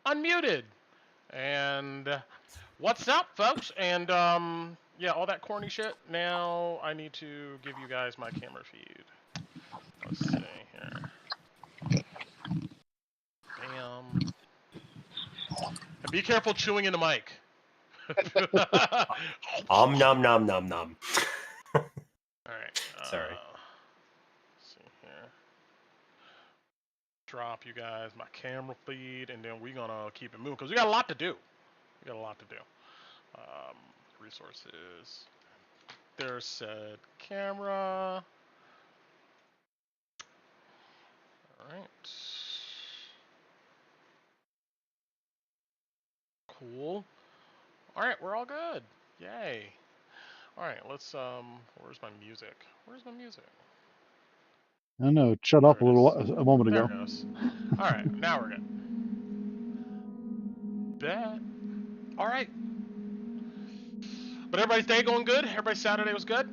unmuted. And what's up, folks? And yeah, all that corny shit. Now I need to give you guys my camera feed. Let's see here. Bam. And be careful chewing in the mic. Nom nom nom nom. All right. Sorry. Let's see here. Drop you guys my camera feed, and then we're gonna keep it moving because we got a lot to do. Resources. There's said camera. All right. Cool. All right, we're all good. Yay. All right, let's where's my music? I don't know. It shut off a moment there ago. There it goes. All right, now we're good. Bet. All right. But everybody's day going good? Everybody's Saturday was good?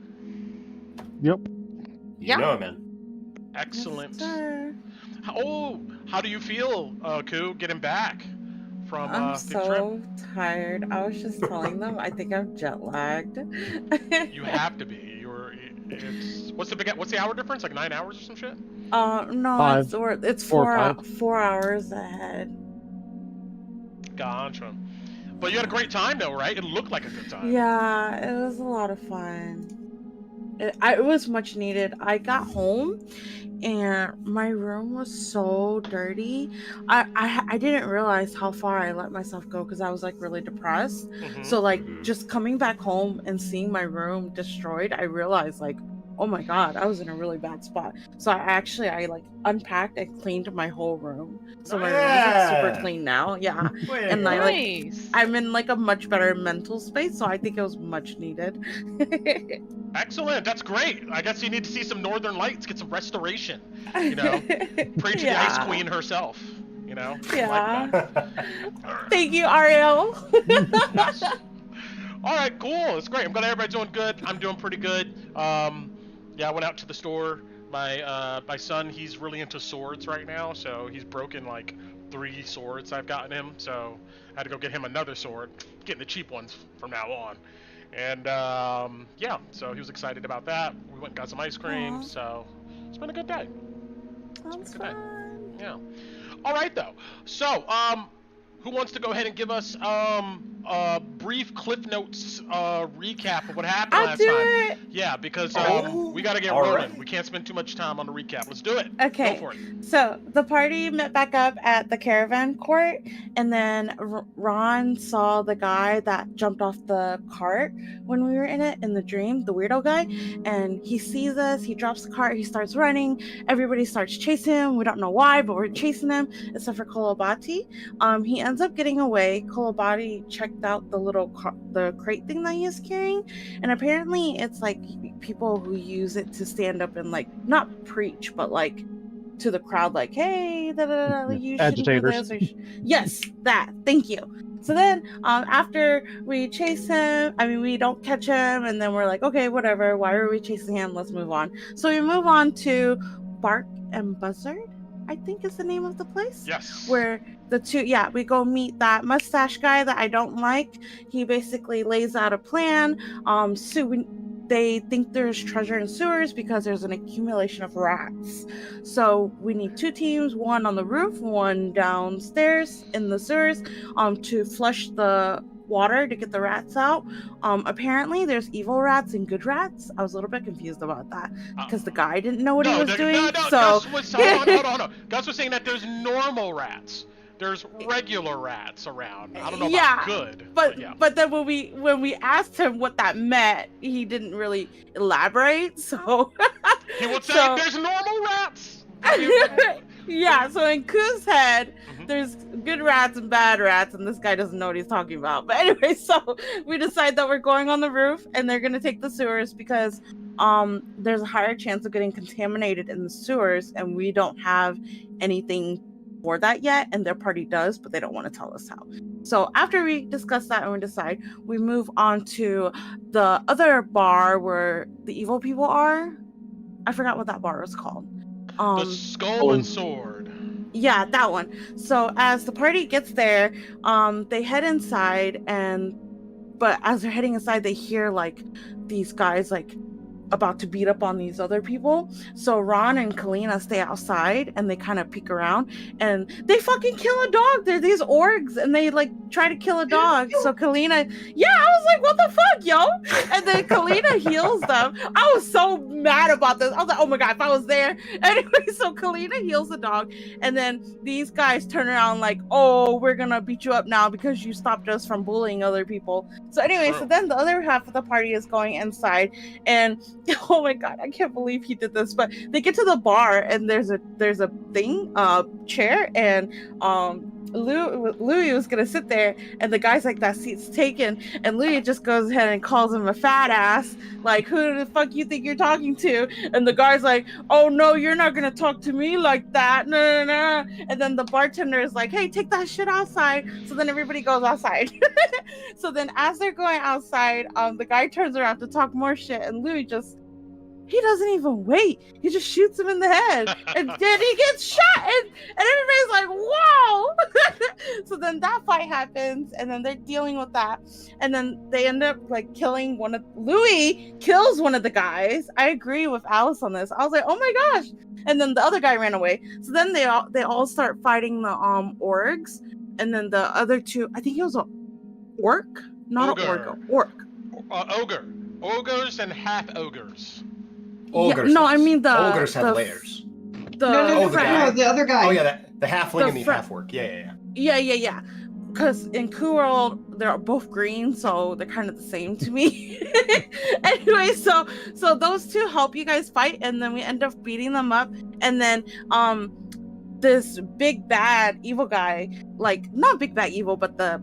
Yep. You know it, man. Excellent. Yes, How do you feel, Koo, getting back from I'm the so tired. I was just telling them I think I'm jet lagged. You have to be. What's the hour difference? Like 9 hours or some shit? No, 5. it's 4 4 hours ahead. Gotcha. But you had a great time though, right? It looked like a good time. Yeah, it was a lot of fun. It was much needed. I got home and my room was so dirty. I didn't realize how far I let myself go because I was like really depressed. Mm-hmm. So like just coming back home and seeing my room destroyed, I realized like, oh my god, I was in a really bad spot. So I like unpacked and cleaned my whole room. So my room is like super clean now. Yeah. And I'm in like a much better mental space, so I think it was much needed. Excellent. That's great. I guess you need to see some northern lights, get some restoration. You know, pray to the Ice Queen herself. You know. Yeah. Like Thank you, Ariel. Yes. All right, cool. It's great. I'm glad everybody's doing good. I'm doing pretty good. Yeah, I went out to the store. My son, he's really into swords right now, so he's broken like 3 swords I've gotten him. So I had to go get him another sword, getting the cheap ones from now on. And yeah, so he was excited about that. We went and got some ice cream. Aww. So it's been a good day. Sounds fun. Yeah. All right though. So who wants to go ahead and give us a brief Cliff Notes recap of what happened last time? Yeah, because we got to get rolling. Right. We can't spend too much time on the recap. Let's do it. Okay. Go for it. So the party met back up at the caravan court, and then Ron saw the guy that jumped off the cart when we were in it in the dream, the weirdo guy, and he sees us. He drops the cart. He starts running. Everybody starts chasing him. We don't know why, but we're chasing him, except for Kolobati. He ends up getting away. Kolobati checked out the crate thing that he is carrying, and apparently it's like people who use it to stand up and like not preach, but like to the crowd, like, hey, you agitators. Shouldn't do this. Yes, that. Thank you. So then, after we chase him, we don't catch him, and then we're like, okay, whatever. Why are we chasing him? Let's move on. So we move on to Bark and Buzzard, I think is the name of the place. Yes. Where we go meet that mustache guy that I don't like. He basically lays out a plan. They think there's treasure in sewers because there's an accumulation of rats. So we need 2 teams, one on the roof, one downstairs in the sewers, to flush the water to get the rats out. Apparently there's evil rats and good rats. I was a little bit confused about that because the guy didn't know what he was doing. So hold on. Gus was saying that there's normal rats. There's regular rats around. I don't know about good. But then when we asked him what that meant, he didn't really elaborate. So he would say there's normal rats. Yeah, so in Koo's head, there's good rats and bad rats, and this guy doesn't know what he's talking about. But anyway, so we decide that we're going on the roof, and they're gonna take the sewers because there's a higher chance of getting contaminated in the sewers, and we don't have anything for that yet, and their party does, but they don't want to tell us how. So after we discuss that and we decide, we move on to the other bar where the evil people are. I forgot what that bar was called. The Skull and Sword. Yeah, that one. So as the party gets there, they head inside, but as they're heading inside, they hear like these guys like about to beat up on these other people. So Ron and Kalina stay outside and they kind of peek around and they fucking kill a dog. They're these orgs and they like try to kill a dog. So Kalina, yeah, I was like, what the fuck, yo? And then Kalina heals them. I was so mad about this. I was like, oh my God, if I was there. Anyway, so Kalina heals the dog. And then these guys turn around like, oh, we're gonna beat you up now because you stopped us from bullying other people. So anyway, so then the other half of the party is going inside and oh my God, I can't believe he did this. But they get to the bar and there's a thing, chair, and Louis was gonna sit there, and the guy's like, that seat's taken, and Louis just goes ahead and calls him a fat ass, like, who the fuck you think you're talking to? And the guy's like, oh no, you're not gonna talk to me like that, no. And then the bartender is like, hey, take that shit outside. So then everybody goes outside. So then as they're going outside, the guy turns around to talk more shit, and Louis he doesn't even wait. He just shoots him in the head. And then he gets shot. And everybody's like, wow. So then that fight happens. And then they're dealing with that. And then they end up like killing Louis kills one of the guys. I agree with Alice on this. I was like, oh my gosh. And then the other guy ran away. So then they all start fighting the orgs. And then the other two, I think it was a orc? Not an orc. Ogre. Ogres and half ogres. Ogres. Yeah, no, I mean ogres have layers. The other guy. Oh yeah, the halfling and the half orc. Yeah. Because in Coup World, they're both green, so they're kind of the same to me. Anyway, so those two help you guys fight, and then we end up beating them up, and then this big bad evil guy, like not big bad evil, but the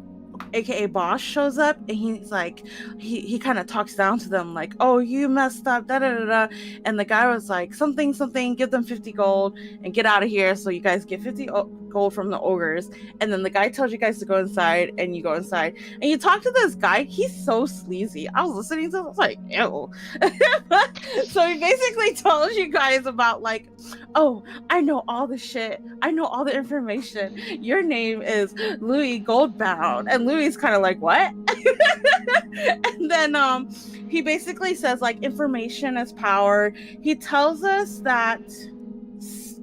aka boss shows up, and he's like, he kind of talks down to them like, oh, you messed up, and the guy was like, something, give them 50 gold and get out of here. So you guys get 50 gold from the ogres, and then the guy tells you guys to go inside, and you go inside and you talk to this guy. He's so sleazy. I was listening to him, I was like, ew. So he basically tells you guys about like, oh, I know all the shit, I know all the information, your name is Louis Goldbound. And Louis kind of like, what? And then he basically says like, information is power. He tells us that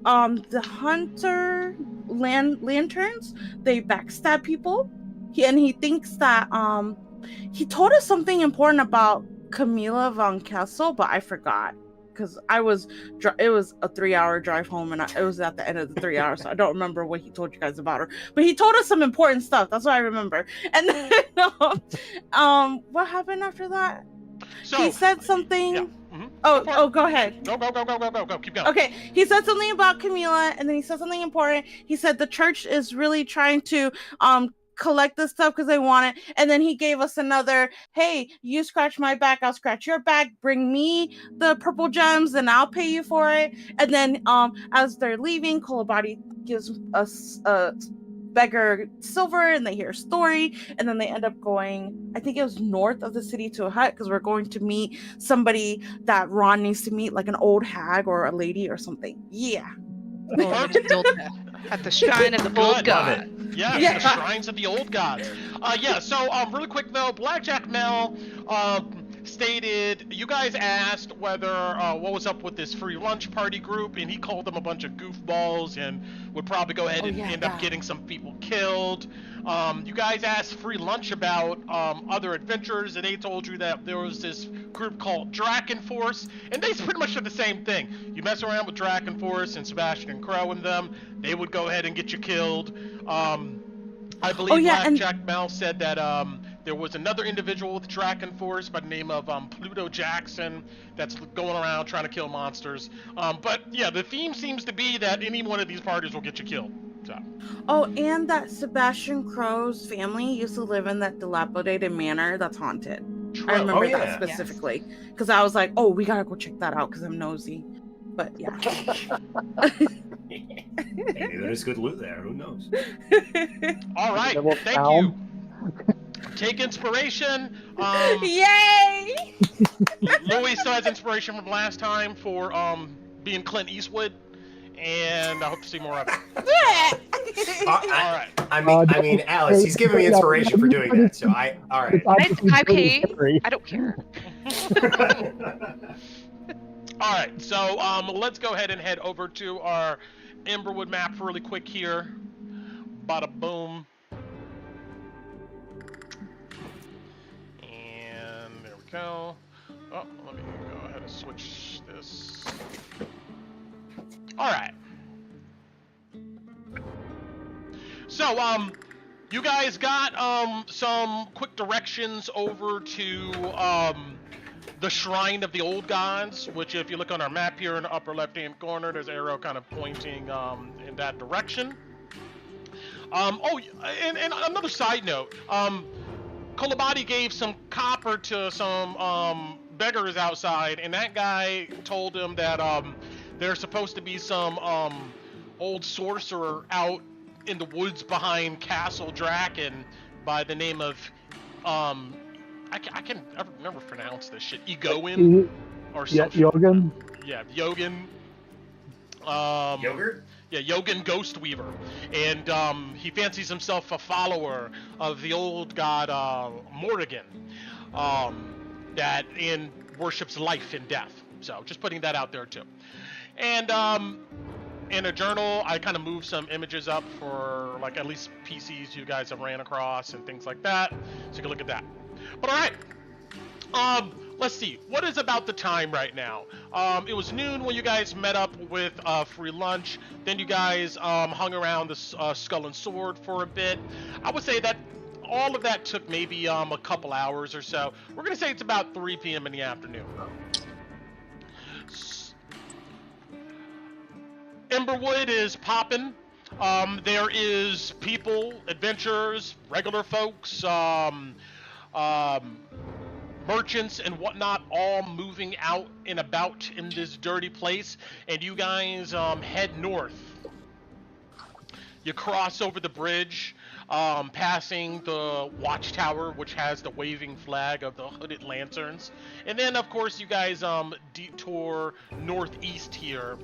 the hunter lanterns, they backstab people. He thinks that he told us something important about Camilla von Kessel, but I forgot because it was a 3-hour drive home, and it was at the end of the 3 hours, so I don't remember what he told you guys about her. But he told us some important stuff. That's what I remember. And then what happened after that? So he said something. Yeah. Mm-hmm. Oh, go ahead. Go. Keep going. Okay, he said something about Camila, and then he said something important. He said the church is really trying to collect this stuff because they want it. And then he gave us another, hey, you scratch my back, I'll scratch your back, bring me the purple gems and I'll pay you for it. And then as they're leaving, Kolobati gives us a beggar silver, and they hear a story, and then they end up going, I think it was north of the city, to a hut, because we're going to meet somebody that Ron needs to meet, like an old hag or a lady or something. Yeah. At the shrine of the old god. Yeah, the shrines of the old gods. So really quick though, Blackjack Mel stated, you guys asked whether what was up with this free lunch party group, and he called them a bunch of goofballs and would probably go ahead and end up getting some people killed. You guys asked free lunch about other adventures, and they told you that there was this group called Drakkenforce, and they pretty much did the same thing. You mess around with Drakkenforce and Sebastian and Crow and them, they would go ahead and get you killed. I believe Blackjack Mel said that there was another individual with Drakkenforce by the name of Pluto Jackson that's going around trying to kill monsters. But yeah, the theme seems to be that any one of these parties will get you killed. So. Oh, and that Sebastian Crow's family used to live in that dilapidated manor that's haunted. True. I remember that specifically because I was like, oh, we gotta go check that out because I'm nosy. But yeah. Maybe there's good loot there. Who knows? All right. Thank you. Take inspiration. Yay! Louis still has inspiration from last time for being Clint Eastwood and I hope to see more of it. All right. I mean, Alice, he's giving me inspiration for doing that. So all right. I pay. I don't care. All right, so let's go ahead and head over to our Emberwood map really quick here. Bada boom. And there we go. Oh, let me go ahead and switch this. All right. So, you guys got some quick directions over to the Shrine of the Old Gods, which if you look on our map here in the upper left-hand corner, there's an arrow kind of pointing in that direction. Oh, and another side note, Kolabadi gave some copper to some beggars outside, and that guy told him that there's supposed to be some old sorcerer out in the woods behind Castle Draken by the name of I can never pronounce this shit. Egoin or something. Yeah, Yogan. Yeah, Yogan. Yogurt? Yeah, Yogan Ghostweaver, and he fancies himself a follower of the old god Morrigan, that worships life and death. So just putting that out there too. And in a journal, I kind of moved some images up for like at least PCs you guys have ran across and things like that, so you can look at that. But all right, let's see. What is about the time right now? It was noon when you guys met up with FreeLunch. Then you guys hung around the Skull and Sword for a bit. I would say that all of that took maybe a couple hours or so. We're gonna say it's about 3 p.m. in the afternoon. Emberwood is popping. There is people, adventurers, regular folks, merchants and whatnot, all moving out and about in this dirty place, and you guys head north. You cross over the bridge, passing the watchtower, which has the waving flag of the hooded lanterns, and then of course you guys detour northeast here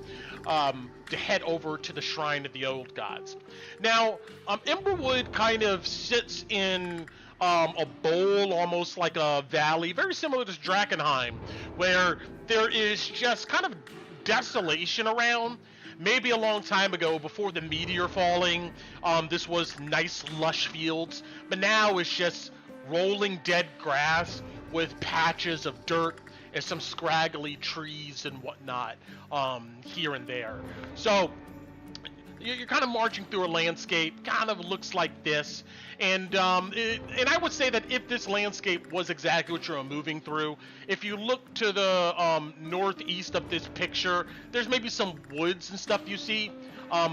to head over to the Shrine of the Old Gods. Now, Emberwood kind of sits in a bowl, almost like a valley, very similar to Drakkenheim, where there is just kind of desolation around. Maybe a long time ago, before the meteor falling, this was nice, lush fields, but now it's just rolling dead grass with patches of dirt and some scraggly trees and whatnot here and there. So you're kind of marching through a landscape, kind of looks like this, and I would say that if this landscape was exactly what you're moving through, if you look to the northeast of this picture, there's maybe some woods and stuff you see.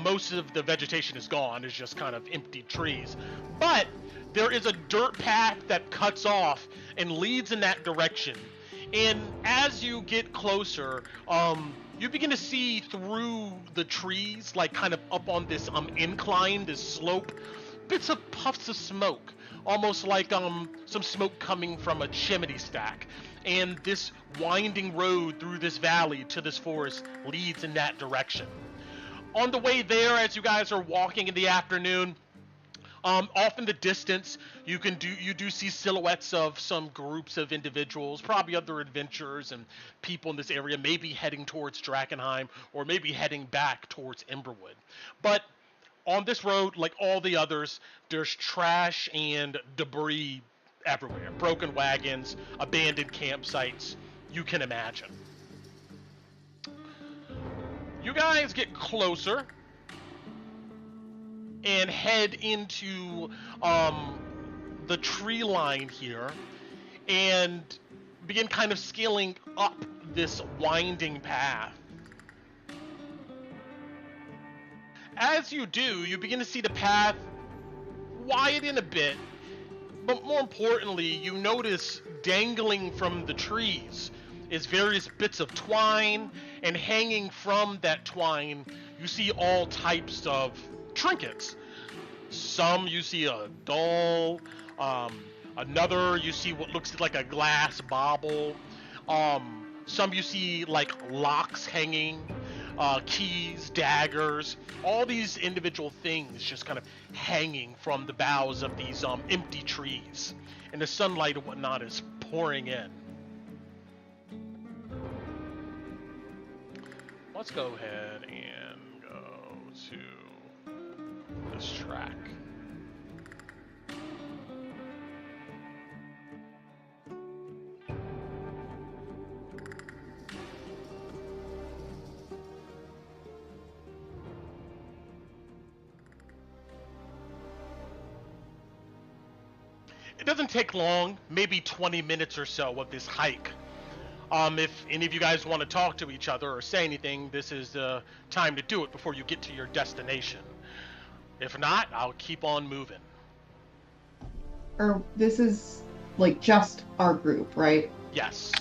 Most of the vegetation is gone, it's just kind of empty trees. But there is a dirt path that cuts off and leads in that direction. And as you get closer, you begin to see through the trees, like kind of up on this incline, this slope, bits of puffs of smoke, almost like some smoke coming from a chimney stack. And this winding road through this valley to this forest leads in that direction. On the way there, as you guys are walking in the afternoon, off in the distance, you do see silhouettes of some groups of individuals, probably other adventurers and people in this area, maybe heading towards Drakkenheim or maybe heading back towards Emberwood. But on this road, like all the others, there's trash and debris everywhere. Broken wagons, abandoned campsites, you can imagine. You guys get closer and head into the tree line here and begin kind of scaling up this winding path. As you do, you begin to see the path widen a bit, but more importantly, you notice dangling from the trees is various bits of twine, and hanging from that twine, you see all types of trinkets. Some you see a doll, another you see what looks like a glass bauble, some you see like locks hanging, keys, daggers, all these individual things just kind of hanging from the boughs of these empty trees. And the sunlight and whatnot is pouring in. Let's go ahead and go to this track. It doesn't take long, maybe 20 minutes or so of this hike. If any of you guys want to talk to each other or say anything, this is the time to do it before you get to your destination. If not, I'll keep on moving. Or this is like just our group, right? Yes.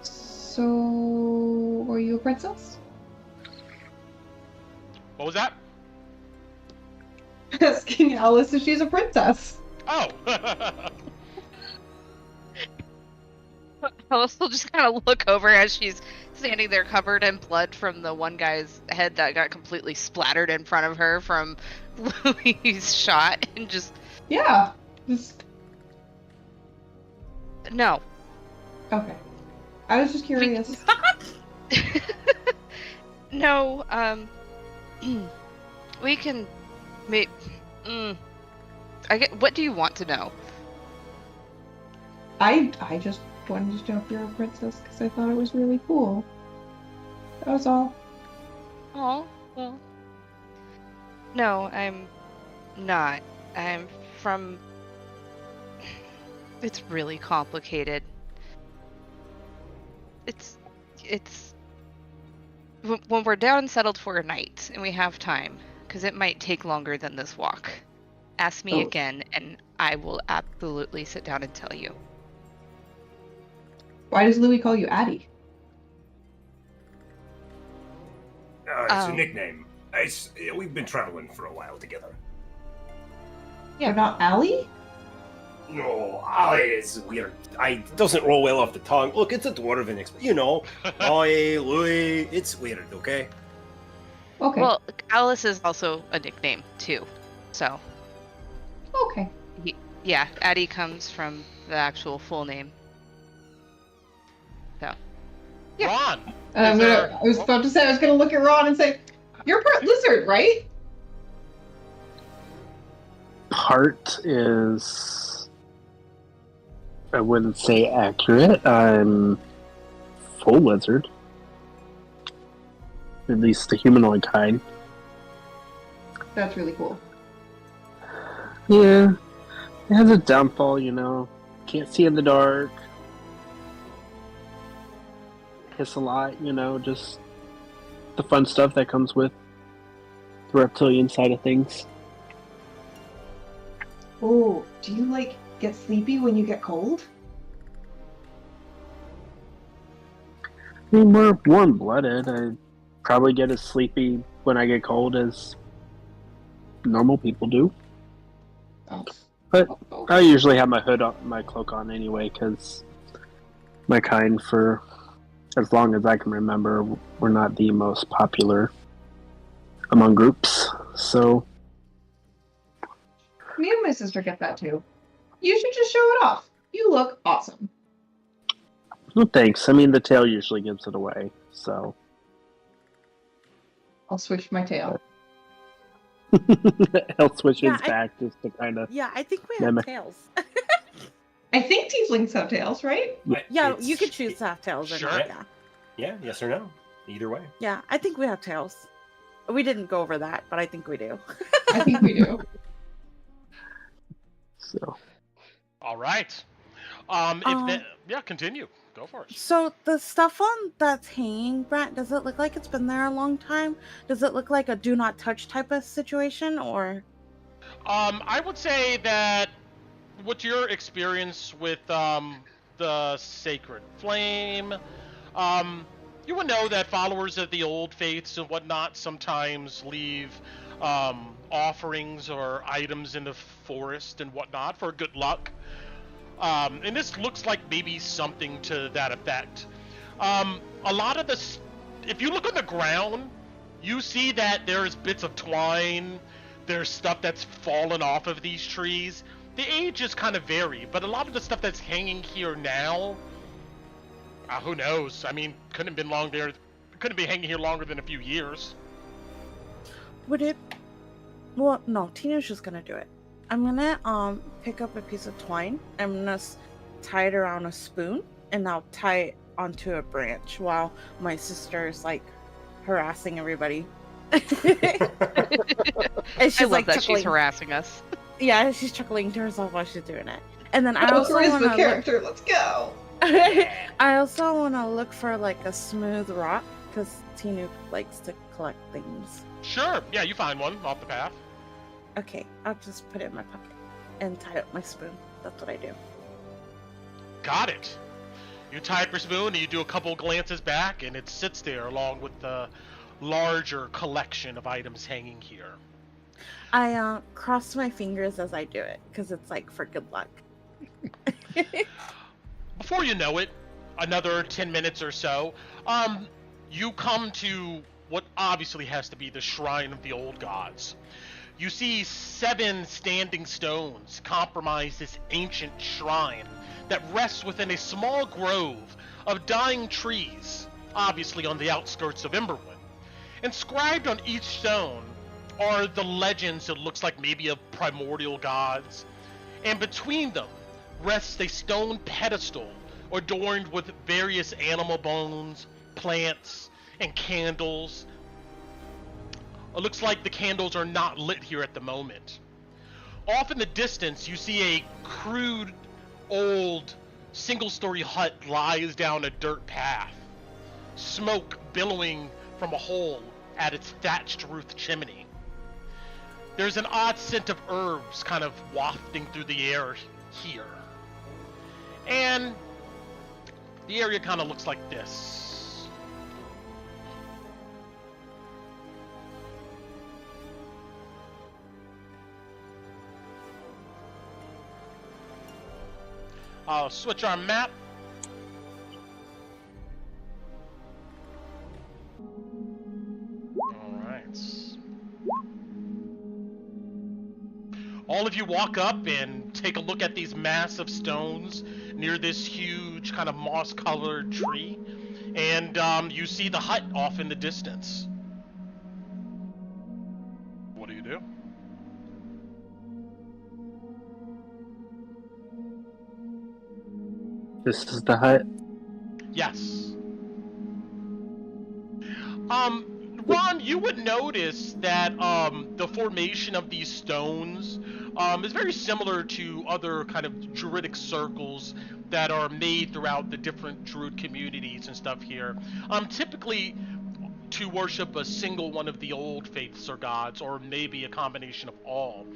So, are you a princess? What was that? Asking Alice if she's a princess. Oh! Alice will just kind of look over as she's standing there covered in blood from the one guy's head that got completely splattered in front of her from Louis' shot, and just... Yeah. Just... No. Okay. I was just curious. No, we can what do you want to know? I just wanted to know if you're a princess because I thought it was really cool. That was all. Oh, well. No, I'm not. I'm from... It's really complicated. It's... When we're down and settled for a night, and we have time, because it might take longer than this walk, ask me again, and I will absolutely sit down and tell you. Why does Louis call you Addie? It's a nickname. We've been traveling for a while together. Yeah. You're not Allie? No, it's weird. It doesn't roll well off the tongue. Look, it's a dwarven Louis, it's weird, okay? Okay. Well, Alice is also a nickname, too. So, Okay. yeah, Addie comes from the actual full name. So, yeah. Ron! I was about to say, I was going to look at Ron and say, you're part lizard, right? Part is, I wouldn't say accurate. I'm full lizard. At least the humanoid kind. That's really cool. Yeah. It has a downfall, Can't see in the dark. Hiss a lot, just the fun stuff that comes with the reptilian side of things. Oh, do you, get sleepy when you get cold? I mean, we're warm-blooded. I probably get as sleepy when I get cold as normal people do. Oh. But I usually have my my cloak on anyway, because my kind, for as long as I can remember, we're not the most popular among groups, so... Me and my sister get that too. You should just show it off. You look awesome. Well, thanks. I mean, the tail usually gives it away, so... I'll switch my tail. I'll switch his back just to kind of... Yeah, I think we have tails. I think tieflings have tails, right? Yeah, you could choose to have tails or Sure. not, yeah. Yeah, yes or no. Either way. Yeah, I think we have tails. We didn't go over that, but I think we do. I think we do. So... All right. Continue. Go for it. So the stuff on that's hanging, Brent, does it look like it's been there a long time? Does it look like a do not touch type of situation, or? I would say that with your experience with the sacred flame, you would know that followers of the old faiths and whatnot sometimes leave offerings or items in the forest and whatnot for good luck. And this looks like maybe something to that effect. A lot of if you look on the ground, you see that there's bits of twine, there's stuff that's fallen off of these trees. The ages kind of vary, but a lot of the stuff that's hanging here now, who knows? I mean, couldn't have been long there. Couldn't be hanging here longer than a few years. Would it? Well, no. Tina's just gonna do it. I'm gonna pick up a piece of twine. I'm gonna tie it around a spoon, and I'll tie it onto a branch while my sister's like harassing everybody. And she's I love like that chuckling. she's harassing us. Yeah, she's chuckling to herself while she's doing it. And then I also charisma want to character. Let's go. I also want to look for like a smooth rock because Tinu likes to collect things. Sure. Yeah, you find one off the path. Okay, I'll just put it in my pocket and tie up my spoon. That's what I do. Got it. You tie up your spoon and you do a couple glances back, and it sits there along with the larger collection of items hanging here. I cross my fingers as I do it because it's like for good luck. Before you know it, another 10 minutes or so, you come to what obviously has to be the Shrine of the Old Gods. You see 7 standing stones comprise this ancient shrine that rests within a small grove of dying trees, obviously on the outskirts of Emberwood. Inscribed on each stone are the legends it looks like maybe of primordial gods, and between them rests a stone pedestal adorned with various animal bones, plants, and candles. It looks like the candles are not lit here at the moment. Off in the distance, you see a crude, old, single-story hut lies down a dirt path, smoke billowing from a hole at its thatched roof chimney. There's an odd scent of herbs kind of wafting through the air here. And the area kind of looks like this. I'll switch our map. All of you walk up and take a look at these massive stones near this huge kind of moss-colored tree, and you see the hut off in the distance. What do you do? This is the hut. Yes. Ron, you would notice that the formation of these stones is very similar to other kind of druidic circles that are made throughout the different druid communities and stuff here. Typically to worship a single one of the old faiths or gods, or maybe a combination of all.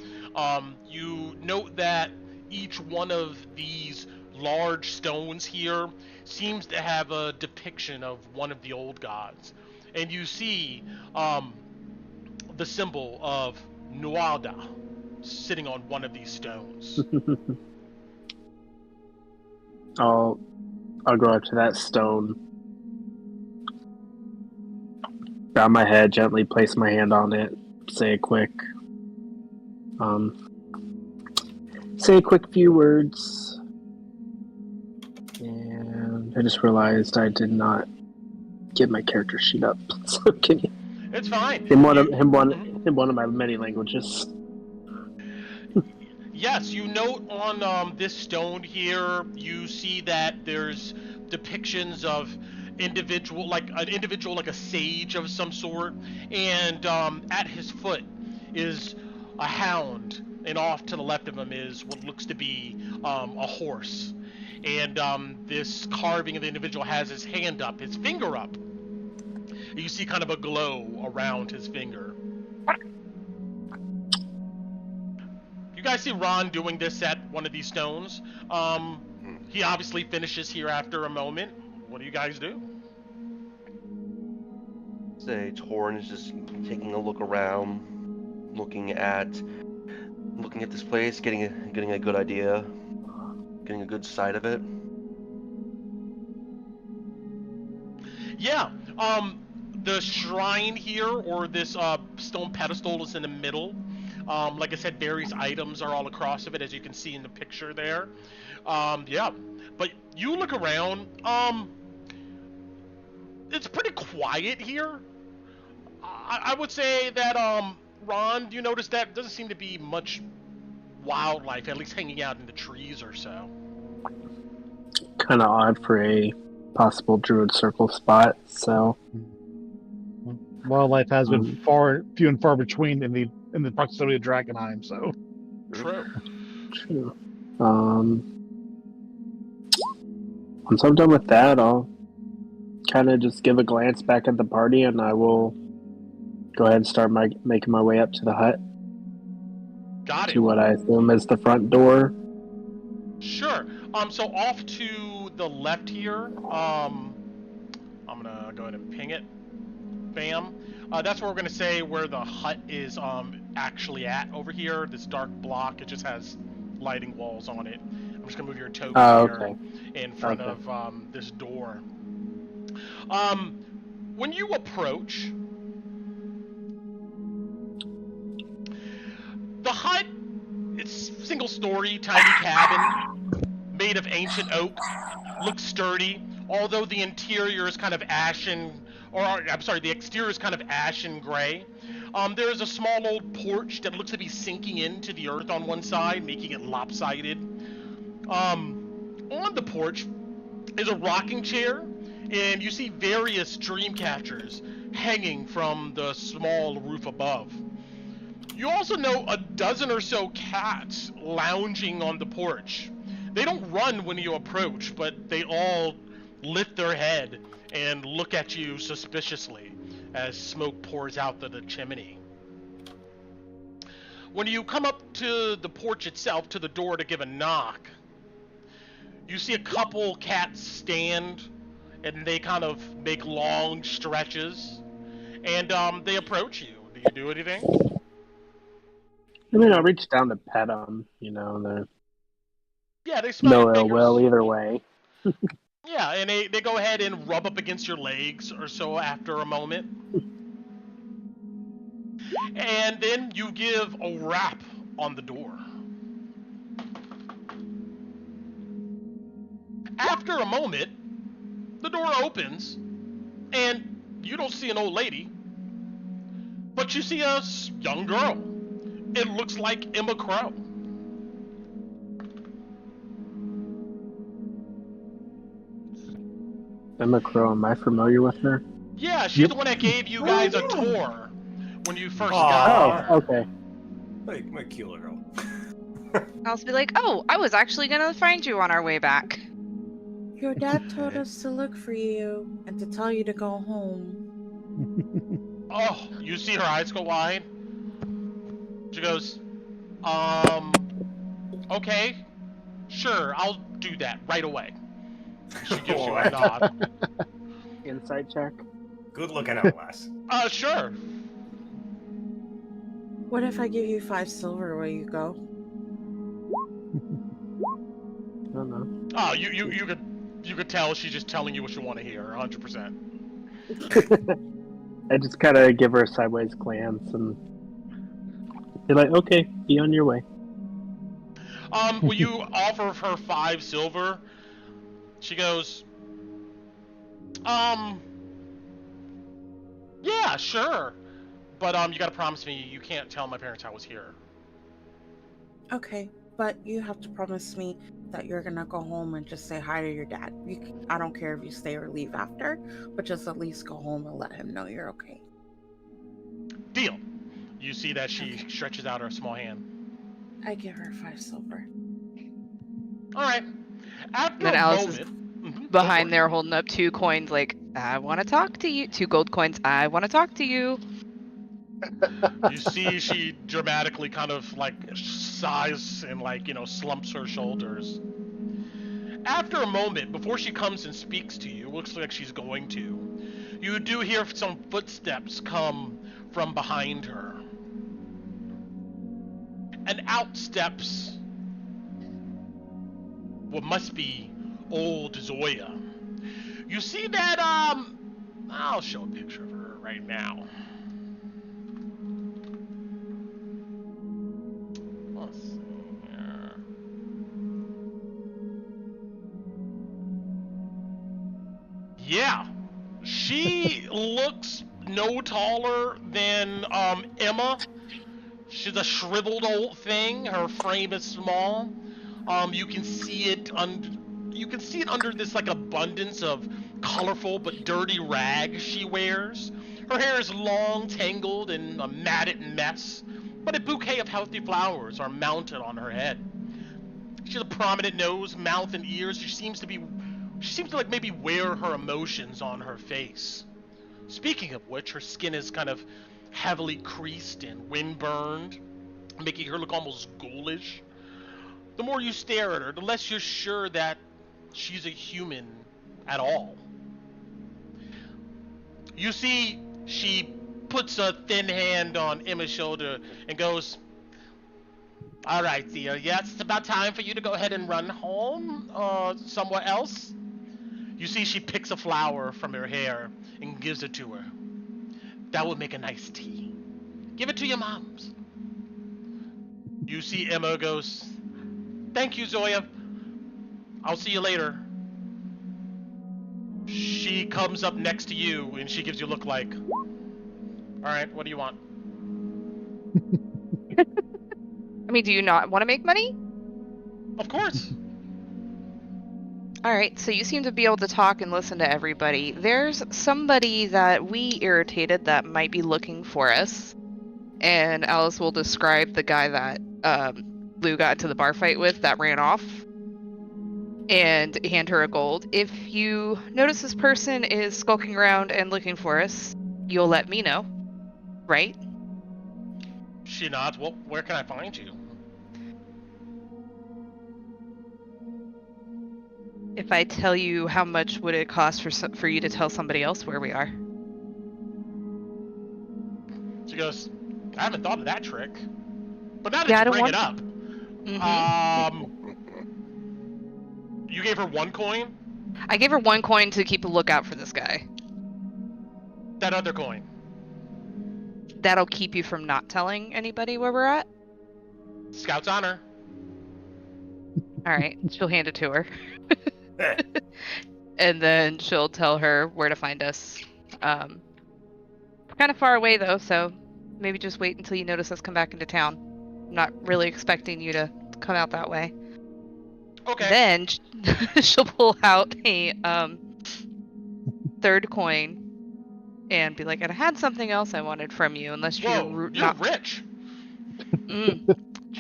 You note that each one of these large stones here seems to have a depiction of one of the old gods. And you see the symbol of Nuada sitting on one of these stones. I'll go up to that stone, bow my head, gently place my hand on it, say a quick few words, and I just realized I did not get my character sheet up. So can you? It's fine. In one of my many languages. Yes, you note on this stone here, you see that there's depictions of an individual like a sage of some sort, and at his foot is a hound, and off to the left of him is what looks to be a horse. And this carving of the individual has his hand up, his finger up. You see kind of a glow around his finger. You guys see Ron doing this at one of these stones. He obviously finishes here after a moment. What do you guys do? Say Torn is just taking a look around, looking at this place, getting a good idea, getting a good sight of it. Yeah. The shrine here, or this stone pedestal, is in the middle. Like I said, various items are all across of it, as you can see in the picture there. Yeah. But you look around. It's pretty quiet here. I would say that Ron, you notice that doesn't seem to be much wildlife, at least hanging out in the trees or so. Kind of odd for a possible druid circle spot. So Wildlife has been few and far between in the proximity of Drakkenheim. So True. true. Once I'm done with that, I'll kind of just give a glance back at the party, and I will go ahead and start making my way up to the hut. Got it. To what I assume is the front door. Sure. So off to the left here, I'm gonna go ahead and ping it. Bam. That's where we're gonna say where the hut is actually at over here. This dark block. It just has lighting walls on it. I'm just gonna move your token here in front of this door. When you approach, the hut, it's single-story, tiny cabin, made of ancient oak, looks sturdy, although the interior is kind of ashen, the exterior is kind of ashen gray. There is a small old porch that looks to be sinking into the earth on one side, making it lopsided. On the porch is a rocking chair, and you see various dream catchers hanging from the small roof above. You also know a dozen or so cats lounging on the porch. They don't run when you approach, but they all lift their head and look at you suspiciously as smoke pours out the chimney. When you come up to the porch itself, to the door to give a knock, you see a couple cats stand, and they kind of make long stretches, and they approach you. Do you do anything? I mean, I'll reach down to pet them. You know, they're they smell no your ill fingers. will either way. Yeah, and they go ahead and rub up against your legs or so after a moment. And then you give a rap on the door. After a moment, the door opens, and you don't see an old lady, but you see a young girl. It looks like Emma Crow. Emma Crow, am I familiar with her? Yeah, she's the one that gave you guys a tour when you first Aw. got Oh, here. okay. My cute little girl. I'll be like, oh, I was actually gonna find you on our way back. Your dad told us to look for you and to tell you to go home. Oh, you see her eyes go wide? She goes, okay, sure, I'll do that right away. She gives you a nod. Insight check. Good looking out, lass. Sure. What if I give you 5 silver where you go? I don't know. Oh, you could tell she's just telling you what you want to hear, 100%. I just kind of give her a sideways glance and be like, okay, be on your way. Will you offer her 5 silver? She goes, yeah, sure. But, you gotta promise me you can't tell my parents I was here. Okay, but you have to promise me that you're gonna go home and just say hi to your dad. I don't care if you stay or leave after, but just at least go home and let him know you're okay. Deal. You see that she stretches out her small hand. I give her 5 silver. Alright. After Then a Alice moment... is behind there holding up 2 coins like, I want to talk to you. 2 gold coins, I want to talk to you. You see she dramatically kind of like sighs and slumps her shoulders. After a moment, before she comes and speaks to you, looks like she's going to, you do hear some footsteps come from behind her. And out steps what must be old Zoya. You see that I'll show a picture of her right now. Let's see here. Yeah, she looks no taller than Emma. She's a shriveled old thing. Her frame is small. You can see it under this like abundance of colorful but dirty rags she wears. Her hair is long, tangled, and a matted mess, but a bouquet of healthy flowers are mounted on her head. She has a prominent nose, mouth, and ears. She seems to like maybe wear her emotions on her face. Speaking of which, her skin is kind of heavily creased and windburned, making her look almost ghoulish. The more you stare at her, the less you're sure that she's a human at all. You see, she puts a thin hand on Emma's shoulder and goes, "All right, dear, yes, it's about time for you to go ahead and run home or somewhere else." You see, she picks a flower from her hair and gives it to her. "That would make a nice tea. Give it to your moms." You see Emma goes, "Thank you, Zoya. I'll see you later." She comes up next to you and she gives you a look like, "Alright, what do you want?" I mean, do you not want to make money? Of course. Alright, so you seem to be able to talk and listen to everybody. There's somebody that we irritated that might be looking for us. And Alice will describe the guy that Lou got into the bar fight with that ran off. And hand her a gold. If you notice this person is skulking around and looking for us, you'll let me know. Right? She nods. "Well, where can I find you?" If I tell you, how much would it cost for you to tell somebody else where we are? She goes, "I haven't thought of that trick. But now that Yeah, I you don't bring it want up, you gave her 1 coin? I gave her 1 coin to keep a lookout for this guy. That other coin. That'll keep you from not telling anybody where we're at? Scout's honor." Alright, she'll hand it to her. And then she'll tell her where to find us. We're kind of far away though, so maybe just wait until you notice us come back into town. I'm not really expecting you to come out that way. Okay. Then she'll pull out a 3rd coin and be like, "I had something else I wanted from you, unless Whoa, you're you're not rich.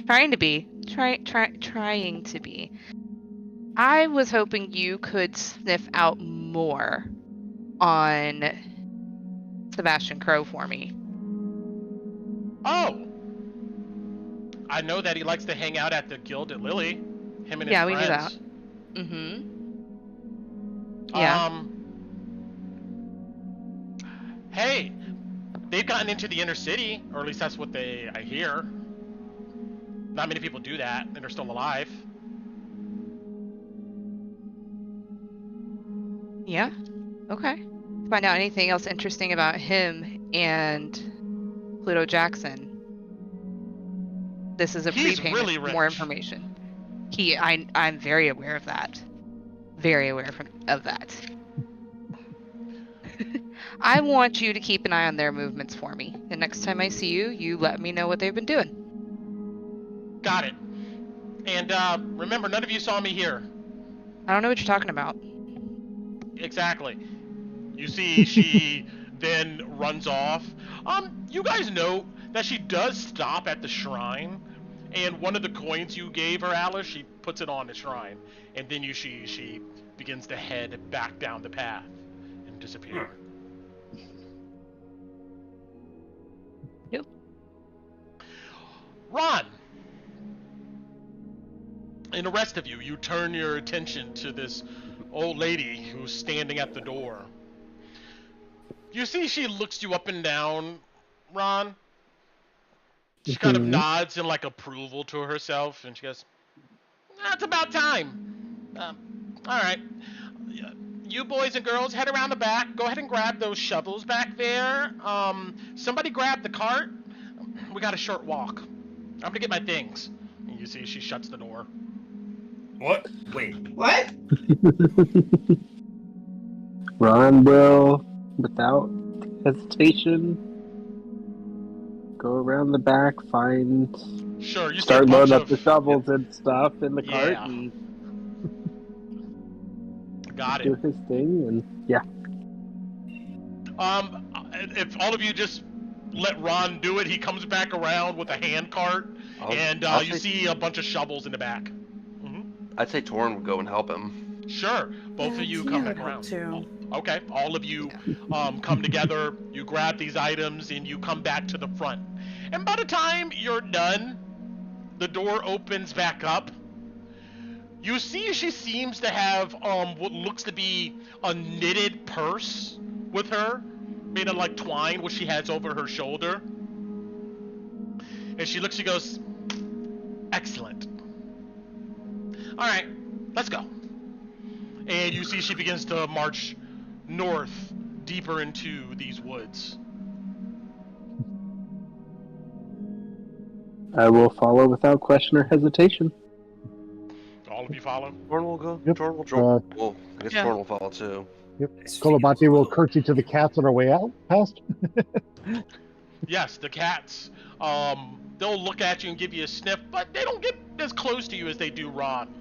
trying to be. Trying to be. I was hoping you could sniff out more on Sebastian Crow for me." Oh. I know that he likes to hang out at the Guild at Lily. Him and his Yeah, we knew friends. that. Mm-hmm. Yeah. Hey, they've gotten into the inner city, or at least that's what I hear. Not many people do that, and they're still alive. Yeah. Okay. Find out anything else interesting about him and Pluto Jackson. This is a He's prepayment really for more rich. information. I'm very aware of that. Very aware of that. I want you to keep an eye on their movements for me. The next time I see you, you let me know what they've been doing. Got it. And remember, none of you saw me here. I don't know what you're talking about. Exactly. You see, she then runs off. You guys know that she does stop at the shrine, and one of the coins you gave her, Alice, she puts it on the shrine, and then she begins to head back down the path and disappear. Yep. Ron, and the rest of you, you turn your attention to this old lady who's standing at the door. You see she looks you up and down, Ron. She kind of nods in like approval to herself, and she goes, "It's about time. All right. you boys and girls head around the back. Go ahead and grab those shovels back there. Somebody grab the cart. We got a short walk. I'm gonna get my things. And you see she shuts the door. What? Wait. What? Ron will, without hesitation, go around the back, Sure, you see a start bunch loading of... up the shovels and stuff in the cart Yeah. and Got do it. his thing, and yeah. If all of you just let Ron do it, he comes back around with a hand cart, and I'll you say- see a bunch of shovels in the back. I'd say Torn would go and help him. Sure, both of you Tina come would back help around. too. Okay, all of you come together, you grab these items, and you come back to the front. And by the time you're done, the door opens back up. You see she seems to have what looks to be a knitted purse with her, made of like twine, which she has over her shoulder. And she looks, she goes, excellent. All right, let's go. And you see she begins to march north, deeper into these woods. I will follow without question or hesitation. All of you follow? Torn will go. Yep. Torn will join. Well, I guess Yeah. Torn will follow too. Colabate will curtsy to the cats on our way out past. Yes, the cats. They'll look at you and give you a sniff, but they don't get as close to you as they do Ron.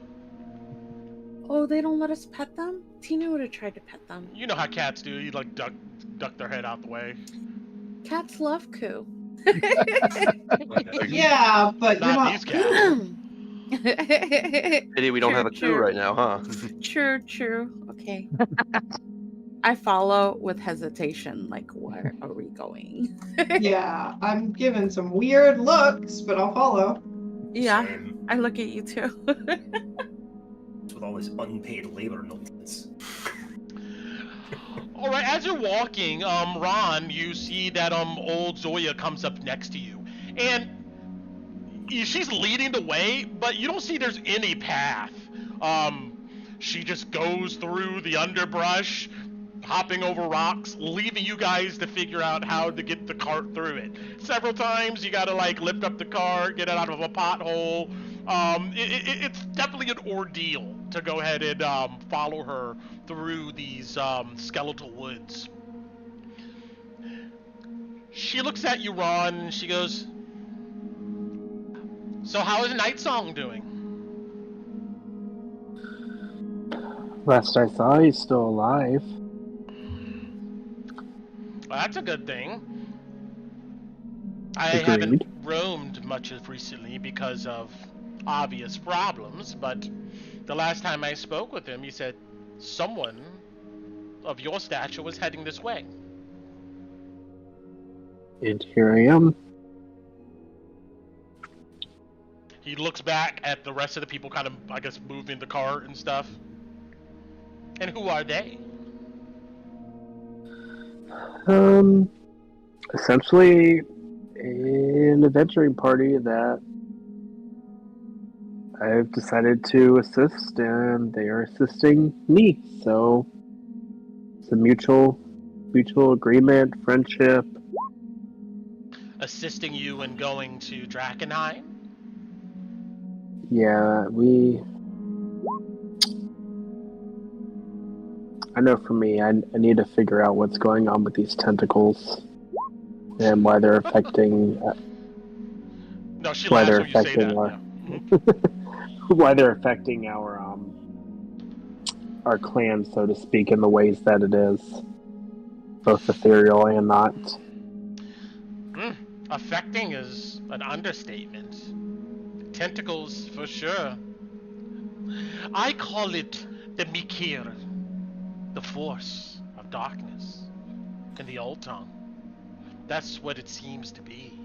Oh, they don't let us pet them? Tina would have tried to pet them. You know how cats do. You like duck their head out the way. Cats love Coo. Yeah, but you're Not not. these cats. Pity we don't have a clue right now, huh? True. Okay. I follow with hesitation, like, where are we going? Yeah, I'm given some weird looks, but I'll follow. Yeah, Same. I look at you too. With all this unpaid labor nonsense. All right, as you're walking, Ron, you see that old Zoya comes up next to you, and she's leading the way, but you don't see there's any path. She just goes through the underbrush, hopping over rocks, leaving you guys to figure out how to get the cart through it. Several times you gotta like lift up the cart, get it out of a pothole. It's definitely an ordeal to go ahead and follow her through these skeletal woods. She looks at you, Ron, and she goes, "So how is Night Song doing?" Last I saw, he's still alive. Well, that's a good thing. I Agreed. haven't roamed much of recently because of obvious problems, but the last time I spoke with him, he said someone of your stature was heading this way. And here I am. He looks back at the rest of the people kind of, I guess, moving the cart and stuff. And who are they? Essentially an adventuring party that I've decided to assist, and they are assisting me. So it's a mutual agreement, friendship. Assisting you in going to Drakkenheim? Yeah, I know for me, I need to figure out what's going on with these tentacles and why they're affecting. No, she Why laughs they're when you say affecting that. our- Yeah. why they're affecting our clan, so to speak, in the ways that it is, both ethereal and not. Affecting is an understatement. Tentacles, for sure. I call it the Mikir, the force of darkness, in the old tongue. That's what it seems to be.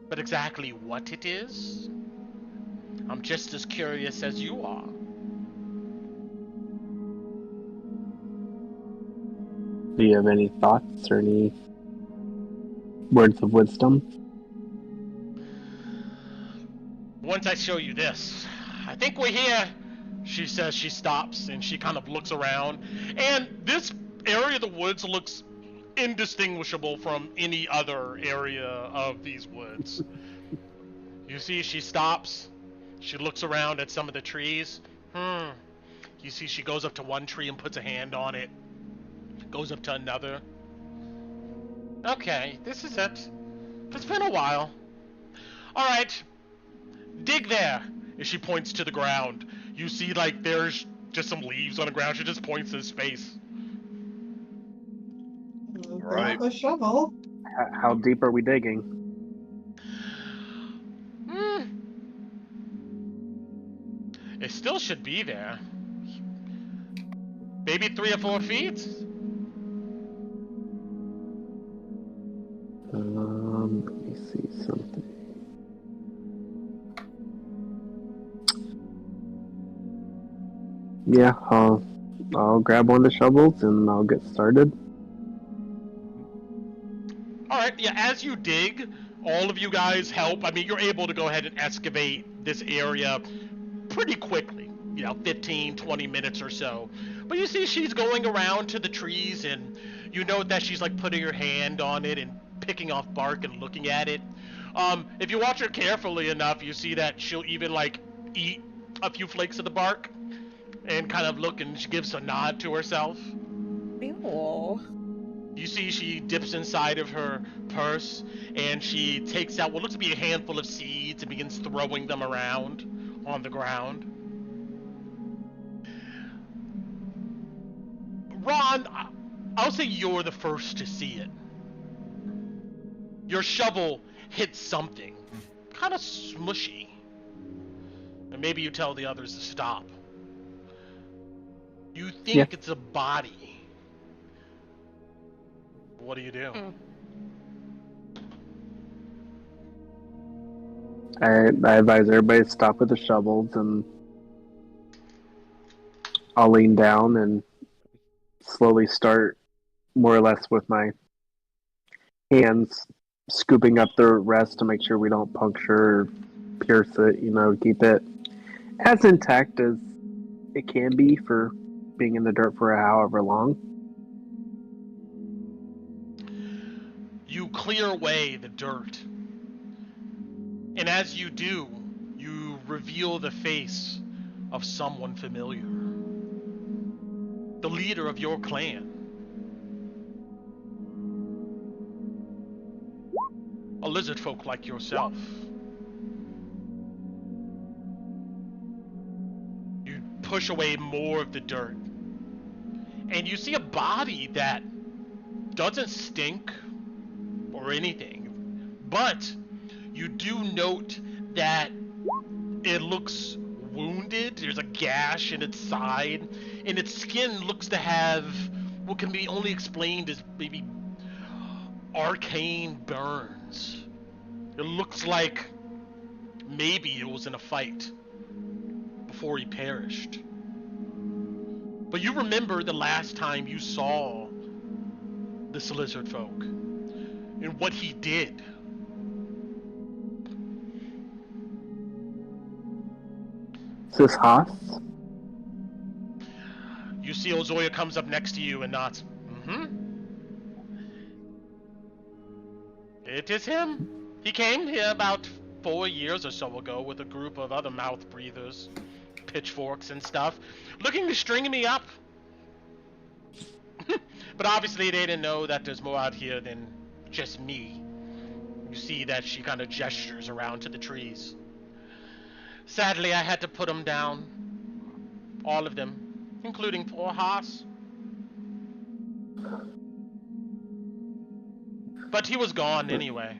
But exactly what it is, I'm just as curious as you are. Do you have any thoughts or any words of wisdom? Once I show you this, I think we're here She says she stops and she kind of looks around. And this area of the woods looks indistinguishable from any other area of these woods. You see, she stops. She looks around at some of the trees. You see, she goes up to one tree and puts a hand on it. Goes up to another. Okay, this is it. It's been a while. Alright. Dig there. And she points to the ground. You see, like, there's just some leaves on the ground. She just points to space. Grab a shovel. How deep are we digging? It still should be there. Maybe 3 or 4 feet? Let me see something. Yeah, I'll grab one of the shovels and I'll get started. Alright, yeah, as you dig, all of you guys help. I mean, you're able to go ahead and excavate this area pretty quickly. 15, 20 minutes or so. But you see she's going around to the trees, and you note that she's, like, putting her hand on it and picking off bark and looking at it. If you watch her carefully enough, you see that she'll even, like, eat a few flakes of the bark and kind of look, and she gives a nod to herself. Ew. You see she dips inside of her purse, and she takes out what looks to be a handful of seeds and begins throwing them around on the ground. Ron, I'll say you're the first to see it. Your shovel hits something, kind of smushy. And maybe you tell the others to stop. You think it's a body. What do you do? I advise everybody to stop with the shovels, and I'll lean down and slowly start, more or less with my hands, scooping up the rest to make sure we don't puncture or pierce it, keep it as intact as it can be for being in the dirt for however long. You clear away the dirt. And as you do, you reveal the face of someone familiar. The leader of your clan. A lizard folk like yourself. You push away more of the dirt. And you see a body that doesn't stink or anything. But you do note that it looks wounded. There's a gash in its side, and its skin looks to have what can be only explained as maybe arcane burns. It looks like maybe it was in a fight before he perished. But you remember the last time you saw this lizard folk and what he did. Is this Haas? You see Ozoya comes up next to you and nods. It is him. He came here about 4 years or so ago with a group of other mouth breathers, pitchforks and stuff, looking to string me up. But obviously they didn't know that there's more out here than just me. You see that she kind of gestures around to the trees. Sadly, I had to put them down. All of them, including poor Haas. But he was gone anyway.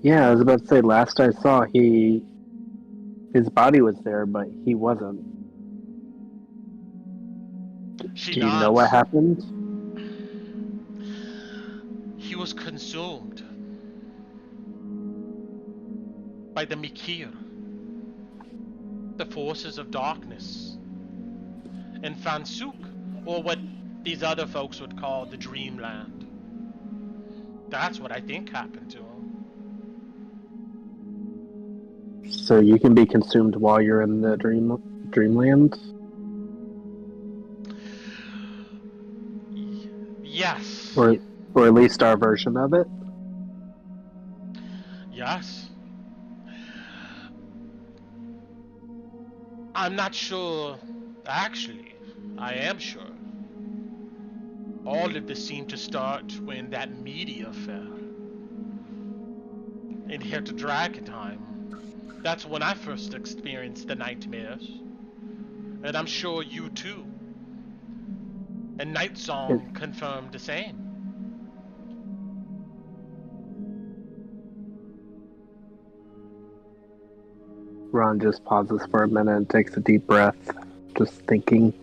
Yeah, I was about to say, last I saw, his body was there, but he wasn't. She Do you nods. know what happened? He was consumed by the Mikir, the forces of darkness, and Fansuk, or what these other folks would call the Dreamland. That's what I think happened to him. So you can be consumed while you're in the dreamland? Yes. Or at least our version of it? Yes. I'm not sure. Actually, I am sure. All of this seemed to start when that meteor fell. And here to Drakkenheim. That's when I first experienced the nightmares. And I'm sure you too. And Night Song confirmed the same. Ron just pauses for a minute and takes a deep breath, just thinking.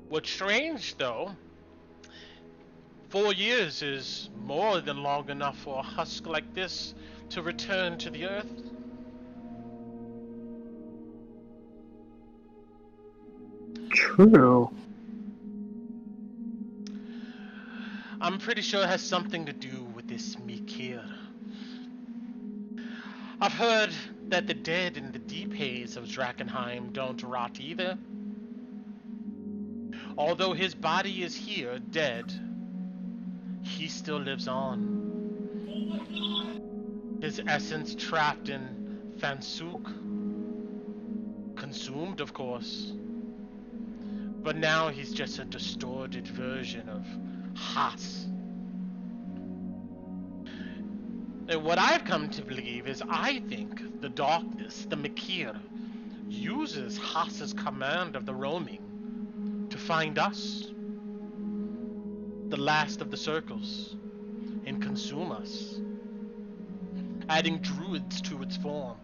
What's strange, though, 4 years is more than long enough for a husk like this to return to the earth. True. I'm pretty sure it has something to do with this Mikir. I've heard that the dead in the deep haze of Drakkenheim don't rot either. Although his body is here, dead, he still lives on. His essence trapped in Fansuk. Consumed, of course. But now he's just a distorted version of Haas. And what I've come to believe is I think the darkness, the Mikir, uses Haas's command of the roaming to find us, the last of the circles, and consume us, adding druids to its form,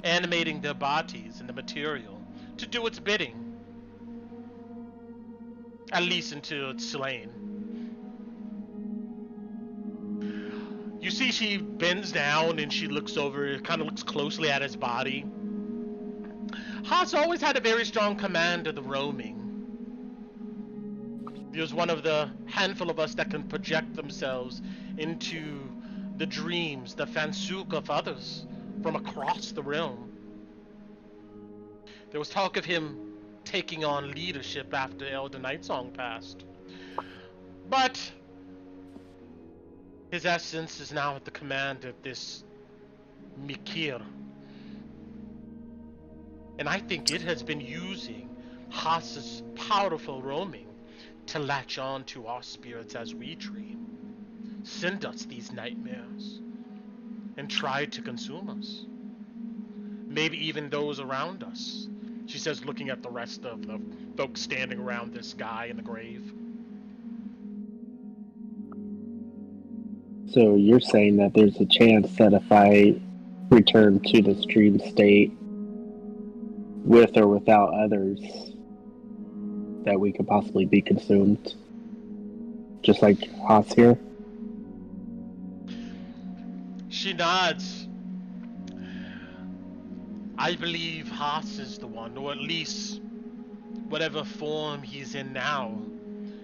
animating their bodies and the material to do its bidding, at least until it's slain. You see she bends down and she looks over, kind of looks closely at his body. Haas always had a very strong command of the roaming. He was one of the handful of us that can project themselves into the dreams, the fansuk of others from across the realm. There was talk of him taking on leadership after Elder Nightsong passed. But his essence is now at the command of this Mikir. And I think it has been using Haas's powerful roaming to latch on to our spirits as we dream, send us these nightmares, and try to consume us. Maybe even those around us. She says, looking at the rest of the folks standing around this guy in the grave. So you're saying that there's a chance that if I return to this dream state with or without others, that we could possibly be consumed? Just like Haas here? She nods. I believe Haas is the one, or at least whatever form he's in now,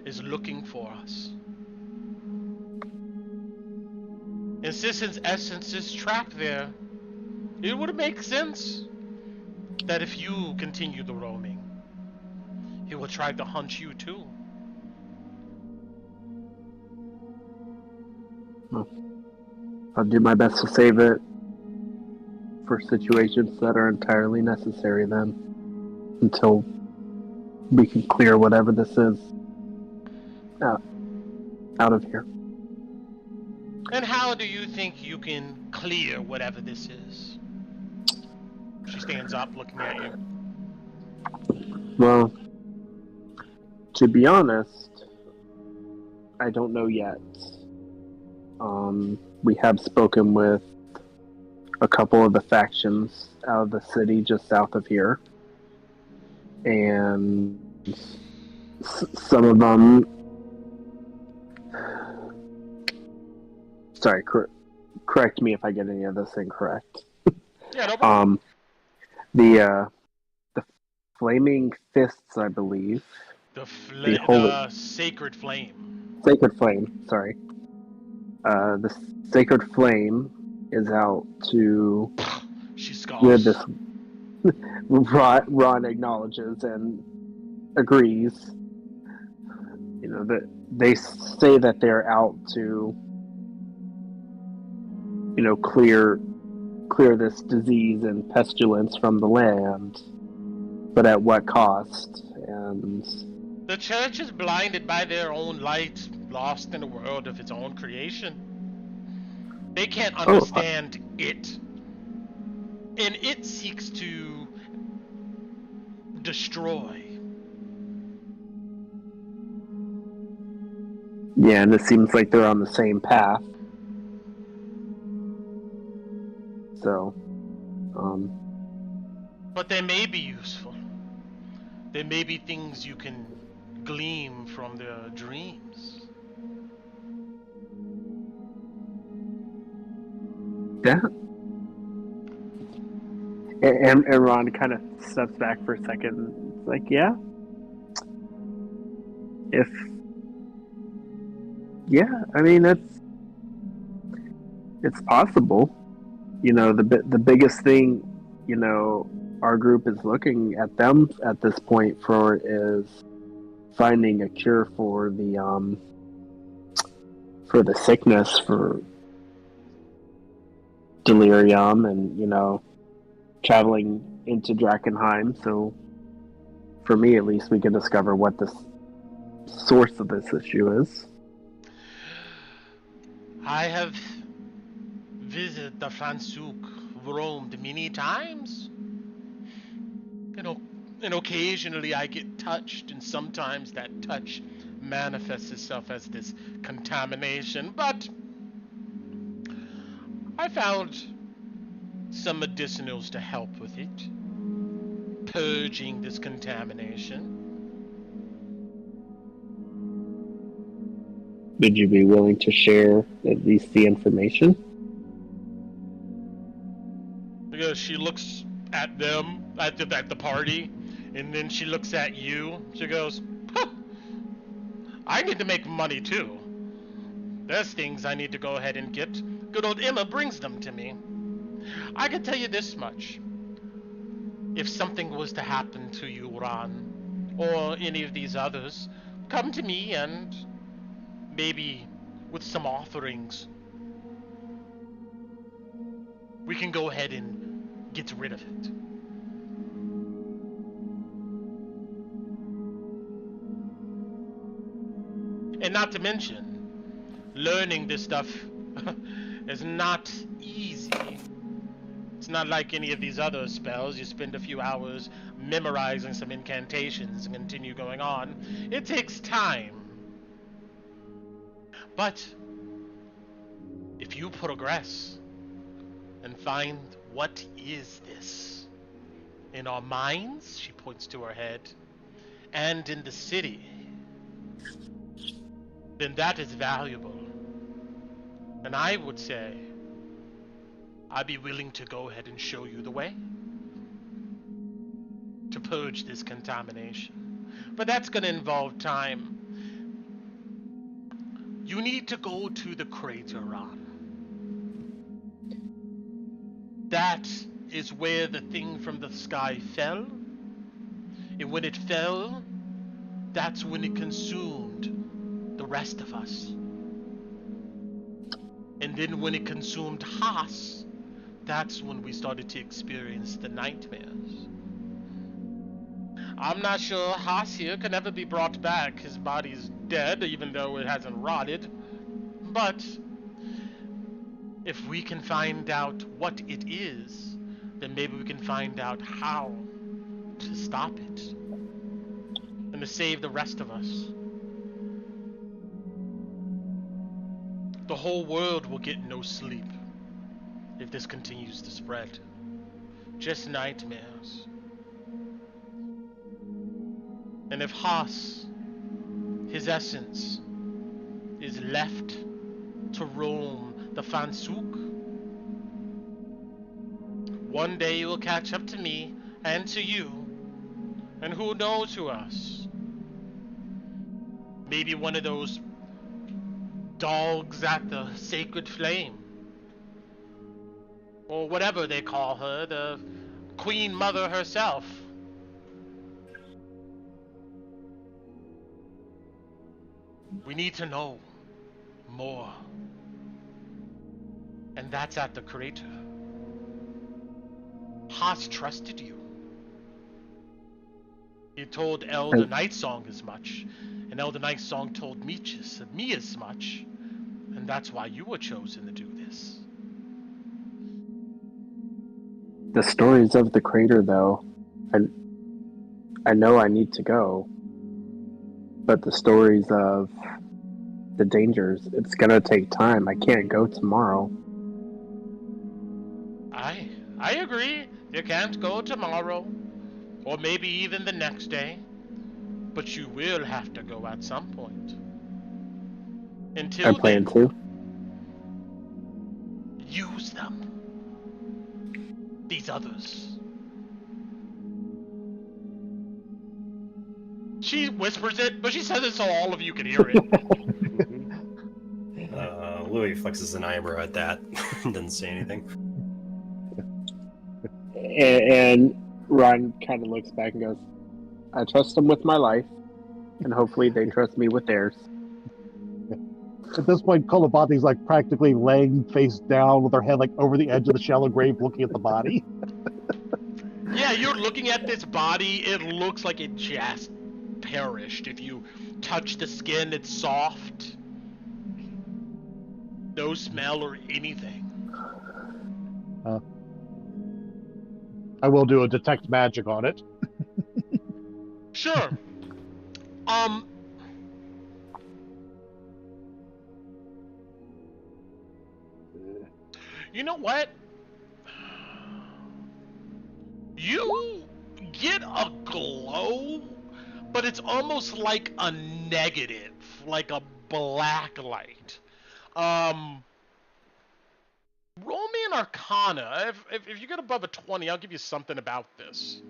is looking for us. And since his essence is trapped there, it would make sense that if you continue the roaming, he will try to hunt you too. I'll do my best to save it for situations that are entirely necessary then, until we can clear whatever this is out of here. And how do you think you can clear whatever this is? She stands up looking at you. Well, to be honest, I don't know yet. We have spoken with a couple of the factions out of the city just south of here. And some of them... Sorry, correct me if I get any of this incorrect. Yeah, no problem. The Flaming Fists, I believe. The Sacred Flame. Sacred Flame, sorry. The Sacred Flame is out to She rid this. scoffs. Ron acknowledges and agrees. You know that they say that they're out to, you know, clear this disease and pestilence from the land, but at what cost? And The church is blinded by their own light, lost in a world of its own creation. They can't understand it. And it seeks to destroy. yeah, and it seems like they're on the same path. So, But they may be useful. There may be things you can glean from their dreams. yeah. And Ron kind of steps back for a second. And it's like, yeah, I mean, it's possible. You know, the biggest thing, you know, our group is looking at them at this point for is finding a cure for the sickness, for delirium, and, you know, traveling into Drakkenheim. So, for me at least, we can discover what the source of this issue is. I have visited the Franzuk, roamed many times. You know, and occasionally I get touched, and sometimes that touch manifests itself as this contamination. But I found some medicinals to help with it, purging this contamination. Would you be willing to share at least the information? Because she looks at them, at the party, and then she looks at you. She goes, huh, I need to make money too. There's things I need to go ahead and get. Good old Emma brings them to me. I can tell you this much. If something was to happen to you, Ron, or any of these others, come to me and maybe with some offerings, we can go ahead and get rid of it. And not to mention, learning this stuff is not easy. It's not like any of these other spells. You spend a few hours memorizing some incantations and continue going on. It takes time. But if you progress and find what is this in our minds, she points to her head, and in the city, then that is valuable. And I would say I'd be willing to go ahead and show you the way to purge this contamination. But that's going to involve time. You need to go to the crater, Ron. That is where the thing from the sky fell. And when it fell, that's when it consumed the rest of us. And then when it consumed Haas, that's when we started to experience the nightmares. I'm not sure Haas here can ever be brought back. His body's dead, even though it hasn't rotted. But if we can find out what it is, then maybe we can find out how to stop it and to save the rest of us. The whole world will get no sleep if this continues to spread. Just nightmares. And if Haas, his essence, is left to roam the Fansuk, one day he will catch up to me and to you, and who knows who else? Maybe one of those dogs at the sacred flame. or whatever they call her, the Queen Mother herself. We need to know more. And that's at the crater. Haas trusted you. He told Elder Nightsong as much, and Elder Nightsong told me as much, and that's why you were chosen to do this. The stories of the crater, though, I know I need to go, but the stories of the dangers, it's gonna take time. I can't go tomorrow. I agree. You can't go tomorrow, or maybe even the next day, but you will have to go at some point. Until I plan then, to. use them. These others. She whispers it, but she says it so all of you can hear it. Louis flexes an eyebrow at that. Doesn't say anything. And Ron kind of looks back and goes, I trust them with my life, and hopefully they trust me with theirs. At this point, Kolobati's like practically laying face down with her head like over the edge of the shallow grave looking at the body. Yeah, you're looking at this body, it looks like it just perished. If you touch the skin, it's soft. No smell or anything. I will do a detect magic on it. Sure. You know what? You get a glow, but it's almost like a negative, like a black light. Roll me an Arcana. If you get above a 20, I'll give you something about this.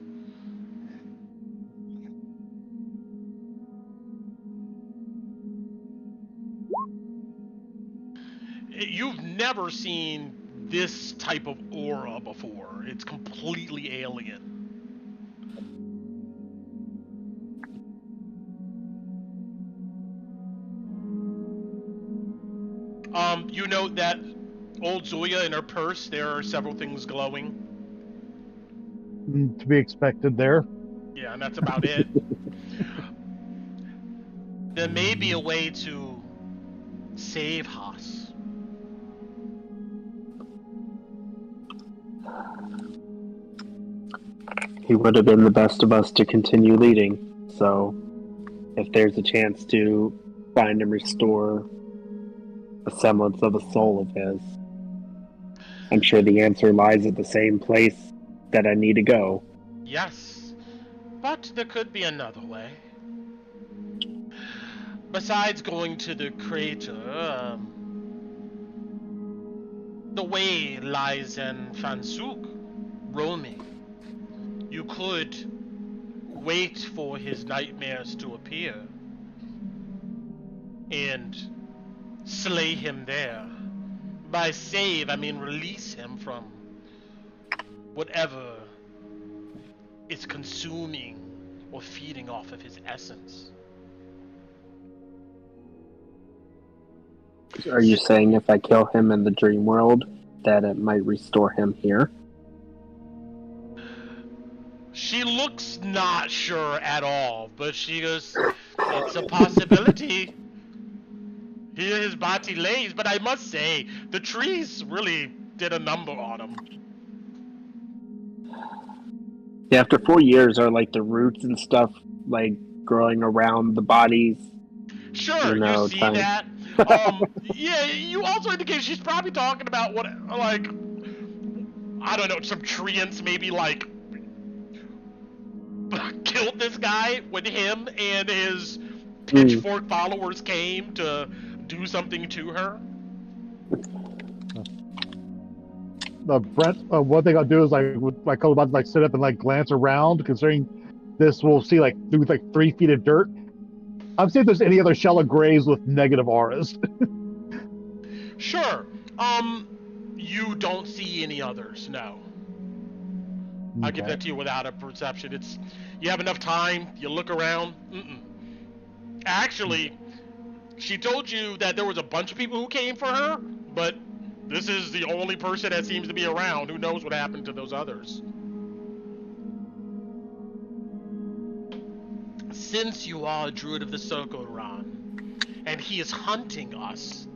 You've never seen this type of aura before. It's completely alien. You note that old Zoya in her purse, there are several things glowing. To be expected there. Yeah, and that's about it. There may be a way to save Haas. He would have been the best of us to continue leading, so if there's a chance to find and restore a semblance of a soul of his, I'm sure the answer lies at the same place that I need to go. Yes, but there could be another way. Besides going to the crater, the way lies in Fansuk, roaming. You could wait for his nightmares to appear and slay him there. By save, I mean release him from whatever is consuming or feeding off of his essence. Are you saying if I kill him in the dream world, that it might restore him here? She looks not sure at all, but she goes, it's a possibility. Here his body lays, but I must say, the trees really did a number on him. Yeah, after 4 years, are like the roots and stuff like growing around the bodies? Sure, you see trying... that. Yeah, you also indicate she's probably talking about what, like, I don't know, some treants maybe, like, killed this guy when him and his pitchfork followers came to do something to her. Brent, one thing I'll do is like with my color like sit up and like glance around, considering this will see like through like 3 feet of dirt. I'm seeing if there's any other shallow graves with negative auras. Sure. You don't see any others, no. I give that to you without a perception. You have enough time, you look around. Actually, she told you that there was a bunch of people who came for her, but this is the only person that seems to be around. Who knows what happened to those others? Since you are a druid of the circle, Ron, and he is hunting us,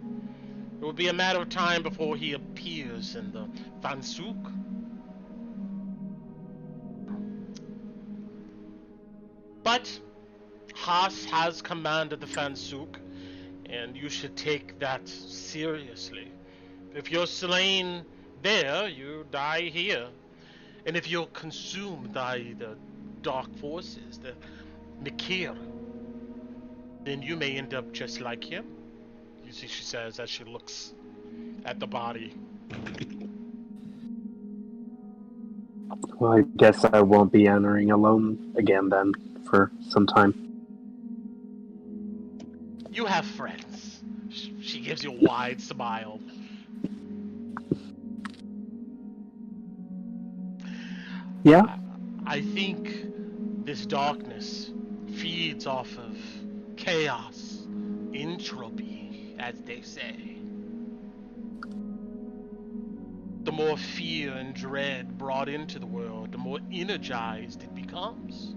it will be a matter of time before he appears in the Fansuk. But Haas has commanded the Fansuk, and you should take that seriously. If you're slain there, you die here. And if you're consumed by the dark forces, the Nikir, then you may end up just like him. You see, she says as she looks at the body. Well, I guess I won't be entering alone again then for some time. You have friends. She gives you a wide smile. Yeah? I think this darkness feeds off of chaos, entropy, as they say. The more fear and dread brought into the world, the more energized it becomes.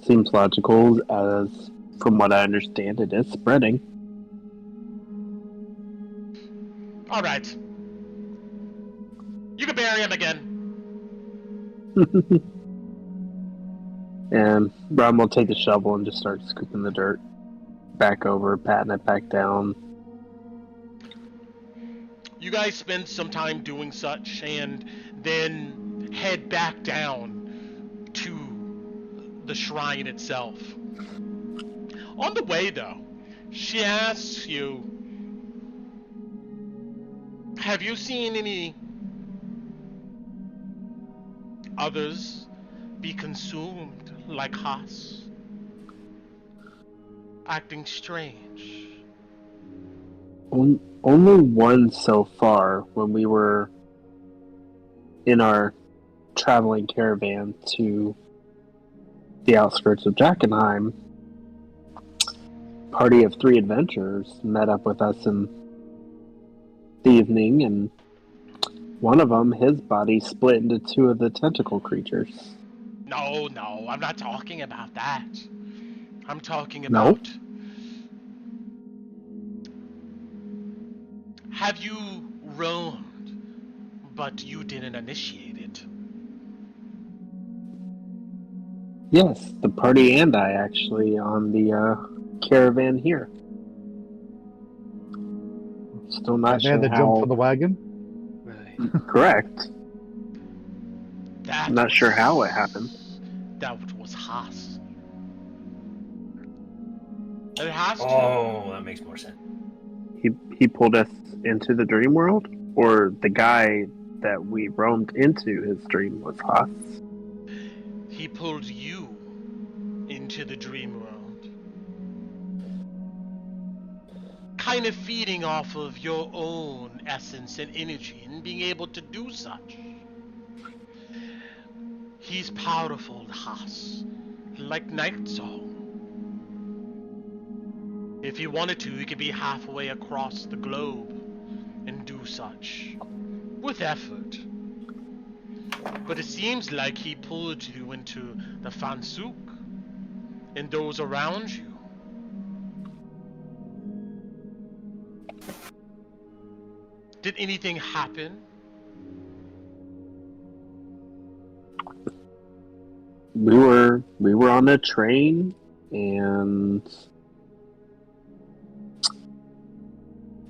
Seems logical, as from what I understand, it is spreading. Alright. You can bury him again. And Ron will take the shovel and just start scooping the dirt back over, patting it back down. You guys spend some time doing such and then head back down to the shrine itself. On the way, though, she asks you, have you seen any others be consumed like Haas? Acting strange. Only one so far when we were in our traveling caravan to the outskirts of Drakkenheim. Party of 3 adventurers met up with us in the evening, and one of them, his body split into 2 of the tentacle creatures. No, I'm not talking about that. I'm talking about... No? Have you roamed, but you didn't initiate it? Yes, the party and I actually on the caravan here. Still not That sure man that how... jumped from the wagon? Really? Correct. That Not sure was- how it happened. That was Haas. It has to. Oh, that makes more sense. He pulled us into the dream world? Or the guy that we roamed into his dream was Haas? He pulled you into the dream world. Kind of feeding off of your own essence and energy and being able to do such. He's powerful, Haas, like Night Song. If he wanted to, he could be halfway across the globe and do such. With effort. But it seems like he pulled you into the Fansuk and those around you. Did anything happen? We were on a train, and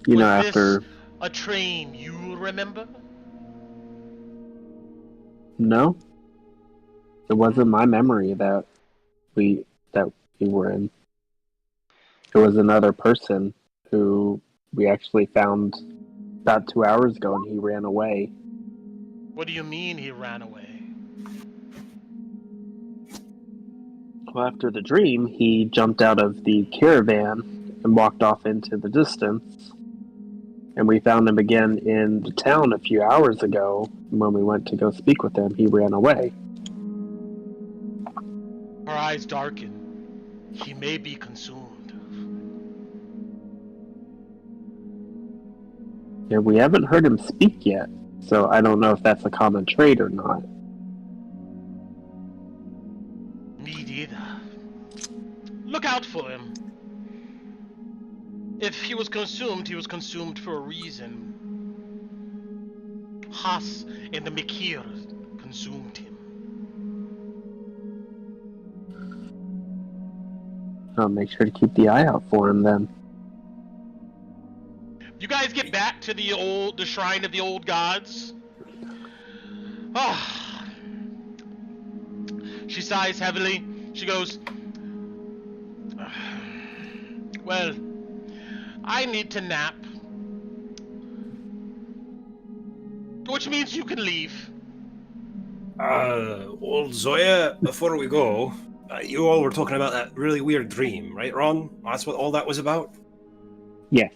Was after this a train you remember? no, it wasn't my memory that we were in. It was another person who we actually found about 2 hours ago, and he ran away. What do you mean he ran away? Well, after the dream, he jumped out of the caravan and walked off into the distance. And we found him again in the town a few hours ago. When we went to go speak with him, he ran away. Her eyes darken. He may be consumed. Yeah, we haven't heard him speak yet, so I don't know if that's a common trait or not. Me neither. Look out for him. If he was consumed for a reason. Haas and the Mikir consumed him. I'll make sure to keep the eye out for him then. You guys get back to the shrine of the old gods. Ah. She sighs heavily. She goes, well, I need to nap. Which means you can leave. Old Zoya, before we go, you all were talking about that really weird dream, right, Ron? That's what all that was about? Yes.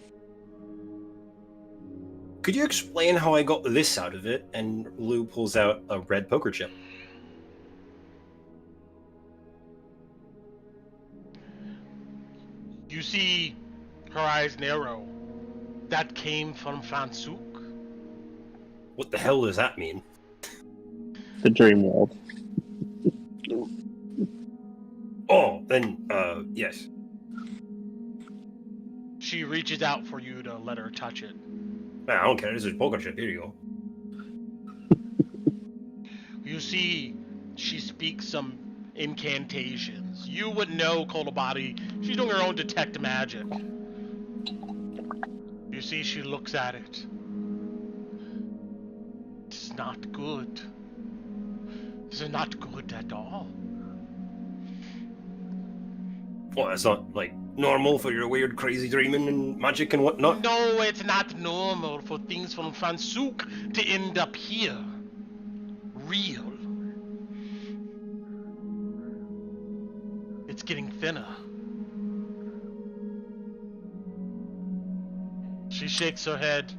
Could you explain how I got this out of it? And Lou pulls out a red poker chip. You see her eyes narrow. That came from Fansuk. What the hell does that mean? The dream world. Oh, then, yes. She reaches out for you to let her touch it. Man, I don't care, this is a poker chip, here you go. You see, she speaks some incantations. You would know Kolobati. She's doing her own detect magic. You see, she looks at it. It's not good. It's not good at all. Well, that's not, like, normal for your weird, crazy dreaming and magic and whatnot? No, it's not normal for things from Fansuk to end up here. Real. It's getting thinner. She shakes her head.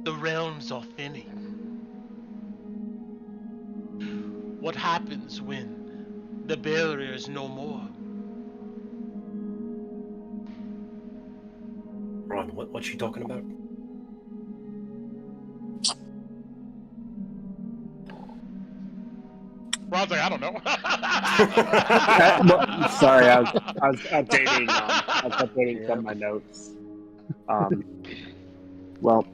The realms are thinning. What happens when the barrier is no more? Ron, what's she talking about? Ron's like, I don't know. Sorry, I was updating some of my notes. Well,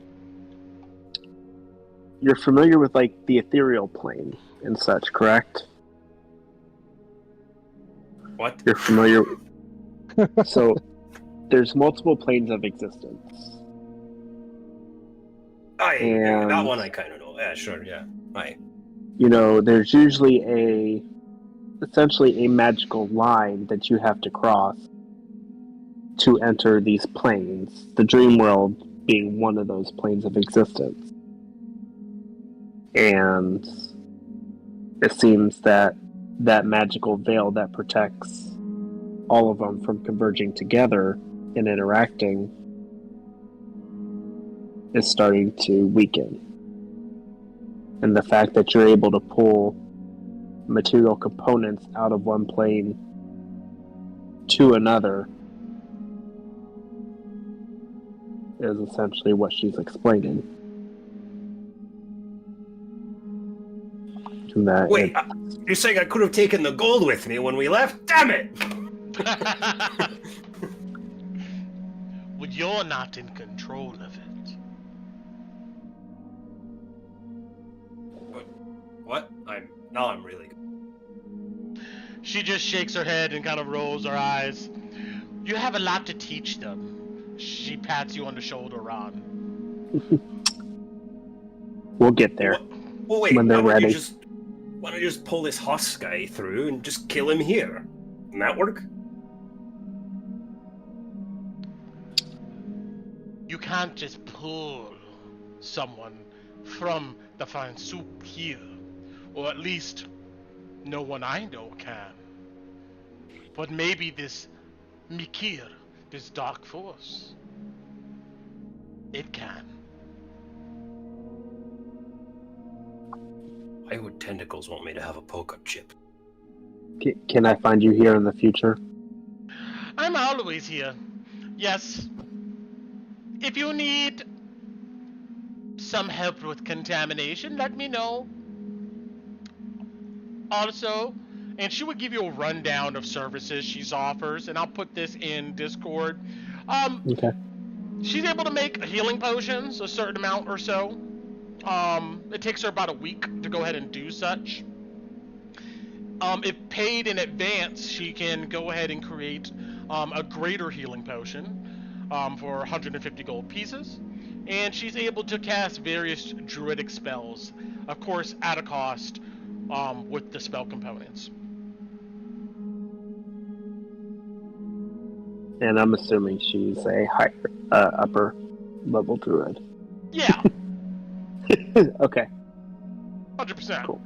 you're familiar with like the ethereal plane and such, correct? What? You're familiar. So, there's multiple planes of existence. Yeah, that one I kind of know. Yeah, sure, yeah. Aye. You know, there's usually essentially a magical line that you have to cross to enter these planes, the dream world being one of those planes of existence. And it seems that that magical veil that protects all of them from converging together and interacting is starting to weaken. And the fact that you're able to pull material components out of one plane to another is essentially what she's explaining. And that Wait, you're saying I could have taken the gold with me when we left? Damn it! Well, you're not in control of it. What? Now I'm really good. She just shakes her head and kind of rolls her eyes. You have a lot to teach them. She pats you on the shoulder, Ron. We'll get there. Well, wait, when they're ready. Why don't you just pull this Huss guy through and just kill him here? Can that work? You can't just pull someone from the Fansuk here. Or at least no one I know can. But maybe this Mikir, this dark force, it can. Why would tentacles want me to have a poke-up chip? Can I find you here in the future? I'm always here. Yes. If you need some help with contamination, let me know. Also, and she would give you a rundown of services she offers, and I'll put this in Discord. Okay. She's able to make healing potions, a certain amount or so. It takes her about a week to go ahead and do such. If paid in advance, she can go ahead and create a greater healing potion for 150 gold pieces. And she's able to cast various druidic spells, of course at a cost, with the spell components. And I'm assuming she's a higher, upper level druid. Yeah, Okay. 100%. Cool.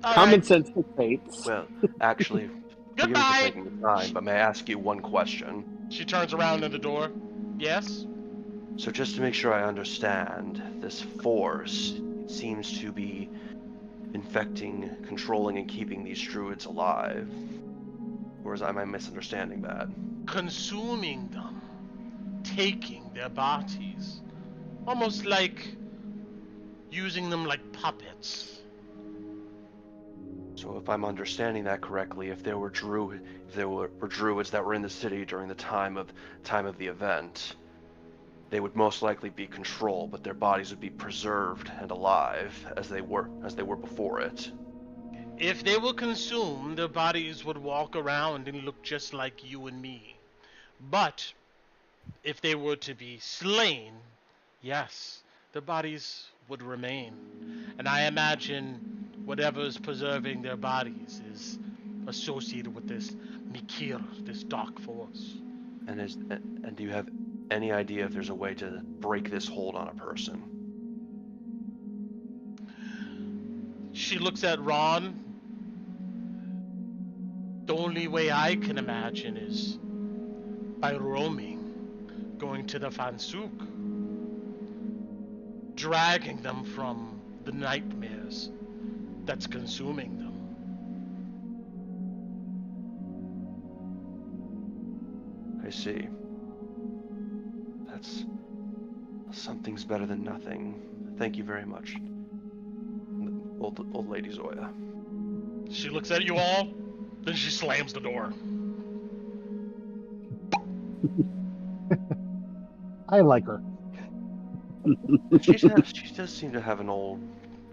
All Common right. sense dictates. Well, actually, forgive me for Goodbye. taking the time, but may I ask you one question? She turns around to the door. Yes? So just to make sure I understand, this force seems to be infecting, controlling, and keeping these druids alive. Or am I misunderstanding that? Consuming them, taking their bodies, almost like using them like puppets. So if I'm understanding that correctly, if there were druids that were in the city during the time of the event, they would most likely be controlled, but their bodies would be preserved and alive as they were before it. If they were consumed, their bodies would walk around and look just like you and me. But if they were to be slain, yes, their bodies would remain. And I imagine whatever is preserving their bodies is associated with this Mikir, this dark force. And do you have any idea if there's a way to break this hold on a person? She looks at Ron. The only way I can imagine is by roaming, going to the Fansuk, dragging them from the nightmares that's consuming them. I see. Something's better than nothing. Thank you very much, old lady Zoya. She looks at you all, then she slams the door. I like her. She does seem to have an old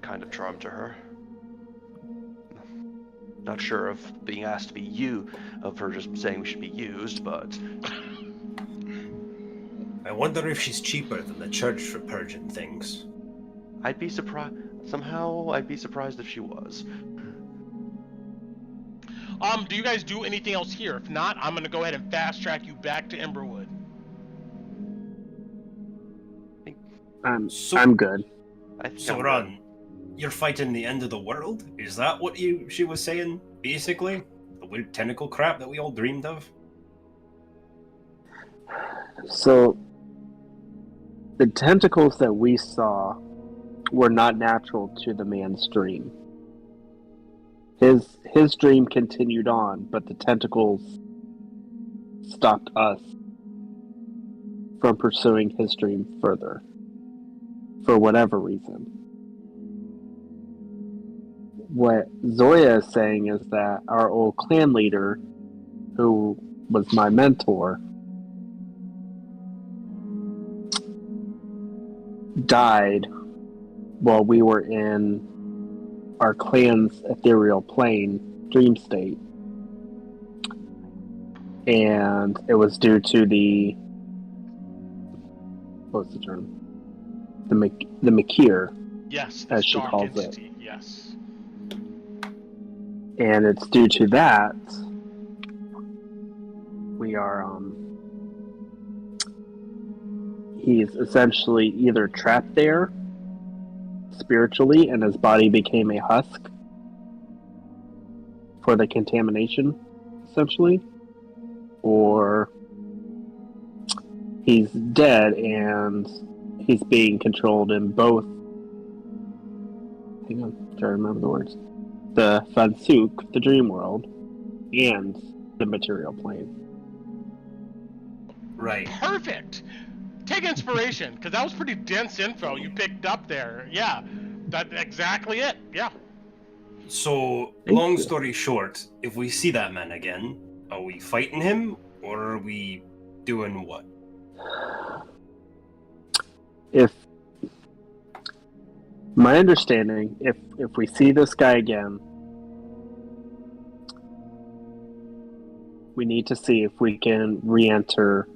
kind of charm to her. Not sure of being asked to be of her just saying we should be used, but I wonder if she's cheaper than the church for purging things. I'd be surprised. Somehow, I'd be surprised if she was. Do you guys do anything else here? If not, I'm gonna go ahead and fast track you back to Emberwood. I'm good. So Ron, you're fighting the end of the world? Is that what she was saying, basically? The weird tentacle crap that we all dreamed of? So, the tentacles that we saw were not natural to the man's dream. His dream continued on, but the tentacles stopped us from pursuing his dream further. For whatever reason. What Zoya is saying is that our old clan leader, who was my mentor, died while we were in our clan's ethereal plane, dream state. And it was due to the... what's the term? The Makir, Yes, as this she dark calls entity. Yes. and it's due to that we are he's essentially either trapped there spiritually and his body became a husk, for the contamination, essentially, or he's dead and he's being controlled in both. Hang on, try to remember the words. The Fansuk, the dream world, and the material plane. Right. Perfect. Take inspiration, because that was pretty dense info you picked up there. Yeah, that's exactly it. Yeah. So, Thank long you. story short, if we see that man again, are we fighting him or are we doing what? If my understanding, if we see this guy again, we need to see if we can re-enter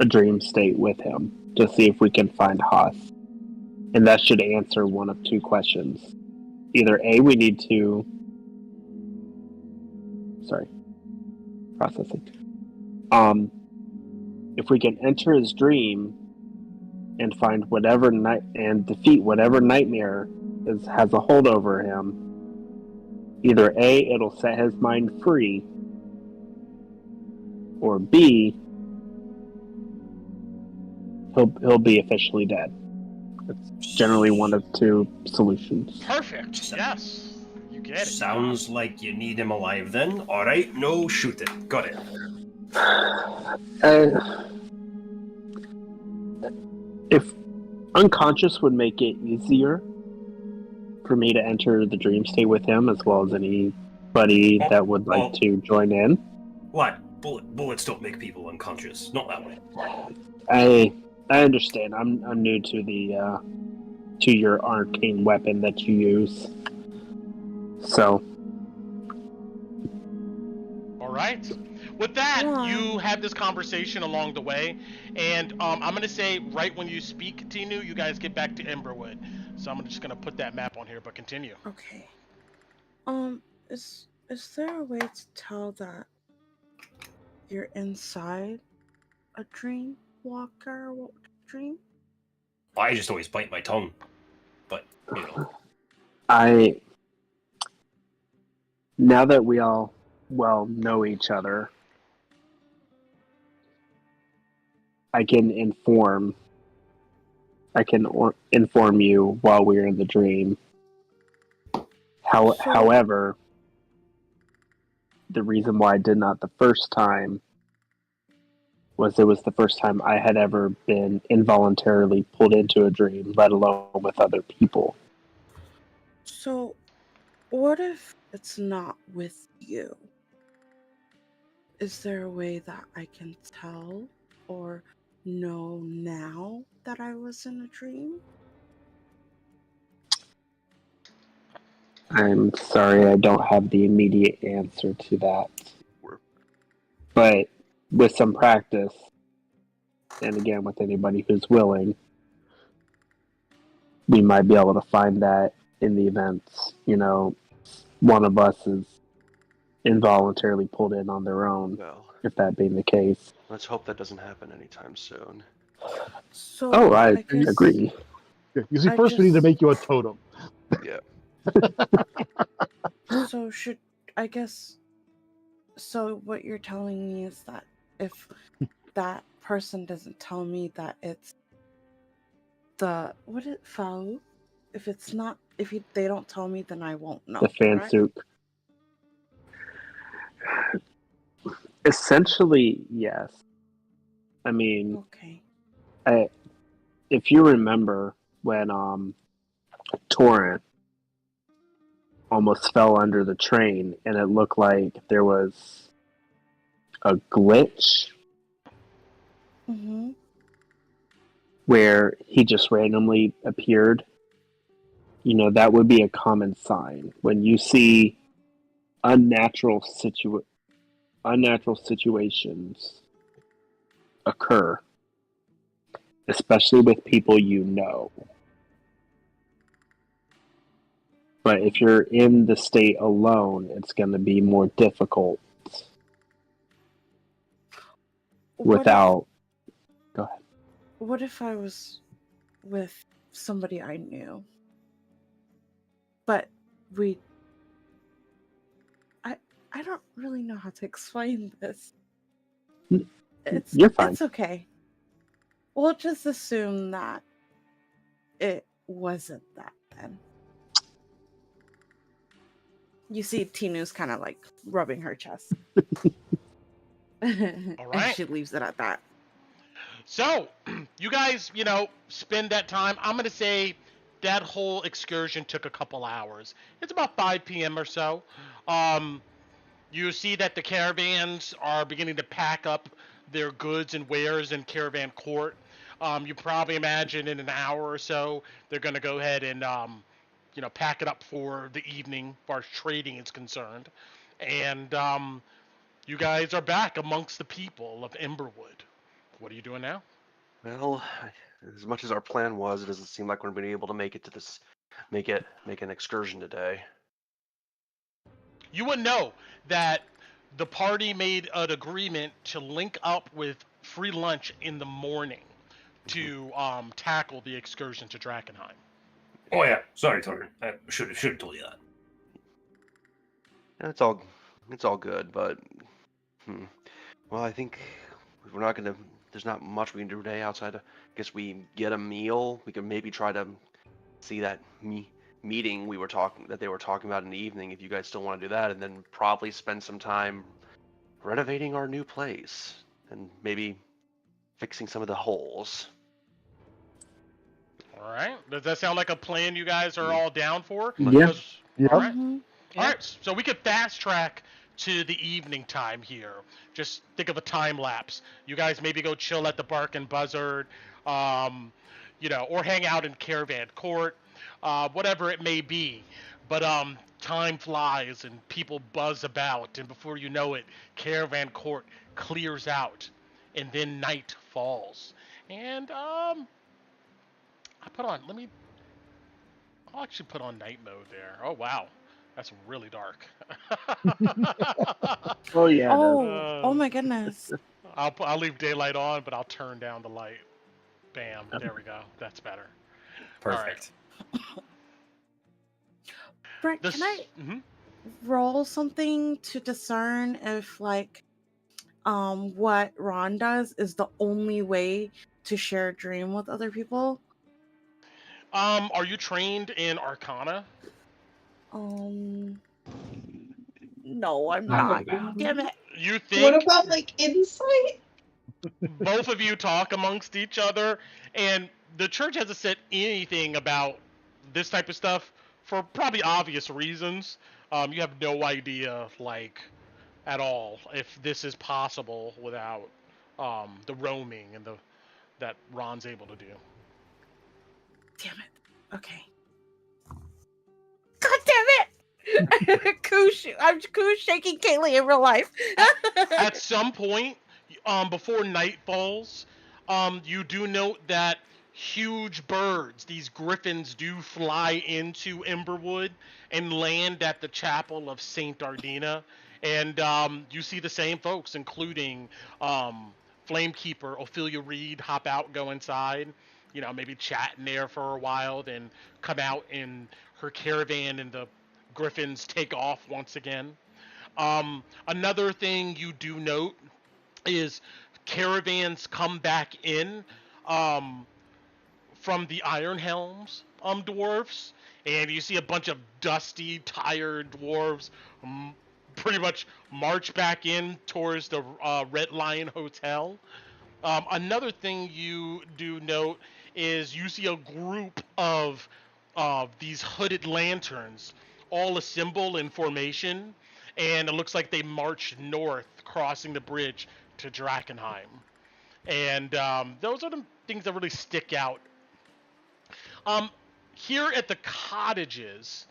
a dream state with him to see if we can find Haas. And that should answer one of two questions. Either A, we need to... Sorry. Processing. If we can enter his dream and find whatever night and defeat whatever nightmare has a hold over him, either A, it'll set his mind free, or B, he'll be officially dead. It's generally one of two solutions. Perfect. Yes. You get it. Sounds like you need him alive then. Alright, no, shoot it. Got it. If unconscious would make it easier for me to enter the dream state with him, as well as anybody that would like to join in. What? Bullets don't make people unconscious. Not that way. I understand. I'm new to the to your arcane weapon that you use. So. All right. With that, Yeah. you have this conversation along the way, and I'm gonna say right when you speak, Tinu, you guys get back to Emberwood. So I'm just gonna put that map on here, but continue. Okay. Is there a way to tell that you're inside a dream walker dream? I just always bite my tongue. But, you know. Now that we all well know each other, I can inform you while we're in the dream. However, the reason why I did not the first time was it was the first time I had ever been involuntarily pulled into a dream, let alone with other people. So, what if it's not with you? Is there a way that I can tell or know now that I was in a dream? I'm sorry, I don't have the immediate answer to that. But with some practice, and again with anybody who's willing, we might be able to find that in the events, one of us is involuntarily pulled in on their own, Well, if that being the case. let's hope that doesn't happen anytime soon. So I guess agree. You see, first we need to make you a totem. Yeah. So so what you're telling me is that if that person doesn't tell me that it's foul, if they don't tell me, then I won't know. The Fansuk. Essentially, yes. I mean, Okay. if you remember when Torrent almost fell under the train and it looked like there was a glitch where he just randomly appeared, that would be a common sign. When you see unnatural situations occur, especially with people you know. But if you're in the state alone, it's going to be more difficult without... Go ahead. What if I was with somebody I knew, but I don't really know how to explain this. You're fine. It's okay. We'll just assume that it wasn't that then. You see Tinu's kind of like rubbing her chest. All And right. she leaves it at that. So, you guys, spend that time. I'm going to say that whole excursion took a couple hours. It's about 5 p.m. or so. You see that the caravans are beginning to pack up their goods and wares in caravan court. You probably imagine in an hour or so, they're going to go ahead and, pack it up for the evening as far as trading is concerned. And you guys are back amongst the people of Emberwood. What are you doing now? Well, as much as our plan was, it doesn't seem like we're going to be able to make it to this, make an excursion today. You would know that the party made an agreement to link up with FreeLunch in the morning to tackle the excursion to Drakkenheim. Oh yeah, sorry, Torrin. I should have told you that. And it's all good, but well, I think we're not gonna. There's not much we can do today outside of. I guess we get a meal. We can maybe try to see that meeting that they were talking about in the evening. If you guys still want to do that, and then probably spend some time renovating our new place and maybe fixing some of the holes. All right. Does that sound like a plan you guys are all down for? Yeah. Yep. All right. Mhm. All right. So we could fast track to the evening time here. Just think of a time lapse. You guys maybe go chill at the Bark and Buzzard, or hang out in Caravan Court, whatever it may be. But time flies and people buzz about, and before you know it, Caravan Court clears out, and then night falls. And I'll actually put on night mode there. Oh wow, that's really dark. Oh yeah. Oh my goodness. I'll leave daylight on, but I'll turn down the light. Bam, there we go. That's better. Perfect. Brett, can I roll something to discern if what Ron does is the only way to share a dream with other people? Are you trained in Arcana? No, I'm not. Damn it. You think What about insight? both of you talk amongst each other, and the church hasn't said anything about this type of stuff for probably obvious reasons. You have no idea, at all, if this is possible without the roaming and that Ron's able to do. Damn it. Okay. God damn it! I'm Koo shaking Kaylee in real life. At some point, before night falls, you do note that huge birds, these griffins, do fly into Emberwood and land at the chapel of Saint Ardina. And you see the same folks, including Flamekeeper Ophelia Reed, hop out, go inside, maybe chat in there for a while, then come out in her caravan and the griffins take off once again. Another thing you do note is caravans come back in from the Iron Helms dwarves, and you see a bunch of dusty, tired dwarves pretty much march back in towards the Red Lion Hotel. Another thing you do note is you see a group of these hooded lanterns all assemble in formation, and it looks like they march north, crossing the bridge to Drakkenheim. And those are the things that really stick out. Here at the cottages,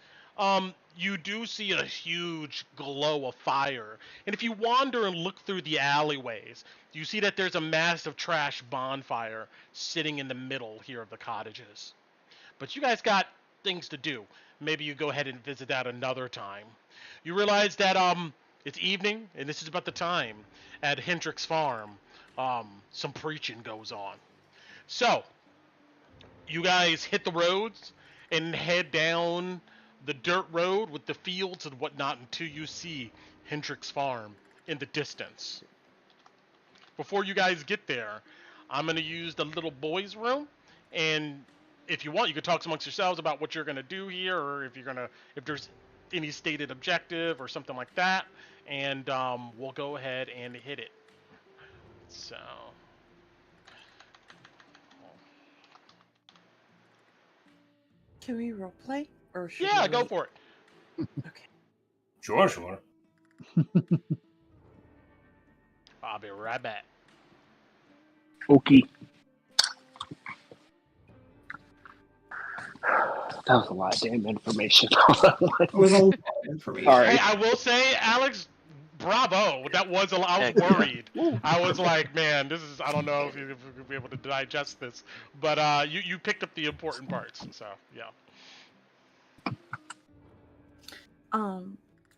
you do see a huge glow of fire. And if you wander and look through the alleyways, you see that there's a massive trash bonfire sitting in the middle here of the cottages. But you guys got things to do. Maybe you go ahead and visit that another time. You realize that it's evening, and this is about the time at Hendrick's farm. Some preaching goes on. So, you guys hit the roads and head down the dirt road with the fields and whatnot until you see Hendrick's farm in the distance. Before you guys get there, I'm going to use the little boys' room, and if you want, you could talk amongst yourselves about what you're going to do here, or if there's any stated objective or something like that, and we'll go ahead and hit it. So, Can we roleplay? Or should yeah, we go wait? for it. Okay. Sure. I'll be right back. Okay. That was a lot of damn information. It was a lot of information. All right. Hey, I will say, Alex, bravo. That was a lot. I was worried. I was like, man, I don't know if you'll be able to digest this. But you picked up the important parts. So, yeah.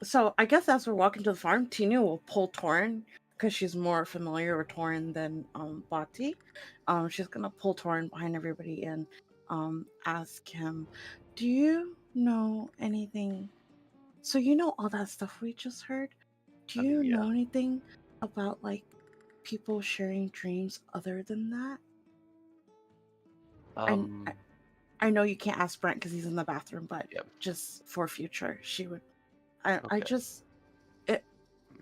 So I guess as we're walking to the farm, Tina will pull Torin because she's more familiar with Torin than Bati. She's gonna pull Torin behind everybody and ask him, "Do you know anything? So you know all that stuff we just heard. Do you know anything about like people sharing dreams other than that?" I know you can't ask Brent because he's in the bathroom, but just for future, she would. I just.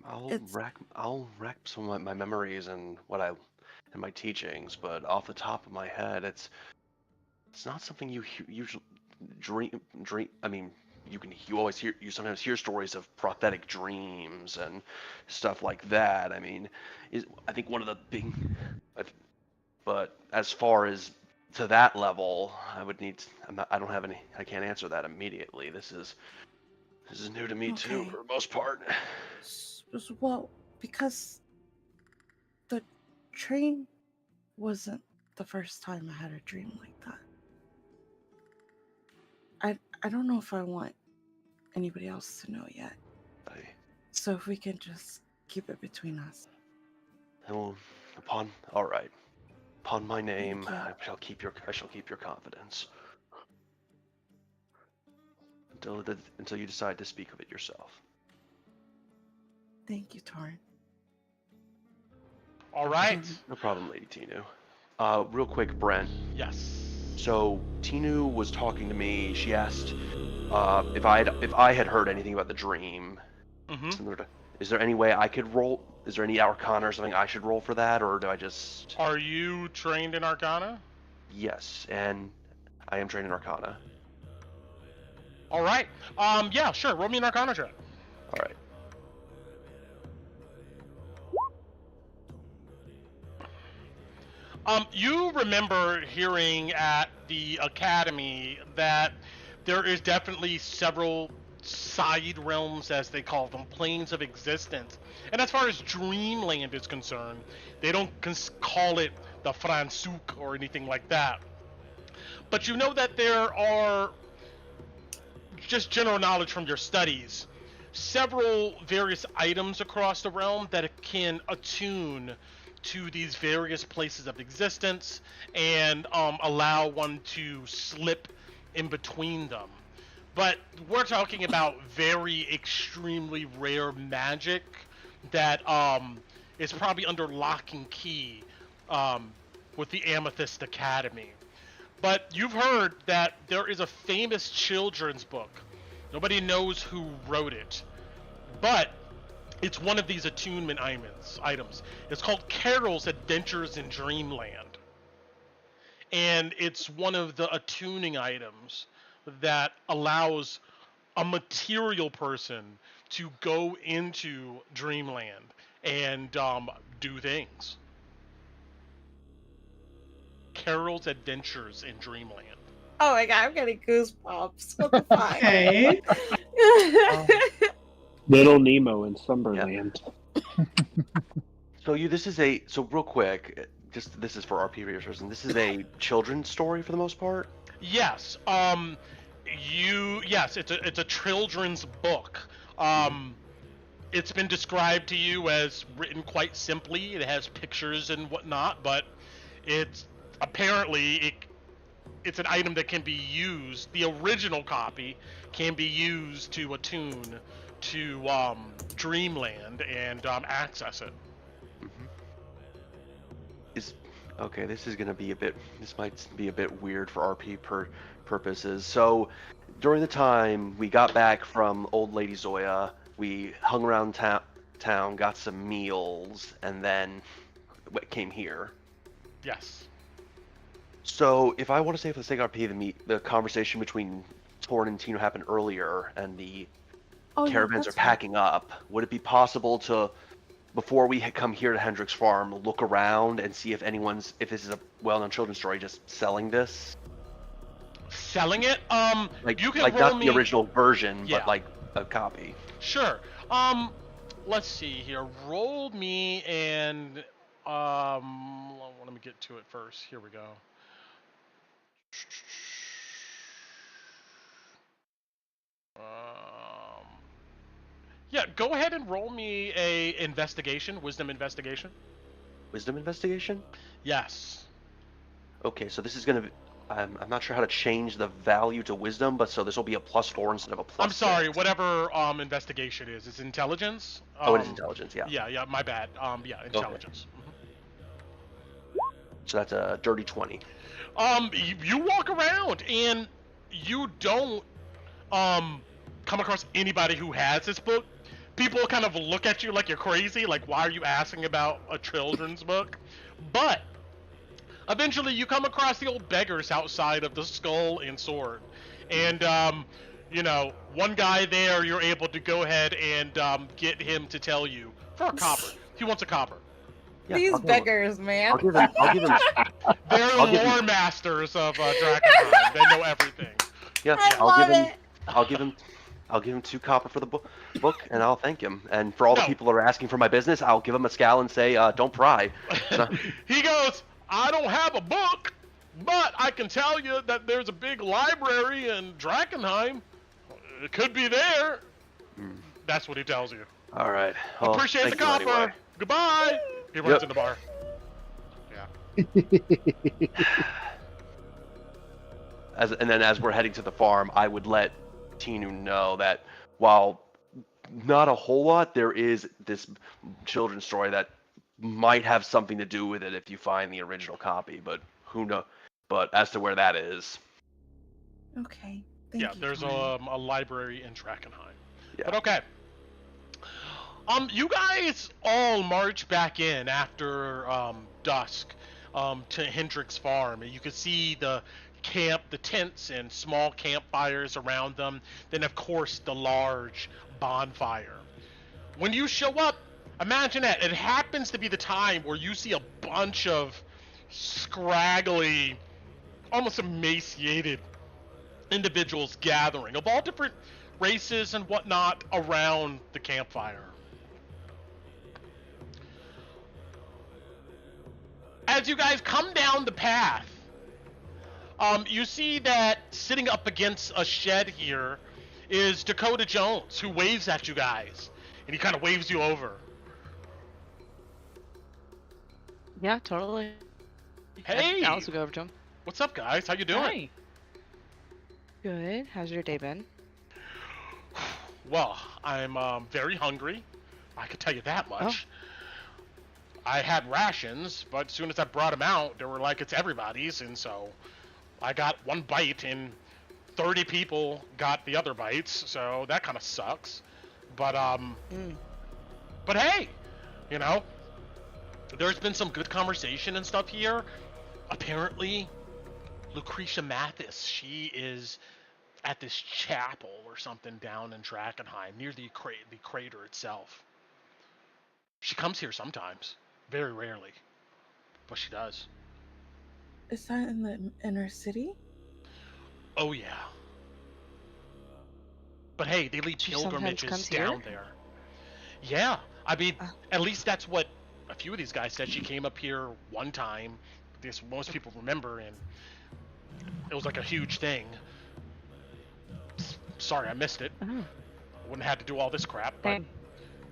I'll rack some of my memories and my teachings, but off the top of my head, it's not something you usually dream. I mean, you sometimes hear stories of prophetic dreams and stuff like that. I mean, I think one of the big, but as far as to that level, I can't answer that immediately. This is new to me too, for the most part. Well, because the train wasn't the first time I had a dream like that. I don't know if I want anybody else to know yet. So if we can just keep it between us. Upon my name, I shall keep your confidence until you decide to speak of it yourself. Thank you, Torin. All right. No problem, Lady Tinu. Real quick, Brent. Yes. So Tinu was talking to me. She asked if I had heard anything about the dream. Mm-hmm. Is there any way I could roll? Is there any Arcana or something I should roll for that, or do I just? Are you trained in Arcana? Yes, and I am trained in Arcana. All right. Yeah, sure. Roll me an Arcana check. All right. You remember hearing at the academy that there is definitely several side realms, as they call them, planes of existence. And as far as Dreamland is concerned, they don't call it the Fransuk or anything like that. But you know that there are, just general knowledge from your studies, several various items across the realm that can attune to these various places of existence and allow one to slip in between them. But we're talking about very extremely rare magic that is probably under lock and key with the Amethyst Academy. But you've heard that there is a famous children's book. Nobody knows who wrote it, but it's one of these attunement items. It's called Carol's Adventures in Dreamland. And it's one of the attuning items that allows a material person to go into Dreamland and do things. Carol's Adventures in Dreamland. Oh my god, I'm getting goosebumps. What the fuck? Okay. Little Nemo in Slumberland. So real quick, this is for our previous person. This is a children's story for the most part. Yes. It's a children's book. It's been described to you as written quite simply. It has pictures and whatnot, but it's an item that can be used. The original copy can be used to attune to Dreamland and access it. Okay, this is gonna be a bit. This might be a bit weird for RP purposes. So, during the time we got back from Old Lady Zoya, we hung around town, got some meals, and then came here. Yes. So, if I want to say for the sake of RP, the conversation between Torn and Tino happened earlier, and the caravans are packing up. Would it be possible to, before we come here to Hendrick's farm, look around and see if if this is a well-known children's story, just selling this? Selling it? You can like roll not me... the original version, Yeah. but like a copy. Sure. Let's see here. Roll me and let me get to it first. Here we go. Yeah, go ahead and roll me a wisdom investigation. Wisdom investigation? Yes. Okay, so this is gonna be. I'm not sure how to change the value to wisdom, but so this will be a +4 instead of a +6. I'm sorry, whatever investigation is. It's intelligence. Oh, it is intelligence, yeah. Yeah, my bad. Yeah, intelligence. Okay. So that's a dirty 20. You walk around and you don't come across anybody who has this book. People kind of look at you like you're crazy, like why are you asking about a children's book? But eventually you come across the old beggars outside of the Skull and Sword. And one guy there, you're able to go ahead and get him to tell you for a copper. He wants a copper. Yeah, These beggars, man. I'll give him. They're lore masters of Drakkenheim. They know everything. Yeah, I'll give him 2 copper for the book, and I'll thank him. And for all the people that are asking for my business, I'll give him a scowl and say, "Don't pry." He goes, "I don't have a book, but I can tell you that there's a big library in Drakkenheim. It could be there." That's what he tells you. All right. Well, appreciate the copper. Anyway. Goodbye. He runs in the bar. Yeah. As we're heading to the farm, I would let Tinu know that while not a whole lot, there is this children's story that might have something to do with it if you find the original copy, but who knows? But as to where that is. Okay. Thank you, there's a library in Drakkenheim. Yeah. But okay. You guys all march back in after dusk to Hendrick's farm, and you can see the tents and small campfires around them. Then, of course, the large bonfire. When you show up, imagine that it happens to be the time where you see a bunch of scraggly, almost emaciated individuals gathering of all different races and whatnot around the campfire. As you guys come down the path, you see that sitting up against a shed here is Dakota Jones, who waves at you guys, and he kind of waves you over. Yeah, totally. Hey! Alice will go over to him. What's up, guys? How you doing? Hi. Good. How's your day been? Well, I'm very hungry. I could tell you that much. I had rations, but as soon as I brought them out, they were like, it's everybody's, and so I got one bite, and 30 people got the other bites, so that kind of sucks. But but hey, there's been some good conversation and stuff here. Apparently, Lucretia Mathis, she is at this chapel or something down in Drakkenheim, near the crater itself. She comes here sometimes. Very rarely, but she does. Is that in the inner city? Oh yeah. But hey, they lead pilgrimages down there. Yeah, I mean, at least that's what a few of these guys said. She came up here one time. This most people remember, and it was like a huge thing. Sorry, I missed it. I wouldn't have had to do all this crap, but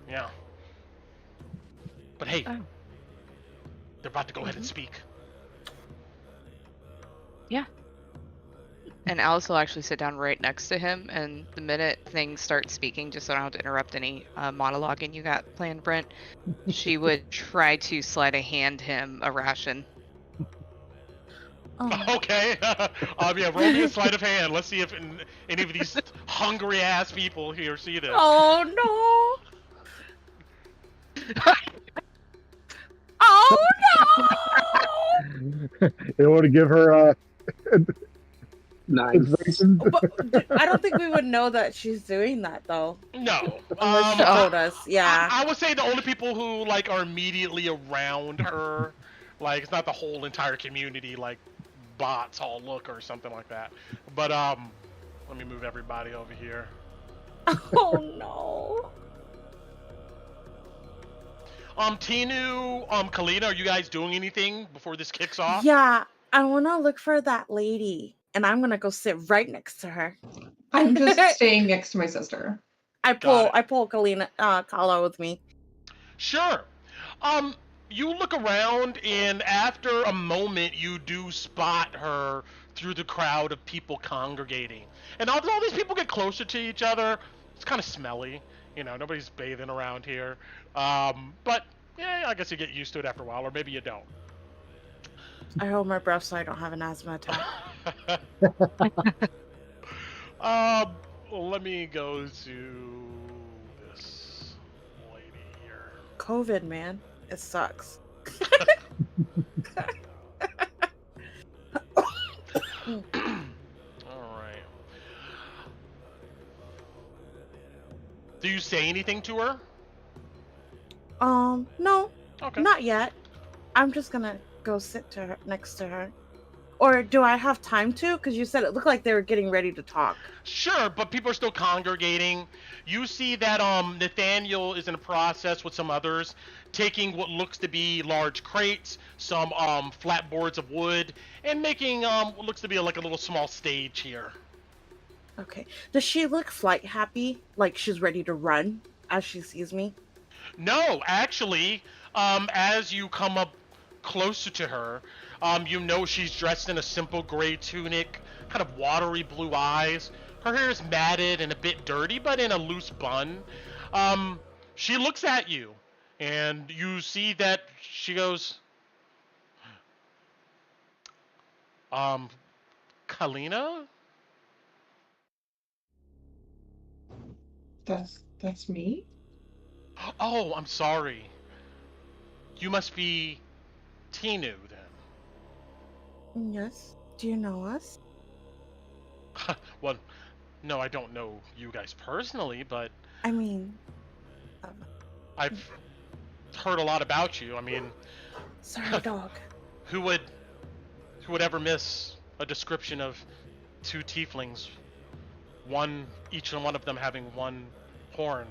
yeah. But hey. They're about to go ahead and speak. Yeah. And Alice will actually sit down right next to him, and the minute things start speaking, just so I don't have to interrupt any monologuing you got planned, Brent, she would try to sleight of hand him a ration. Oh. Okay. Yeah, roll me a sleight of hand. Let's see if any of these hungry ass people here see this. Oh no! Oh no! In order to give her Nice. information. But I don't think we would know that she's doing that though. No. Unless she told us. Yeah. I would say the only people who like are immediately around her, like it's not the whole entire community, like bots all look or something like that. But let me move everybody over here. Oh no. Tinu, Kalina, are you guys doing anything before this kicks off? Yeah, I want to look for that lady, and I'm gonna go sit right next to her. I'm just staying next to my sister. I Got it. pull Kalina, Kala with me. Sure. You look around, and after a moment, you do spot her through the crowd of people congregating. And all these people get closer to each other. It's kind of smelly. You know, nobody's bathing around here. But, yeah, I guess you get used to it after a while, or maybe you don't. I hold my breath so I don't have an asthma attack. Let me go to this lady here. COVID, man. It sucks. Alright. Do you say anything to her? No, Okay. not yet. I'm just gonna go sit to her, next to her. Or do I have time to? Because you said it looked like they were getting ready to talk. Sure, but people are still congregating. You see that Nathaniel is in a process with some others, taking what looks to be large crates, some flat boards of wood, and making what looks to be like a little small stage here. Okay. Does she look flight happy? Like she's ready to run as she sees me? No, actually, as you come up closer to her, you know she's dressed in a simple gray tunic, kind of watery blue eyes. Her hair is matted and a bit dirty, but in a loose bun. She looks at you, and you see that she goes, Kalina? That's me? Oh, I'm sorry. You must be Tinu, then. Yes. Do you know us? Well, no, I don't know you guys personally, but I mean, I've heard a lot about you. I mean, sorry, dog. who would ever miss a description of two tieflings, each one of them having one horn?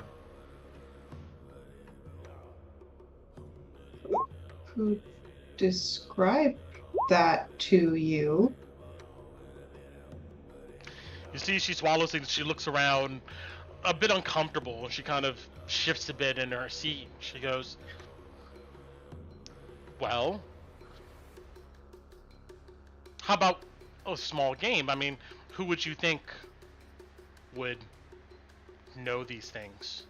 Who described that to you? You see, she swallows things. She looks around, a bit uncomfortable, and she kind of shifts a bit in her seat. She goes, "Well, how about a small game? I mean, who would you think would know these things?"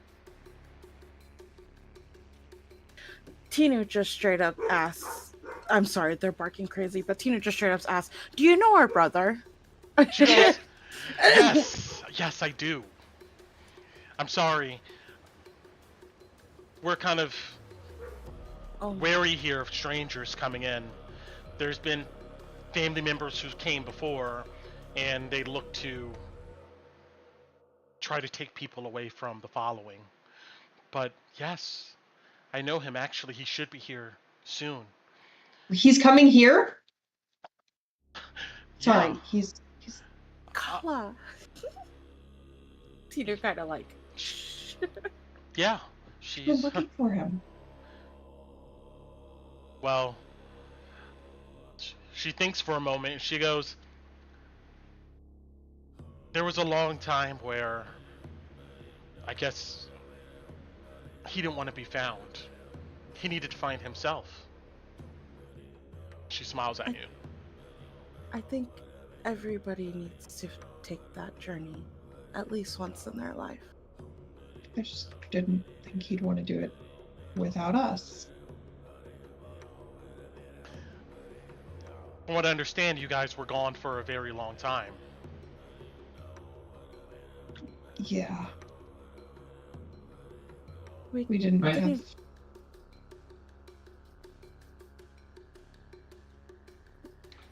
Tina just straight up asks, I'm sorry, they're barking crazy, but Tina just straight up asks, do you know our brother? She goes, yes, I do. I'm sorry. We're kind of wary here of strangers coming in. There's been family members who came before, and they look to try to take people away from the following. But yes, I know him. Actually, he should be here soon. He's coming here? Sorry, Yeah. he's Kala. Tina kind of like, Yeah, been she's looking for him. well. She thinks for a moment, and she goes, there was a long time where I guess he didn't want to be found. He needed to find himself. She smiles at you. I think Everybody needs to take that journey at least once in their life. I just didn't think he'd want to do it without us. From what I understand, you guys were gone for a very long time. Yeah. We didn't Right. have...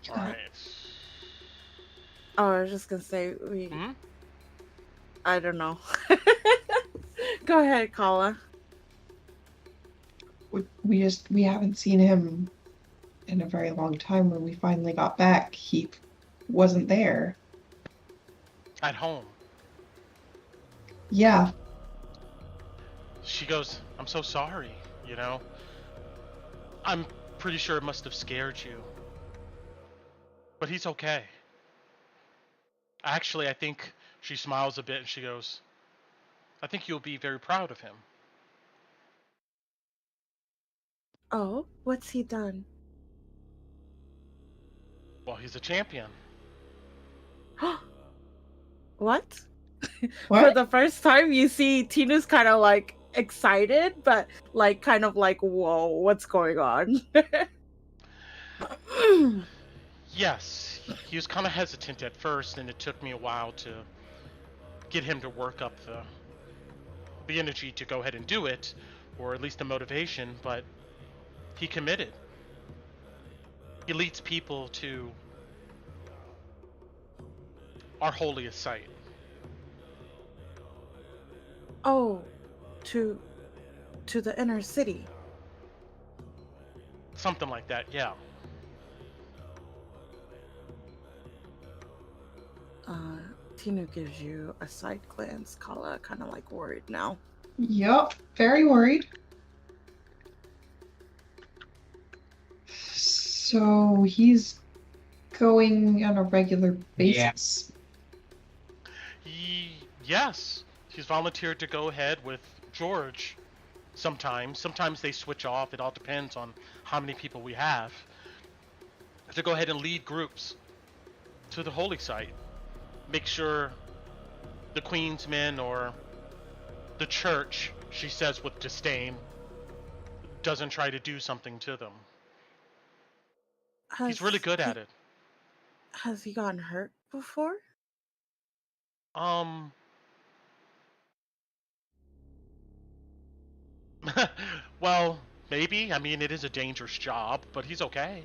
All right. Oh, I was just gonna say we. Hmm? I don't know. Go ahead, Kala. We haven't seen him in a very long time. When we finally got back, he wasn't there. At home. Yeah. She goes, I'm so sorry, you know? I'm pretty sure it must have scared you. But he's okay. Actually, I think she smiles a bit and she goes, I think you'll be very proud of him. Oh, what's he done? Well, he's a champion. What? For What? the first time, you see Tinu's kind of like excited, but like kind of like, whoa, what's going on? Yes, he was kind of hesitant at first, and it took me a while to get him to work up the energy to go ahead and do it, or at least the motivation, but he committed. He leads people to our holiest site. Oh, to the inner city. Something like that, yeah. Tinu gives you a side glance, Kala, kind of like worried now. Yup. Very worried. So he's going on a regular basis? Yes, he's volunteered to go ahead with George sometimes. Sometimes they switch off. It all depends on how many people we have. To go ahead and lead groups to the holy site. Make sure the Queen's men or the church, she says with disdain, doesn't try to do something to them. He's really good at it. Has he gotten hurt before? Well, maybe. I mean, it is a dangerous job, but he's okay.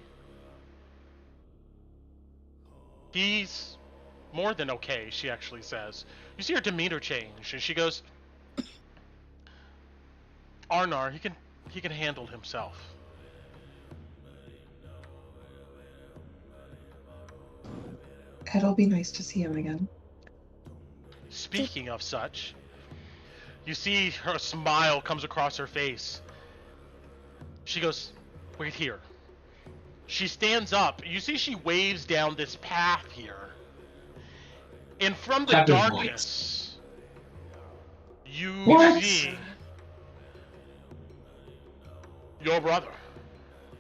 He's more than okay, she actually says. You see her demeanor change, and she goes, Arnar, he can handle himself. It'll be nice to see him again. Speaking of such, you see her smile comes across her face. She goes, wait here. She stands up. You see she waves down this path here. And from the Captain darkness, you What? see your brother.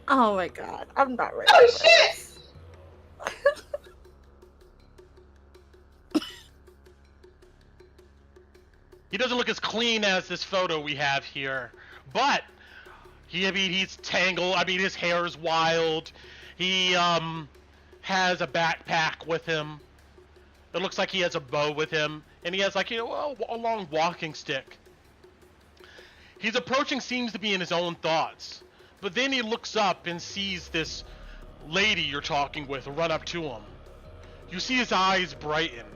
Oh my god, I'm not ready. Oh, for shit! this. He doesn't look as clean as this photo we have here, but he's tangled. I mean, his hair is wild. He has a backpack with him. It looks like he has a bow with him, and he has like a long walking stick. He's approaching, seems to be in his own thoughts, but then he looks up and sees this lady you're talking with run up to him. You see his eyes brighten,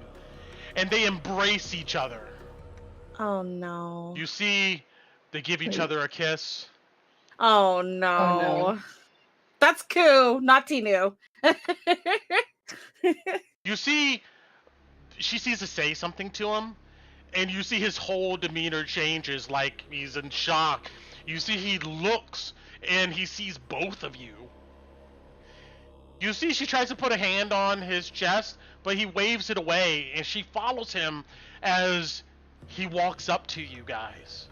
and they embrace each other. Oh no. You see, they give each Wait. other a kiss. Oh no. Oh, no. That's cool, not Tinu. You see, she sees to say something to him, and you see his whole demeanor changes, like he's in shock. You see he looks, and he sees both of you. You see she tries to put a hand on his chest, but he waves it away, and she follows him as he walks up to you guys.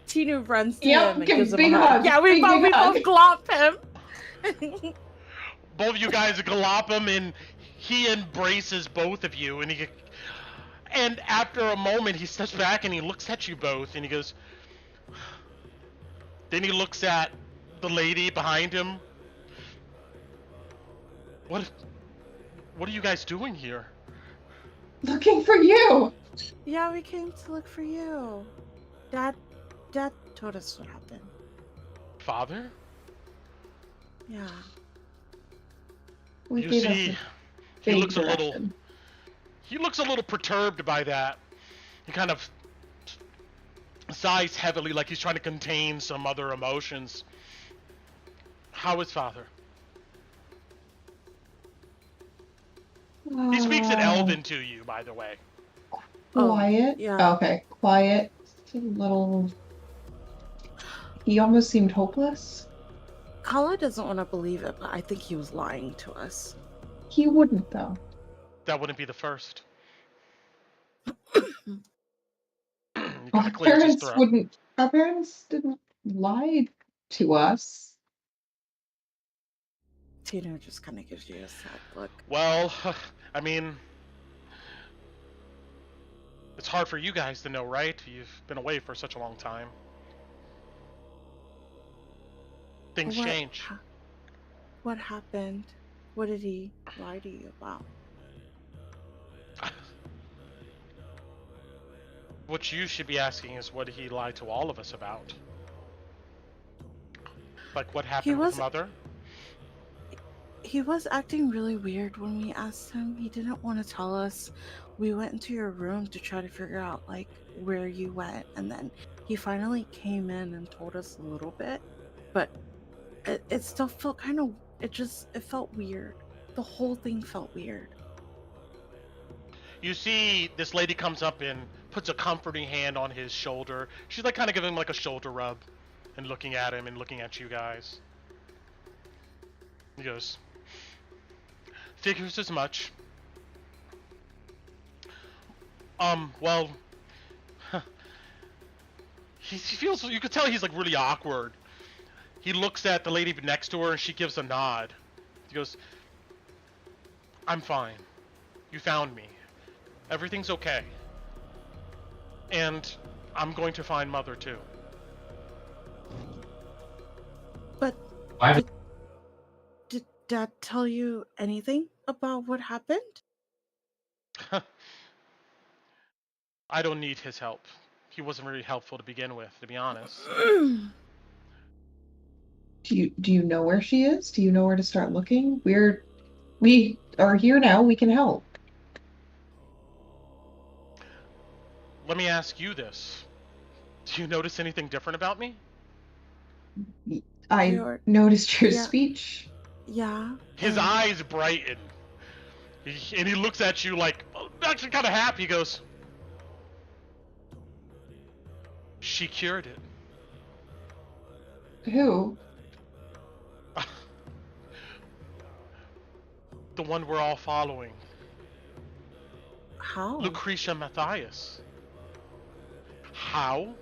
Tinu runs to Yep, him and give gives him big a hug. hug, Yeah, we big both hug. glop him. Both of you guys glop him, and he embraces both of you, and after a moment he steps back and he looks at you both and he goes. Then he looks at the lady behind him. What are you guys doing here? Looking for you! Yeah, we came to look for you. Dad told us what happened. Father? Yeah. We You gave us see, a he vague looks a little direction. perturbed by that. He kind of sighs heavily like he's trying to contain some other emotions. How is Father? He speaks in Elven to you, by the way. Quiet. Yeah. Okay, quiet. Just a little. He almost seemed hopeless. Kala doesn't want to believe it, but I think he was lying to us. He wouldn't, though. That wouldn't be the first. He kind Our of clears his parents throat. wouldn't. Our parents didn't lie to us. Tino just kind of gives you a sad look. Well, I mean, it's hard for you guys to know, right? You've been away for such a long time. Things change. What happened? What did he lie to you about? What you should be asking is what he lied to all of us about. Like what happened with Mother? He was acting really weird when we asked him. He didn't want to tell us. We went into your room to try to figure out like where you went, and then he finally came in and told us a little bit, but it still felt kind of, it felt weird. The whole thing felt weird. You see this lady comes up and puts a comforting hand on his shoulder. She's like kind of giving him like a shoulder rub and looking at him and looking at you guys. He goes, figures as much. Well, he feels, you could tell he's like really awkward. He looks at the lady next to her and she gives a nod. He goes, I'm fine. You found me. Everything's okay. And I'm going to find Mother too. But did Dad tell you anything about what happened? I don't need his help. He wasn't really helpful to begin with, to be honest. Do you know where she is? Do you know where to start looking? We are here now. We can help. Let me ask you this. Do you notice anything different about me? I noticed your yeah. speech. Yeah. His eyes brighten. And he looks at you like, actually kind of happy. He goes, she cured it. Who? The one we're all following. How? Lucretia Matthias. How?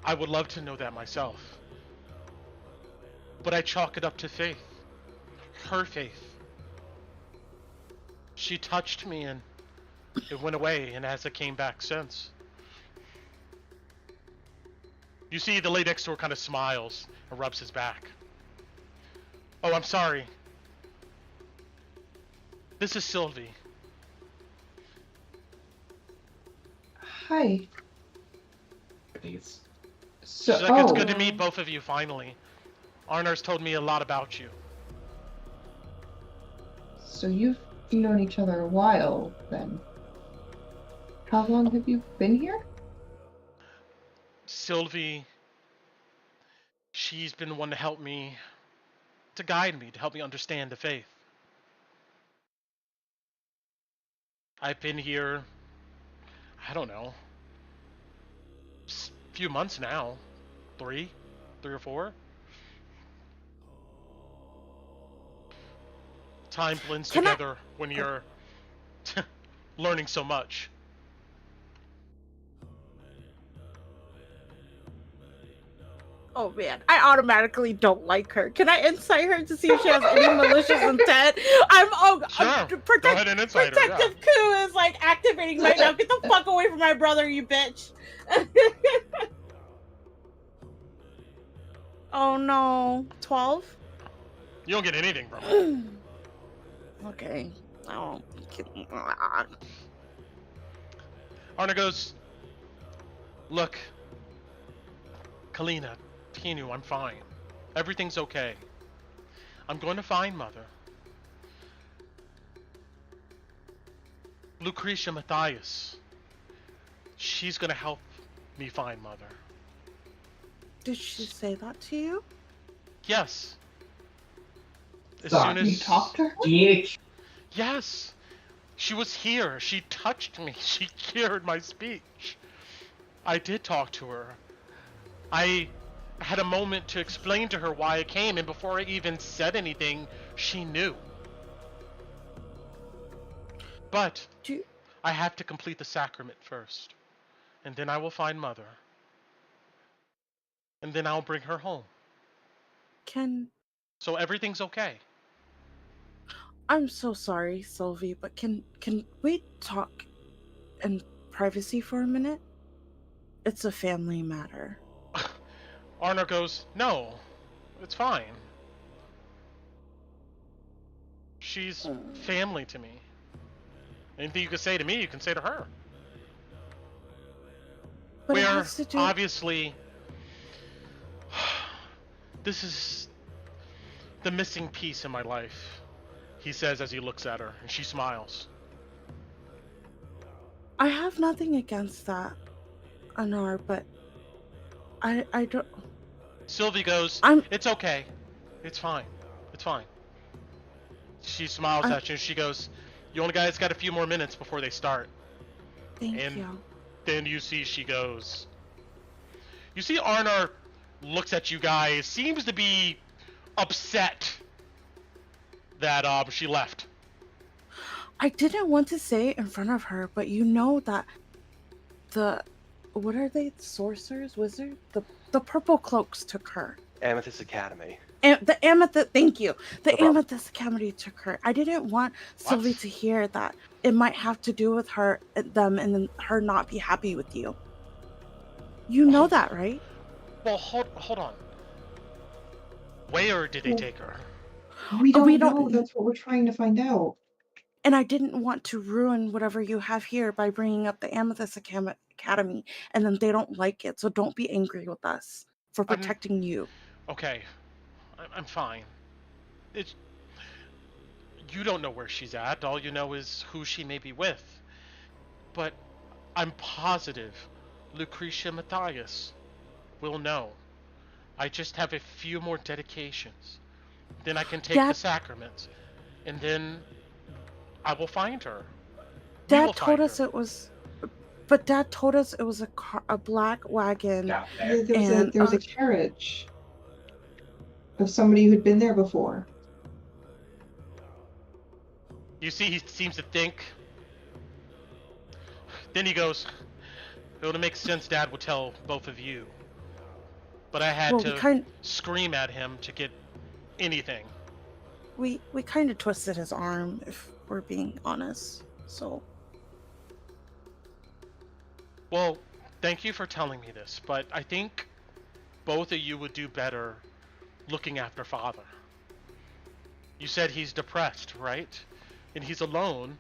I would love to know that myself. But I chalk it up to faith. Her faith. She touched me and it went away and hasn't came back since. You see the lady next door kind of smiles and rubs his back. Oh, I'm sorry. This is Sylvie. Hi. Please. So, She's like, it's good to meet both of you finally. Arnar's told me a lot about you. So you've known each other a while, then. How long have you been here? Sylvie, she's been the one to help me, to guide me, to help me understand the faith. I've been here, I don't know, a few months now. 3 or 4. Time blends together when you're learning so much. Oh man, I automatically don't like her. Can I insight her to see if she has any malicious intent? Sure. Go ahead and insight her. Yeah. Protective coup is like activating right now. Get the fuck away from my brother, you bitch. Oh no, 12. You don't get anything from her. Okay. Oh. Arna goes, look, Kalina, Tinu, I'm fine. Everything's okay. I'm going to find Mother. Lucretia Matthias. She's going to help me find Mother. Did she say that to you? Yes. As Stop. soon as You talked to her? DH. Yes. She was here. She touched me. She cured my speech. I did talk to her. I had a moment to explain to her why I came, and before I even said anything, she knew. But I have to complete the sacrament first, and then I will find Mother. And then I'll bring her home. So everything's okay. I'm so sorry, Sylvie, but can we talk in privacy for a minute? It's a family matter. Arna goes, no, it's fine. She's family to me. Anything you can say to me, you can say to her. But it We're has to do... obviously... This is the missing piece in my life, he says as he looks at her, and she smiles. I have nothing against that, Anar, but I don't... Sylvie goes, it's okay. It's fine. It's fine. She smiles at you and she goes, you only guys got a few more minutes before they start. Thank you. Then you see she goes. You see Arnar looks at you guys, seems to be upset that she left. I didn't want to say it in front of her, but you know that what are they? Sorcerers? Wizards? The purple cloaks took her. Amethyst Academy. The Amethyst, thank you. The No Amethyst Academy took her. I didn't want Sylvie to hear that it might have to do with them, and then her not be happy with you. You know that, right? Well, hold on. Where did they take her? We don't know. That's what we're trying to find out. And I didn't want to ruin whatever you have here by bringing up the Amethyst Academy, and then they don't like it. So don't be angry with us for protecting you. Okay, I'm fine. You don't know where she's at. All you know is who she may be with. But I'm positive Lucretia Matthias will know. I just have a few more dedications. Then I can take the sacraments. And then I will find her. Dad told us it was... But Dad told us it was a black wagon. Yeah, there was a carriage of somebody who'd been there before. You see, he seems to think. Then he goes, it would make sense Dad would tell both of you. But I had to scream at him to get anything. We kind of twisted his arm, if we're being honest, so... Well, thank you for telling me this, but I think both of you would do better looking after Father. You said he's depressed, right? And he's alone.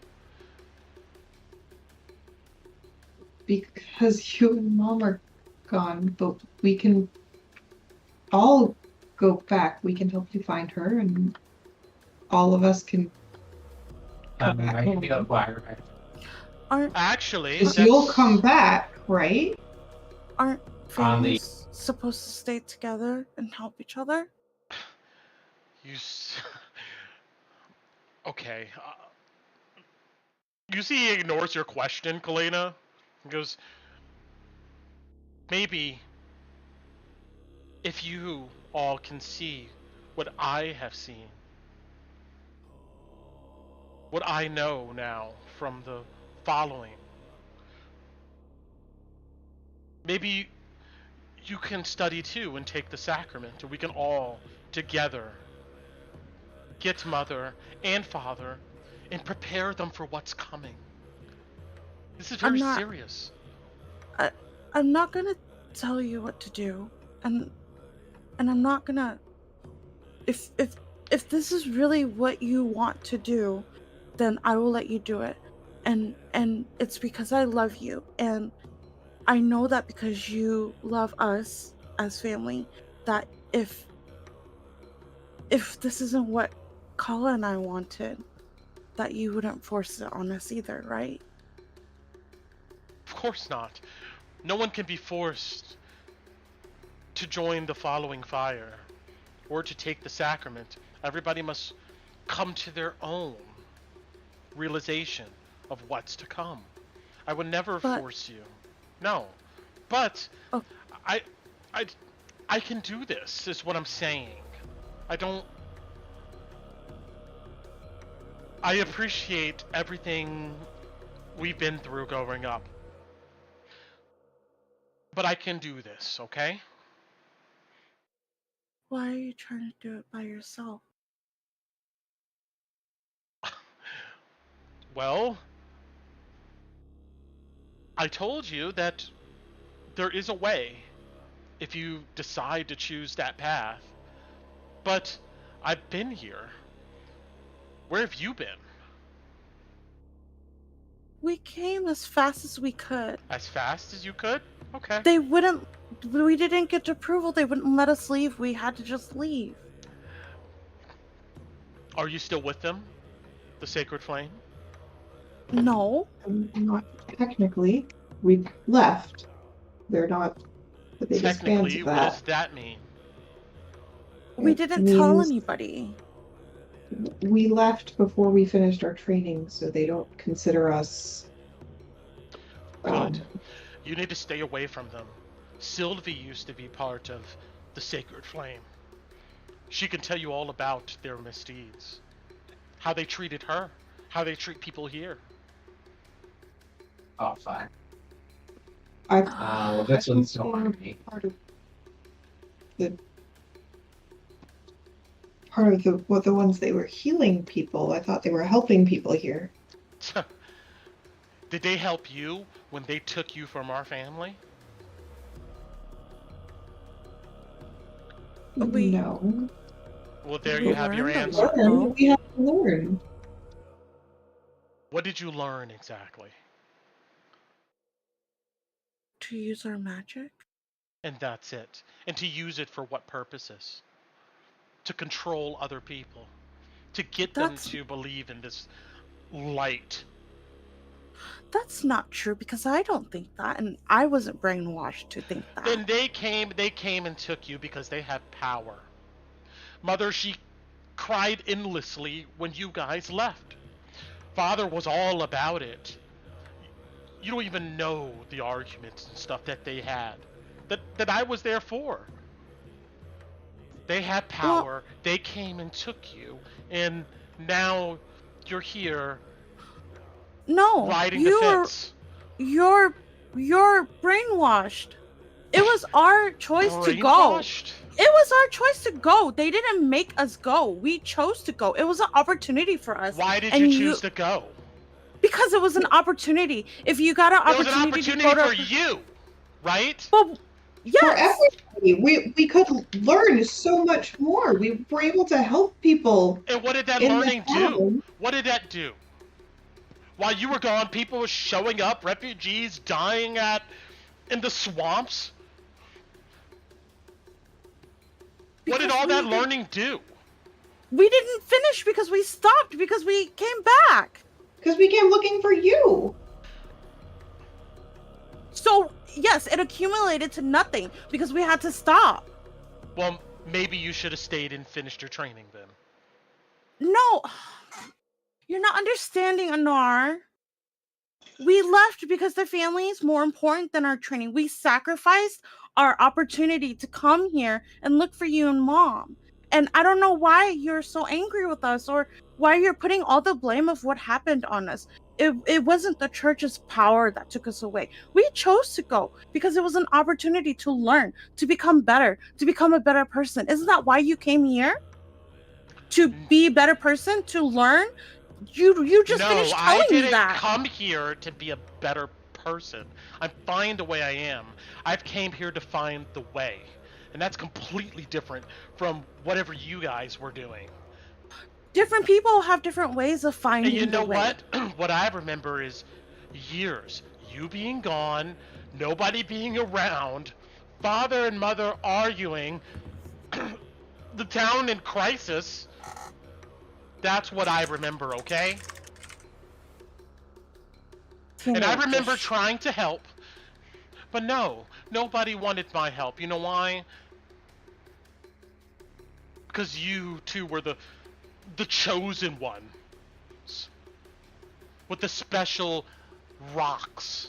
Because you and Mom are gone, but we can all go back. We can help you find her, and all of us can come back. I can be a choir. Actually, because you'll come back, right? Aren't families supposed to stay together and help each other? Okay. You see he ignores your question, Kalina. He goes, maybe if you all can see what I have seen, what I know now from the following, maybe you can study too and take the sacrament, and we can all together get mother and father and prepare them for what's coming. This is very serious. I'm not gonna tell you what to do, and I'm not gonna. If this is really what you want to do, then I will let you do it, and it's because I love you, and I know that because you love us as family, that if this isn't what Kala and I wanted, that you wouldn't force it on us either, right? Of course not. No one can be forced to join the following fire or to take the sacrament. Everybody must come to their own realization of what's to come. I would never force you. No. But I can do this, is what I'm saying. I appreciate everything we've been through growing up. But I can do this, okay? Why are you trying to do it by yourself? Well, I told you that there is a way if you decide to choose that path. But I've been here. Where have you been? We came as fast as we could. As fast as you could? Okay. We didn't get approval. They wouldn't let us leave. We had to just leave. Are you still with them? The Sacred Flame? No. Not technically. We left. They're not the biggest fans Technically, of what that. does that mean? We didn't tell means anybody. we left before we finished our training, so they don't consider us. Good. You need to stay away from them. Sylvie used to be part of the Sacred Flame. She can tell you all about their misdeeds. How they treated her. How they treat people here. Oh, fine. I This I one's thought so they were me. part of the ones they were healing people. I thought they were helping people here. Did they help you when they took you from our family? No. Well, there you have your learned a answer. lot, though. We have to learn. What did you learn exactly? To use our magic? And that's it. And to use it for what purposes? To control other people. To get them to believe in this light. That's not true, because I don't think that, and I wasn't brainwashed to think that. Then they came and took you because they had power. Mother, she cried endlessly when you guys left. Father was all about it. You don't even know the arguments and stuff that they had. That I was there for. They had power, they came and took you, and now you're here riding the fence. You're brainwashed. It was our choice to go. Brainwashed? It was our choice to go. They didn't make us go. We chose to go. It was an opportunity for us. Why did you choose to go? Because it was an opportunity. If you got an opportunity, it was an opportunity for you, right? Well, yes. For everybody. We could learn so much more. We were able to help people. And what did that in learning the do? town. What did that do? While you were gone, people were showing up, refugees dying in the swamps. What did all that learning do? We didn't finish because we stopped, because we came back. Because we came looking for you. So, yes, it accumulated to nothing because we had to stop. Well, maybe you should have stayed and finished your training then. No. You're not understanding, Anar. We left because the family is more important than our training. We sacrificed our opportunity to come here and look for you and Mom. And I don't know why you're so angry with us or why you're putting all the blame of what happened on us. it wasn't the church's power that took us away. We chose to go because it was an opportunity to learn, to become better, to become a better person. Isn't that why you came here? To be a better person, to learn? You just finished I telling me didn't that. come here to be a better person. I'm fine the way I am. I've came here to find the way. And that's completely different from whatever you guys were doing. Different people have different ways of finding And you the know way. what? What I remember is years. You being gone, nobody being around, father and mother arguing, the town in crisis. That's what I remember, okay? And I remember trying to help, but no, nobody wanted my help. You know why? Because you two were the chosen ones with the special rocks.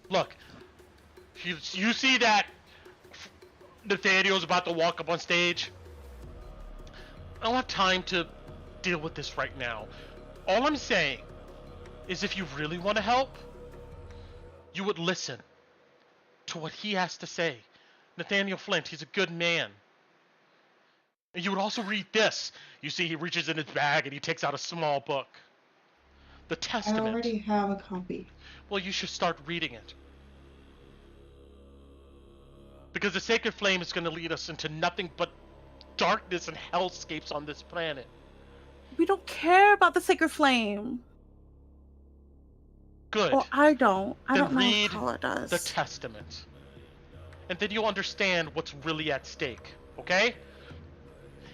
Look, you see that Nathaniel's about to walk up on stage? I don't have time to deal with this right now. All I'm saying is if you really want to help, you would listen to what he has to say. Nathaniel Flint, he's a good man. And you would also read this. You see, he reaches in his bag and he takes out a small book. The Testament. I already have a copy. Well, you should start reading it. Because the Sacred Flame is going to lead us into nothing but darkness and hellscapes on this planet. We don't care about the Sacred Flame. Good. Well, I don't. I Then don't know read if Paula does. the Testament. And then you'll understand what's really at stake, okay?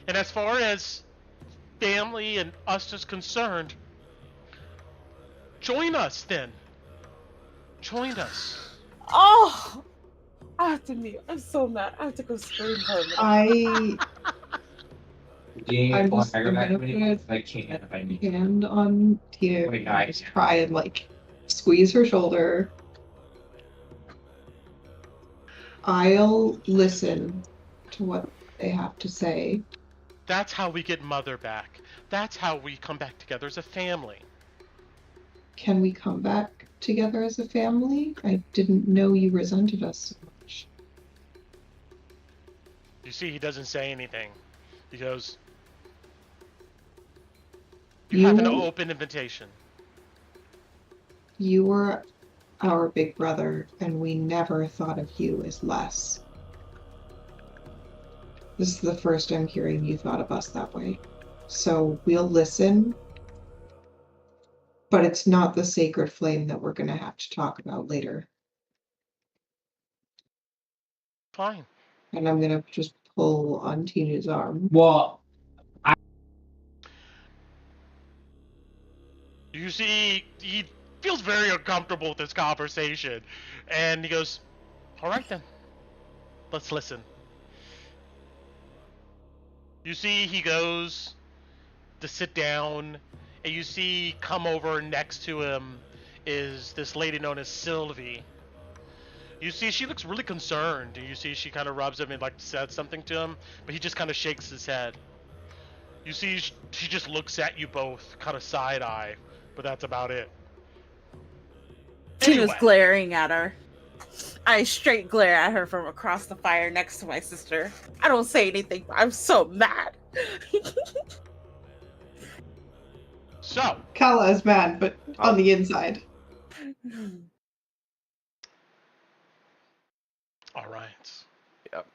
And as far as family and us is concerned, join us then. Join us. Oh! I have to mute. I'm so mad. I have to go scream for a minute. I'm just gonna put hand on Tina and just try and like squeeze her shoulder. I'll listen to what they have to say. That's how we get Mother back. That's how we come back together as a family. Can we come back together as a family? I didn't know you resented us so much. You see, he doesn't say anything. He goes, you have an open invitation. You were our big brother, and we never thought of you as less. This is the first I'm hearing you thought of us that way. So we'll listen, but it's not the Sacred Flame that we're going to have to talk about later. Fine. And I'm going to just pull on Tina's arm. Well, You see, he feels very uncomfortable with this conversation. And he goes, all right then, let's listen. You see, he goes to sit down, and you see come over next to him is this lady known as Sylvie. You see, she looks really concerned. You see, she kind of rubs him and like said something to him, but he just kind of shakes his head. You see, she just looks at you both, kind of side-eye, but that's about it. Tina's glaring at her. I straight glare at her from across the fire next to my sister. I don't say anything, but I'm so mad. So. Kala is mad, but on the inside. All right. Yep.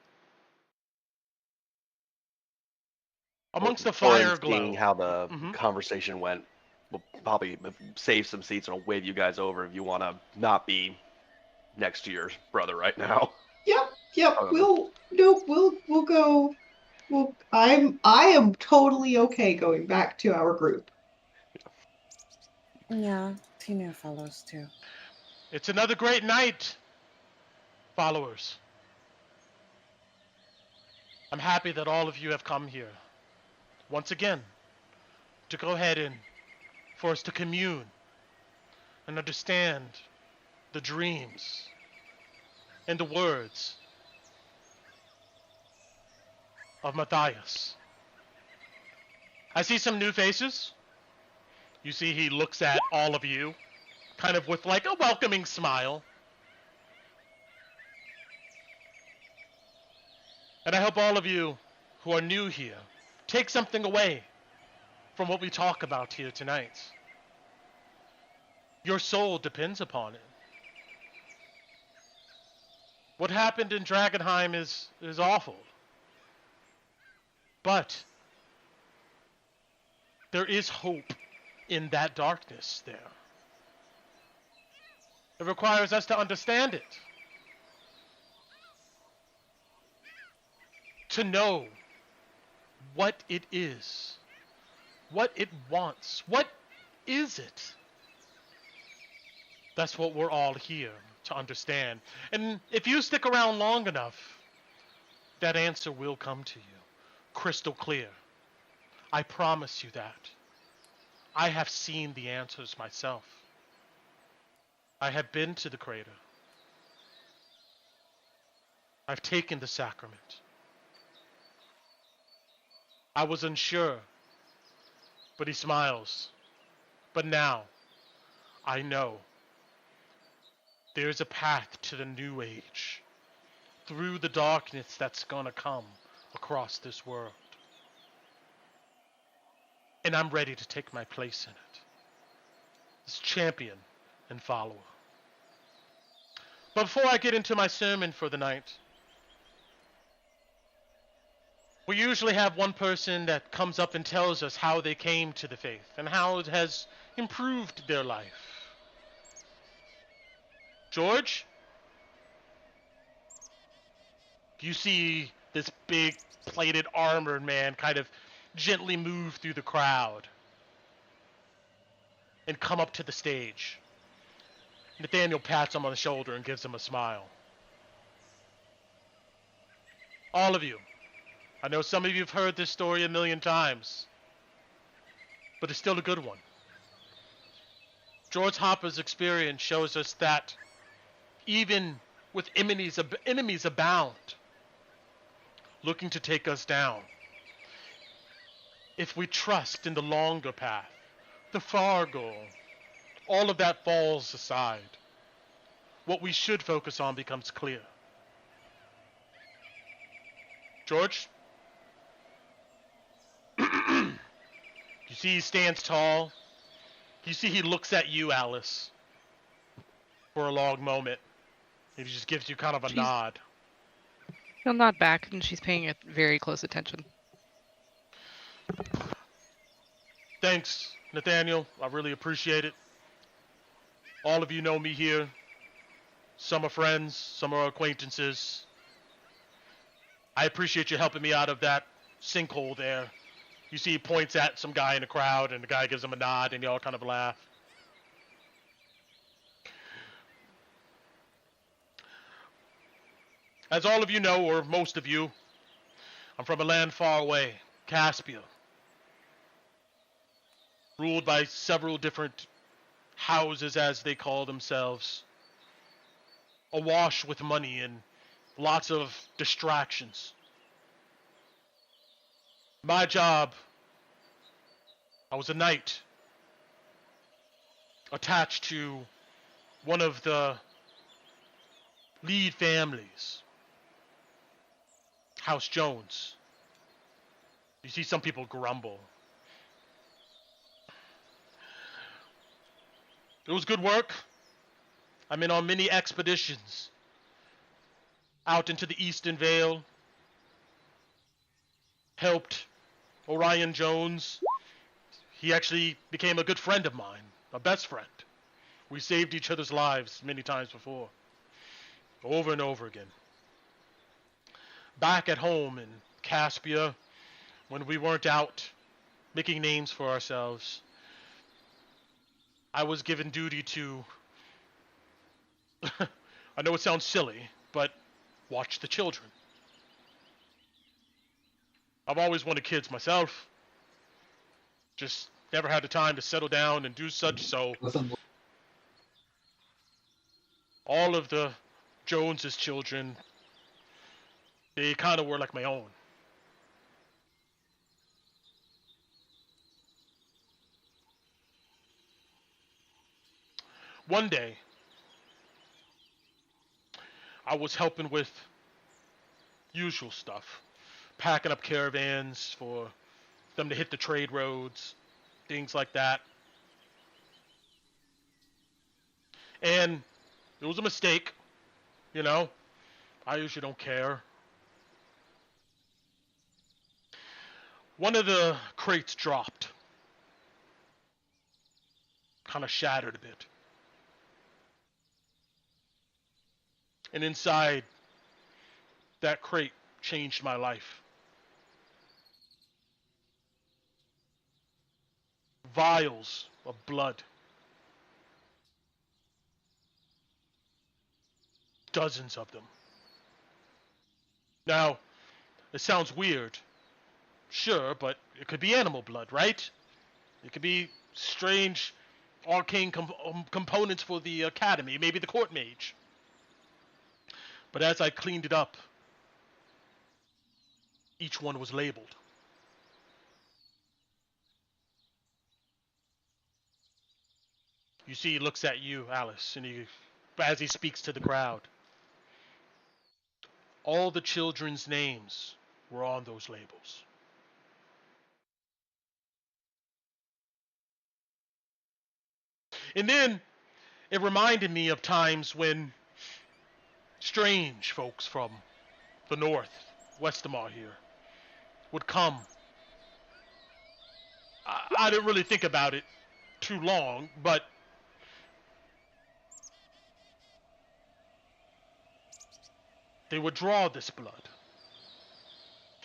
Amongst the Before fire glow. Seeing how the conversation went, we'll probably save some seats and I'll wave you guys over if you want to not be next to your brother right now. Yep. We'll go. I am totally okay going back to our group. Yeah, Tina follows too. It's another great night, followers. I'm happy that all of you have come here. Once again, to go ahead and for us to commune and understand the dreams and the words of Matthias. I see some new faces. You see he looks at all of you, kind of with like a welcoming smile. And I hope all of you who are new here take something away from what we talk about here tonight. Your soul depends upon it. What happened in Drakkenheim is awful. But there is hope in that darkness there. It requires us to understand it. To know what it is. What it wants. What is it? That's what we're all here to understand. And if you stick around long enough, that answer will come to you. Crystal clear. I promise you that. I have seen the answers myself. I have been to the crater. I've taken the sacrament. I was unsure, but he smiles. But now, I know. There's a path to the new age, through the darkness that's gonna come across this world. And I'm ready to take my place in it. As champion and follower. But before I get into my sermon for the night, we usually have one person that comes up and tells us how they came to the faith and how it has improved their life. George? You see this big plated armored man kind of gently move through the crowd and come up to the stage. Nathaniel pats him on the shoulder and gives him a smile. All of you, I know some of you have heard this story a million times, but it's still a good one. George Hopper's experience shows us that even with enemies abound, looking to take us down, if we trust in the longer path, the far goal, all of that falls aside. What we should focus on becomes clear. George? You see he stands tall. You see he looks at you, Alice, for a long moment. He just gives you kind of a nod. He'll nod back, and she's paying very close attention. Thanks, Nathaniel. I really appreciate it. All of you know me here. Some are friends, some are acquaintances. I appreciate you helping me out of that sinkhole there. You see he points at some guy in the crowd, and the guy gives him a nod, and they all kind of laugh. As all of you know, or most of you, I'm from a land far away, Caspia. Ruled by several different houses, as they call themselves. Awash with money and lots of distractions. My job, I was a knight attached to one of the lead families, House Jones. You see some people grumble. It was good work. I've been on many expeditions out into the Eastern Vale. Helped Orion Jones. He actually became a good friend of mine, a best friend. We saved each other's lives many times before, over and over again. Back at home in Caspia, when we weren't out making names for ourselves, I was given duty to, I know it sounds silly, but watch the children. I've always wanted kids myself. Just never had the time to settle down and do such, so all of the Joneses' children, they kind of were like my own. One day, I was helping with usual stuff, packing up caravans for them to hit the trade roads, things like that. And it was a mistake, you know. I usually don't care. One of the crates dropped. Kind of shattered a bit. And inside that crate changed my life. Vials of blood. Dozens of them. Now, it sounds weird. Sure, but it could be animal blood, right? It could be strange arcane components for the academy, maybe the court mage. But as I cleaned it up, each one was labeled. You see, he looks at you, Alice, and as he speaks to the crowd. All the children's names were on those labels. And then it reminded me of times when strange folks from the north, Westamar here, would come. I didn't really think about it too long, but they would draw this blood.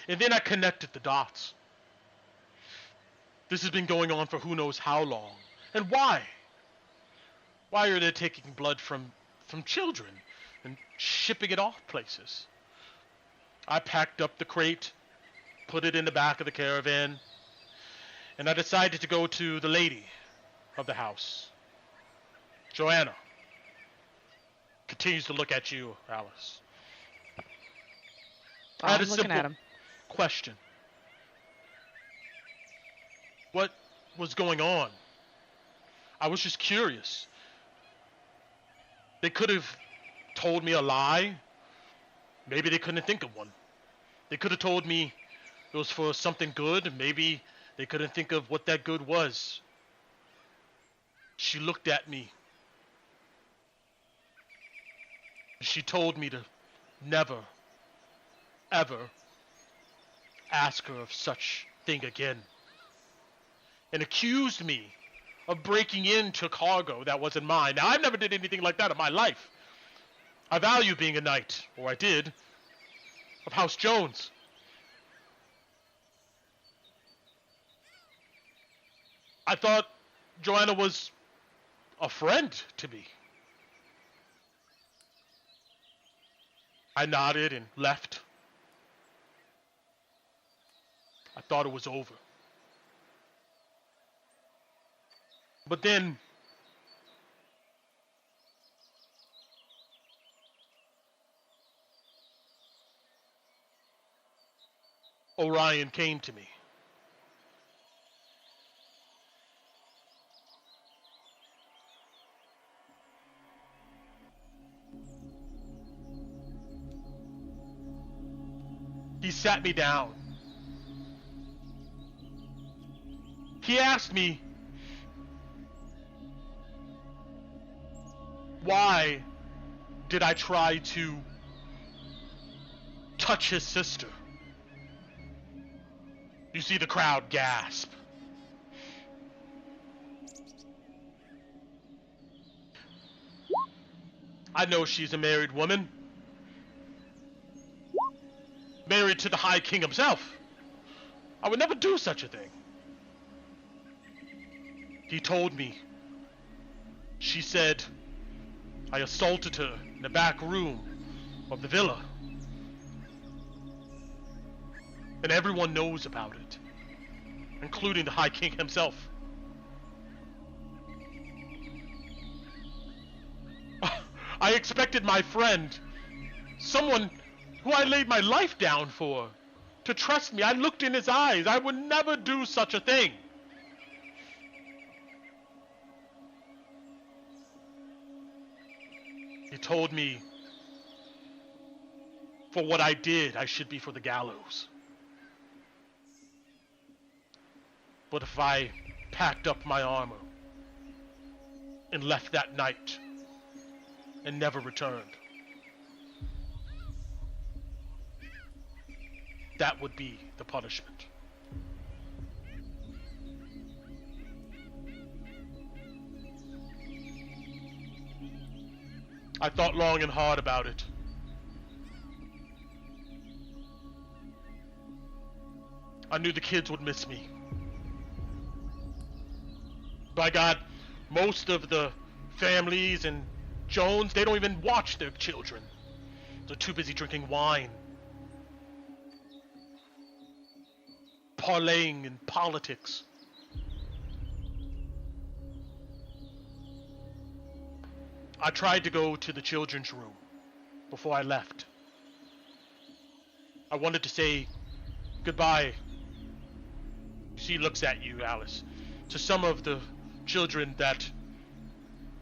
And then I connected the dots. This has been going on for who knows how long. And why? Why are they taking blood from children and shipping it off places? I packed up the crate, put it in the back of the caravan, and I decided to go to the lady of the house, Joanna. Continues to look at you, Alice. I had a I'm looking at him. question. What was going on? I was just curious. They could have told me a lie. Maybe they couldn't think of one. They could have told me it was for something good. Maybe they couldn't think of what that good was. She looked at me. She told me to never, ever ask her of such thing again. And accused me of breaking into cargo that wasn't mine. Now, I've never did anything like that in my life. I value being a knight, or I did, of House Jones. I thought Joanna was a friend to me. I nodded and left. I thought it was over. But then Orion came to me. He sat me down. He asked me, why did I try to touch his sister? You see the crowd gasp. I know she's a married woman. Married to the High King himself. I would never do such a thing. He told me. She said I assaulted her in the back room of the villa. And everyone knows about it, including the High King himself. I expected my friend, someone who I laid my life down for, to trust me. I looked in his eyes. I would never do such a thing. told me for what I did, I should be for the gallows. But if I packed up my armor and left that night and never returned, that would be the punishment. I thought long and hard about it. I knew the kids would miss me. By God, most of the families in Jones, they don't even watch their children. They're too busy drinking wine, parlaying in politics. I tried to go to the children's room before I left. I wanted to say goodbye. She looks at you, Alice. To some of the children that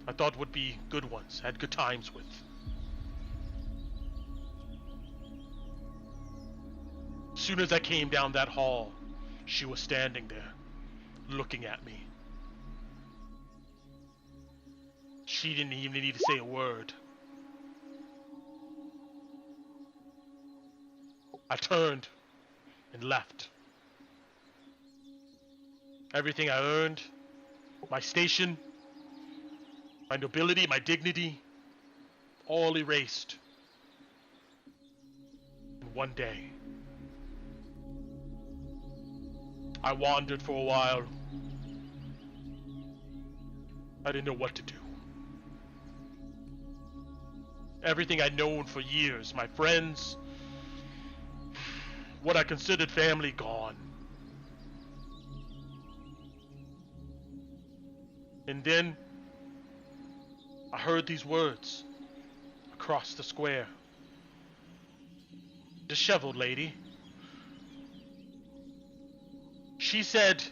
I thought would be good ones, had good times with. As soon as I came down that hall, she was standing there, looking at me. She didn't even need to say a word. I turned and left. Everything I earned, my station, my nobility, my dignity, all erased in one day. I wandered for a while. I didn't know what to do. Everything I'd known for years, my friends, what I considered family, gone. And then I heard these words across the square. Disheveled lady. She said,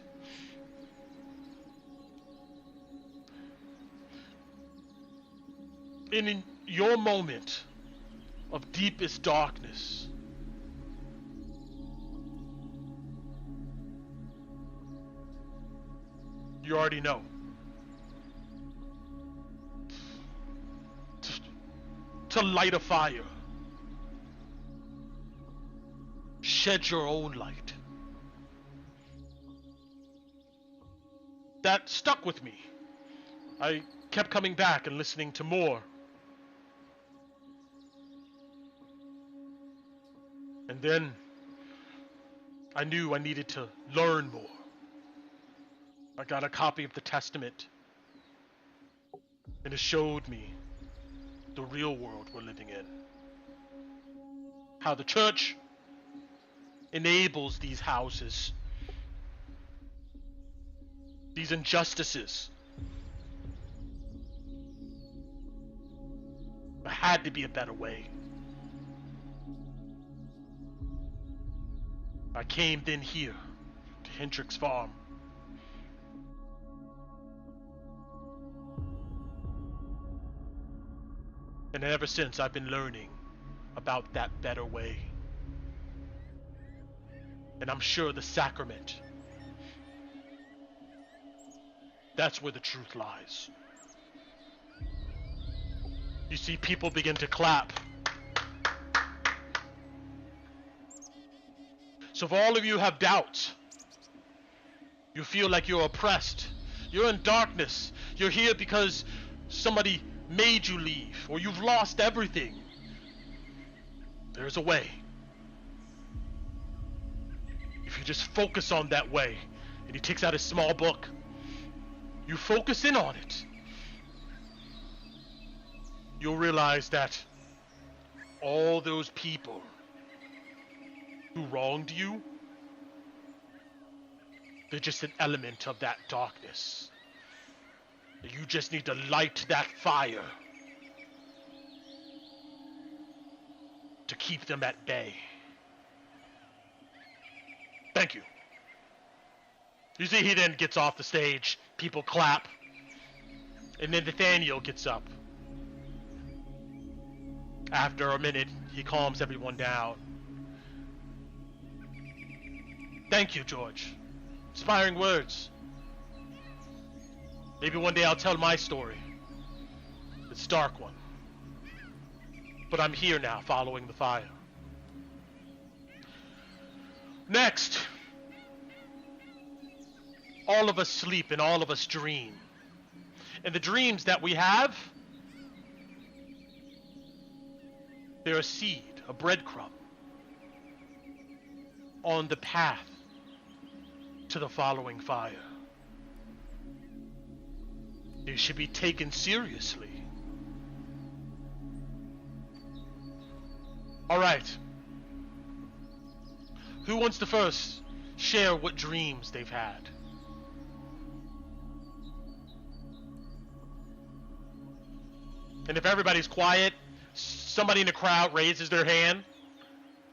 in your moment of deepest darkness, you already know. To light a fire. Shed your own light. That stuck with me. I kept coming back and listening to more. And then I knew I needed to learn more. I got a copy of the Testament, and it showed me the real world we're living in. How the church enables these houses, these injustices. There had to be a better way. I came then here to Hendrick's farm. And ever since I've been learning about that better way. And I'm sure the sacrament, that's where the truth lies. You see, people begin to clap. So if all of you have doubts, you feel like you're oppressed, you're in darkness, you're here because somebody made you leave, or you've lost everything, there's a way. If you just focus on that way, and he takes out his small book, you focus in on it, you'll realize that all those people who wronged you, they're just an element of that darkness. You just need to light that fire to keep them at bay. Thank you. You see, he then gets off the stage, people clap, and then Nathaniel gets up. After a minute, he calms everyone down. Thank you, George. Inspiring words. Maybe one day I'll tell my story. It's a dark one. But I'm here now, following the fire. Next. All of us sleep and all of us dream. And the dreams that we have, they're a seed, a breadcrumb, on the path to the following fire. They should be taken seriously. Alright. Who wants to first share what dreams they've had? And if everybody's quiet, somebody in the crowd raises their hand,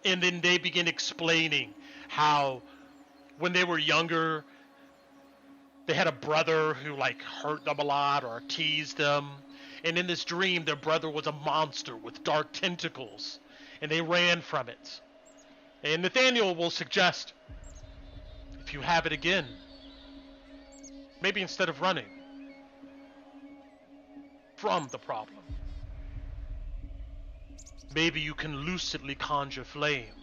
and then they begin explaining how when they were younger, they had a brother who like hurt them a lot or teased them. And in this dream, their brother was a monster with dark tentacles, and they ran from it. And Nathaniel will suggest, if you have it again, maybe instead of running from the problem, maybe you can lucidly conjure flame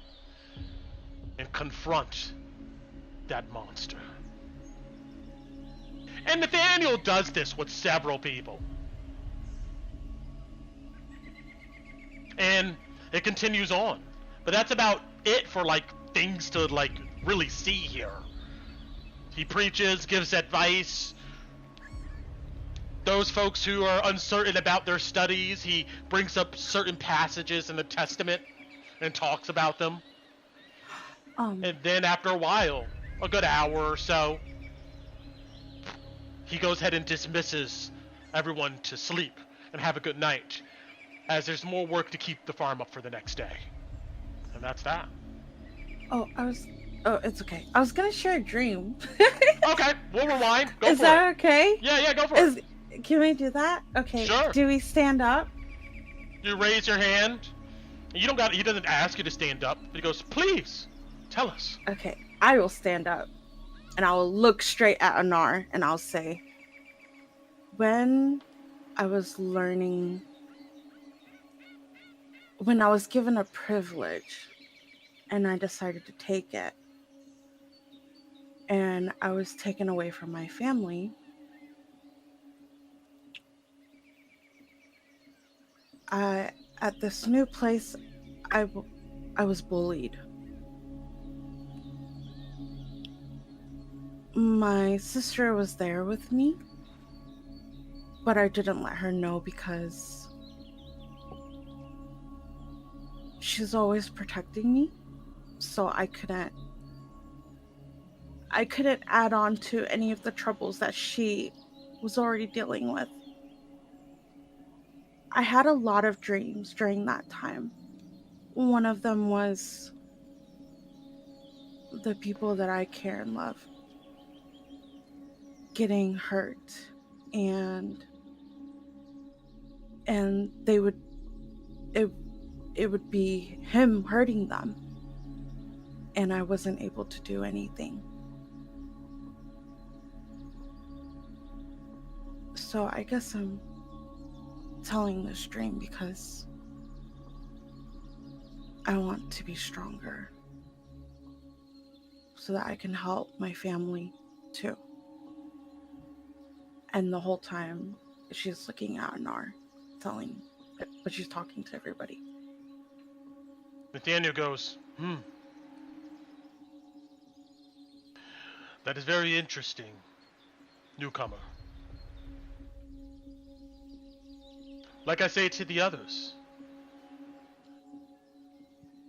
and confront that monster. And Nathaniel does this with several people. And it continues on. But that's about it for like things to like really see here. He preaches, gives advice. Those folks who are uncertain about their studies, he brings up certain passages in the Testament and talks about them. And then after a while, a good hour or so, he goes ahead and dismisses everyone to sleep and have a good night, as there's more work to keep the farm up for the next day. And that's that. Oh, it's okay. I was gonna share a dream. Okay, we'll rewind. Go Is for that it. okay? Yeah, go for it. Can we do that? Okay. Sure. Do we stand up? You raise your hand. He doesn't ask you to stand up, but he goes, please, tell us. Okay, I will stand up. And I will look straight at Anar and I'll say, when I was given a privilege and I decided to take it, and I was taken away from my family, at this new place, I was bullied. My sister was there with me, but I didn't let her know because she's always protecting me, so I couldn't add on to any of the troubles that she was already dealing with. I had a lot of dreams during that time. One of them was the people that I care and love getting hurt, and it would be him hurting them, and I wasn't able to do anything. So I guess I'm telling this dream because I want to be stronger so that I can help my family too. And the whole time she's looking at Anar, but she's talking to everybody. Nathaniel goes, that is very interesting, newcomer. Like I say to the others,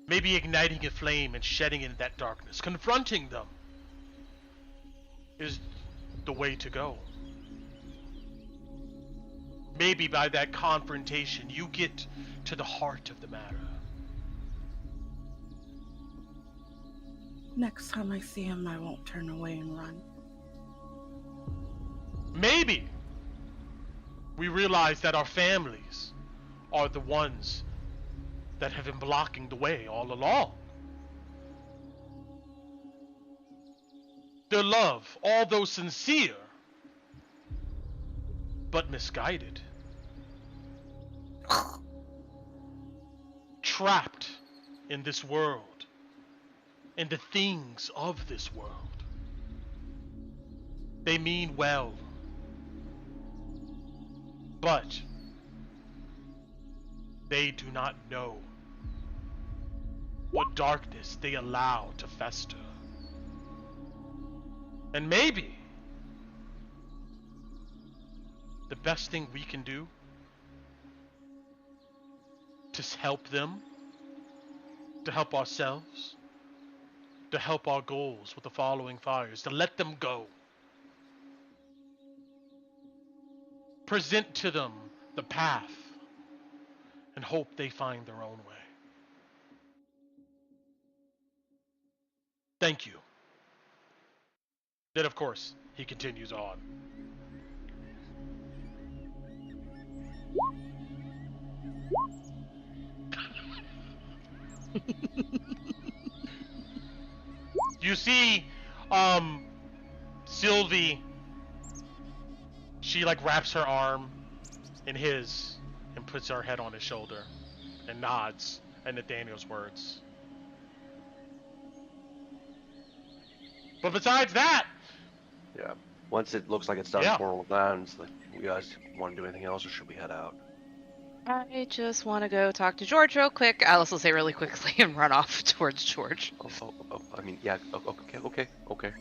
maybe igniting a flame and shedding into that darkness, confronting them, is the way to go. Maybe by that confrontation, you get to the heart of the matter. Next time I see him, I won't turn away and run. Maybe we realize that our families are the ones that have been blocking the way all along. Their love, although sincere, but misguided. Trapped in this world, in the things of this world. They mean well, but they do not know what darkness they allow to fester. And maybe the best thing we can do to help them, to help ourselves, to help our goals with the following fires, to let them go. Present to them the path and hope they find their own way. Thank you. Then, of course, he continues on. You see, Sylvie, she like wraps her arm in his and puts her head on his shoulder and nods at Nathaniel's words. But besides that, Yeah. Once it looks like it's done Yeah. for all of that, it's like, you guys want to do anything else, or should we head out? I just want to go talk to George real quick. Alice will say really quickly and run off towards George. I mean, yeah. Okay.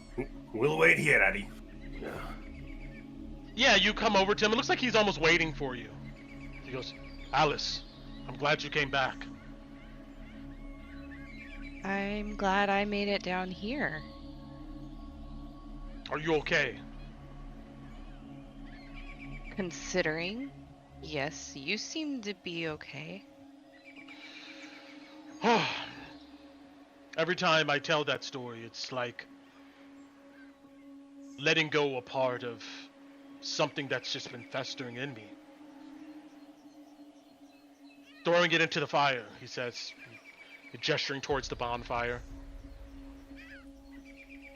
We'll wait here, Eddie. Yeah. yeah, you come over to him. It looks like he's almost waiting for you. He goes, Alice, I'm glad you came back. I'm glad I made it down here. Are you okay? Considering, yes, you seem to be okay. Every time I tell that story, it's like letting go a part of something that's just been festering in me. Throwing it into the fire, he says, gesturing towards the bonfire.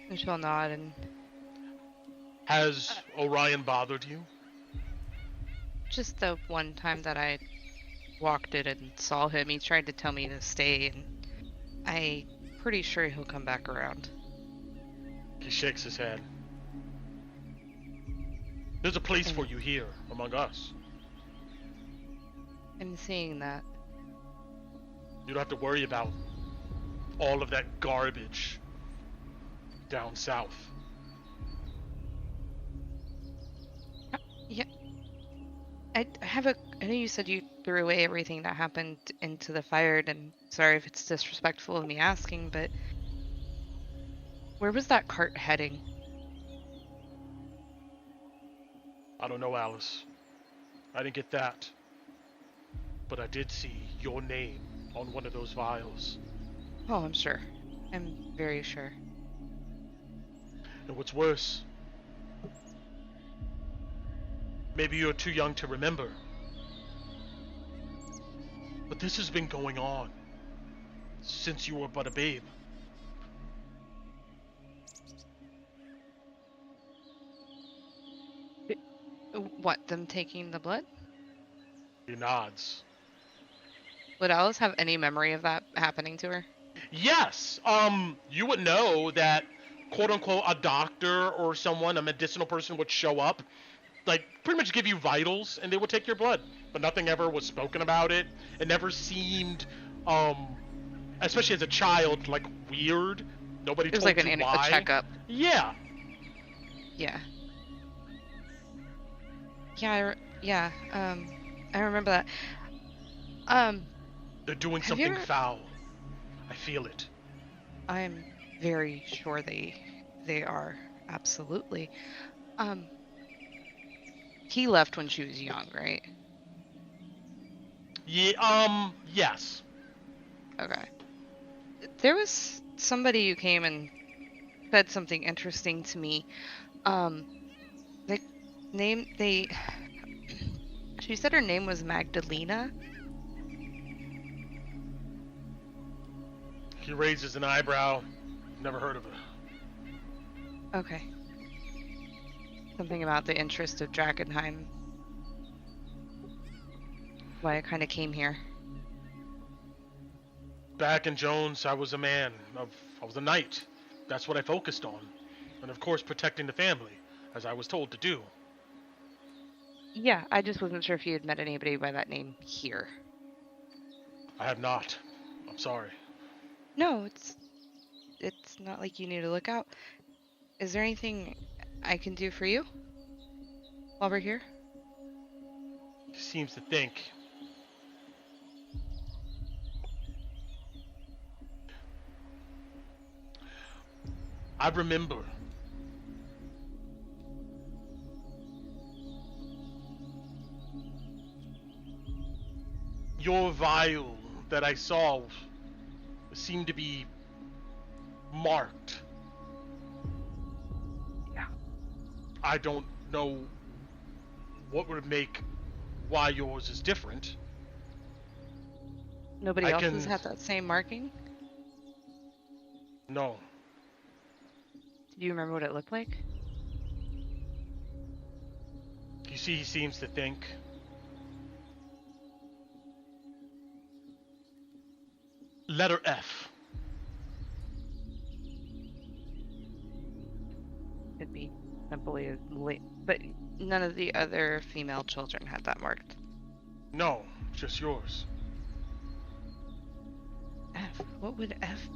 And she'll nod and Has Orion bothered you? just the one time that I walked it and saw him, he tried to tell me to stay, and I'm pretty sure he'll come back around. He shakes his head. There's a place for you here, among us. I'm seeing that. You don't have to worry about all of that garbage down south. Yeah. I know you said you threw away everything that happened into the fire, and sorry if it's disrespectful of me asking, but where was that cart heading? I don't know, Alice. I didn't get that. But I did see your name on one of those vials. Oh, I'm sure. I'm very sure. And what's worse, maybe you're too young to remember, but this has been going on since you were but a babe. What, them taking the blood? He nods. Would Alice have any memory of that happening to her? Yes, you would know that, quote unquote, a doctor or someone, a medicinal person would show up, like, pretty much give you vitals, and they would take your blood. But nothing ever was spoken about it. It never seemed, especially as a child, like, weird. Nobody It was told like you a why. checkup. Yeah. Yeah. Yeah, I remember that. They're doing Have you something ever- foul. I feel it. I'm very sure they are. Absolutely. He left when she was young, right? Yeah, yes. Okay. There was somebody who came and said something interesting to me. She said her name was Magdalena. He raises an eyebrow. Never heard of her. Okay. Something about the interest of Drakkenheim. Why I kind of came here. Back in Jones, I was a man. I was a knight. That's what I focused on. And of course, protecting the family, as I was told to do. Yeah, I just wasn't sure if you had met anybody by that name here. I have not. I'm sorry. No, it's not like you need to look out. Is there anything I can do for you while we're here? He seems to think. I remember. Your vial that I saw seemed to be marked. Yeah. I don't know what would make why yours is different. Nobody I else can- has had that same marking? No. Do you remember what it looked like? You see, he seems to think. Letter F. Could be simply as late, but none of the other female children had that marked. No, just yours. F. What would F?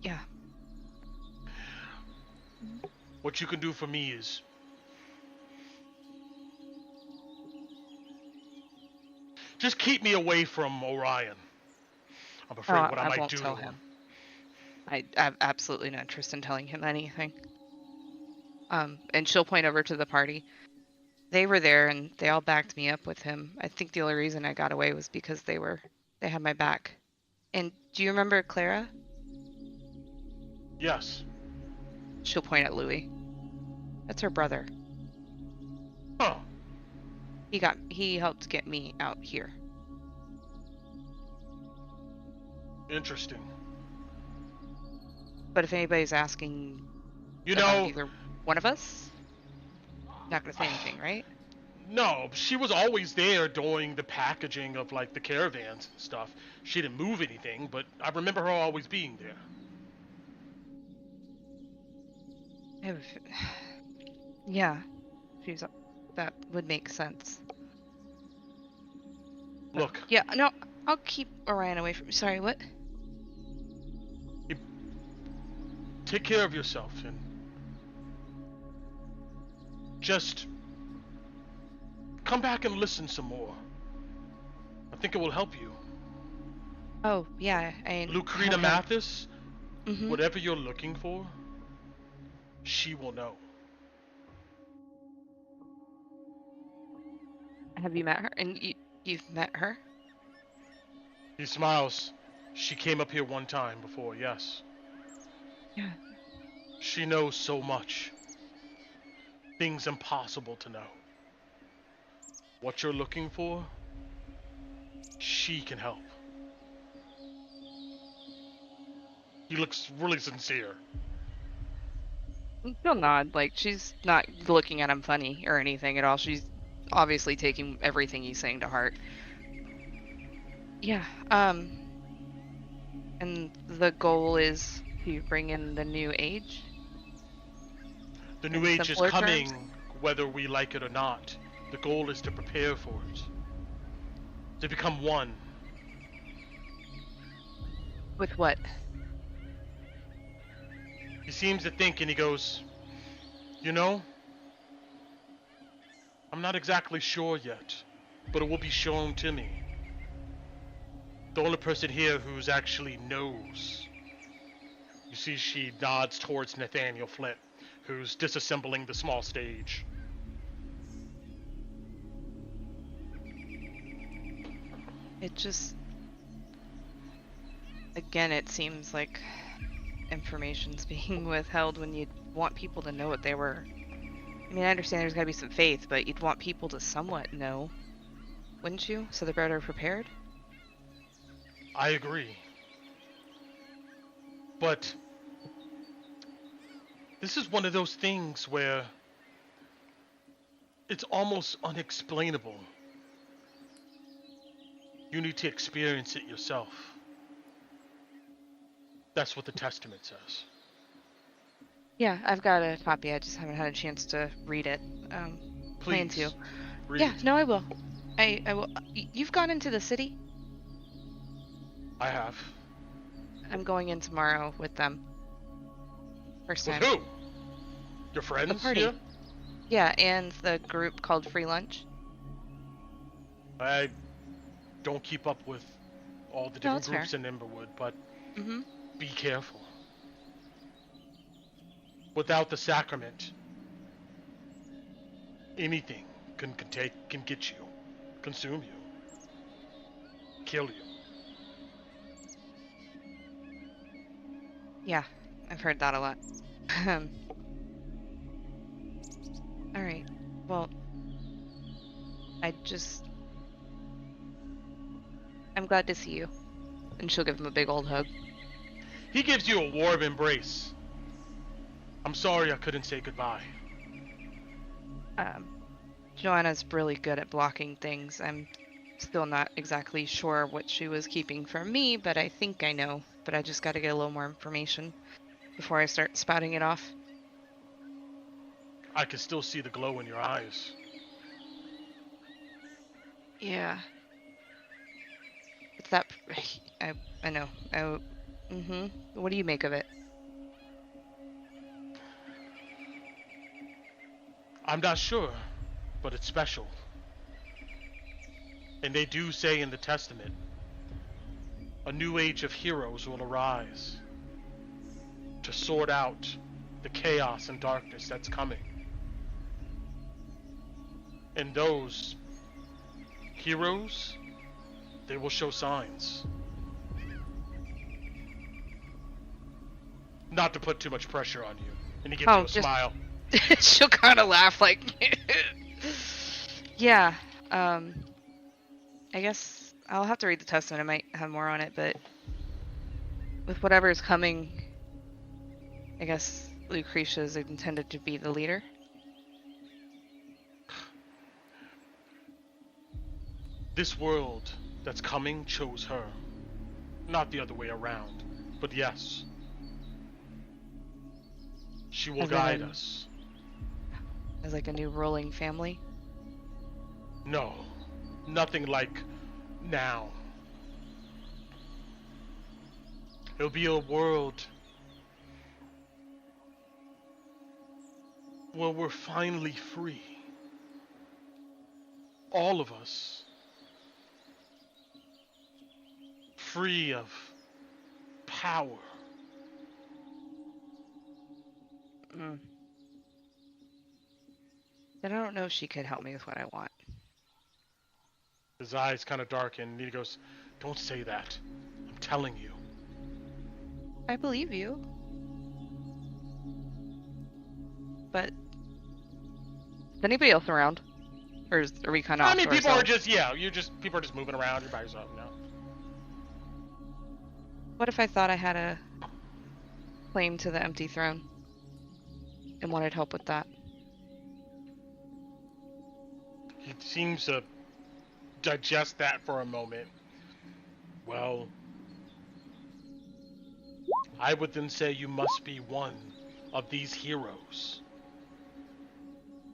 Yeah. What you can do for me is just keep me away from Orion. I'm afraid what I might won't do tell to him. I have absolutely no interest in telling him anything. And she'll point over to the party. They were there and they all backed me up with him. I think the only reason I got away was because they had my back. And do you remember Clara? Yes. She'll point at Louis. That's her brother. Huh. He helped get me out here. Interesting. But if anybody's asking You about know, either one of us, not gonna say anything, right? no, she was always there doing the packaging of like the caravans and stuff. She didn't move anything, but I remember her always being there. Yeah, that would make sense. Look, Yeah, no, I'll keep Orion away from. Sorry, what? take care of yourself and just come back and listen some more. I think it will help you. Oh, yeah, Lucreta Mathis, Mm-hmm. whatever you're looking for, she will know. Have you met her? And you've met her? He smiles. She came up here one time before, yes. Yeah. She knows so much. Things impossible to know. What you're looking for, she can help. He looks really sincere. She'll nod, like she's not looking at him funny or anything at all. She's obviously taking everything he's saying to heart. Yeah, and the goal is to bring in the new age? The new In age is simpler coming, terms? whether we like it or not. The goal is to prepare for it. To become one. With what? He seems to think and he goes, you know, I'm not exactly sure yet, but it will be shown to me. The only person here who's actually knows. You see, she nods towards Nathaniel Flint, who's disassembling the small stage. It just... Again, it seems like information's being withheld when you'd want people to know what they were. I mean, I understand there's gotta be some faith, but you'd want people to somewhat know, wouldn't you? So they're better prepared? I agree. But this is one of those things where it's almost unexplainable. You need to experience it yourself. That's what the Testament says. Yeah, I've got a copy. I just haven't had a chance to read it. Plan Please, to. read Yeah, it. no, I will. I will. You've gone into the city? I have. I'm going in tomorrow with them. First With time. who? Your friends party. here? Yeah, and the group called FreeLunch. I don't keep up with all the different that's groups fair. in Emberwood, but Mm-hmm. be careful. Without the sacrament, anything can get you, consume you, kill you. Yeah, I've heard that a lot. All right. Well, I'm glad to see you. And she'll give him a big old hug. He gives you a warm embrace. I'm sorry I couldn't say goodbye. Joanna's really good at blocking things. I'm still not exactly sure what she was keeping from me, but I think I know. But I just got to get a little more information before I start spouting it off. I can still see the glow in your eyes. Yeah. It's that... I know. What do you make of it? I'm not sure, but it's special. And they do say in the Testament, a new age of heroes will arise to sort out the chaos and darkness that's coming. And those heroes, they will show signs. Not to put too much pressure on you. And he gives you a smile. She'll kind of laugh like... Yeah, I guess I'll have to read the Testament. I might have more on it, but with whatever is coming, I guess Lucretia is intended to be the leader. This world that's coming chose her. Not the other way around. But yes. She will guide us. As like a new ruling family? No. Nothing like now. It'll be a world where we're finally free. All of us. Free of power. Then I don't know if she could help me with what I want. His eyes kind of darken and he goes, "Don't say that. I'm telling you." I believe you. But is anybody else around? Or are we kind of I mean, people are just, people are just moving around. You're by yourself now. What if I thought I had a claim to the empty throne and wanted help with that? He seems to digest that for a moment. Well, I would then say you must be one of these heroes.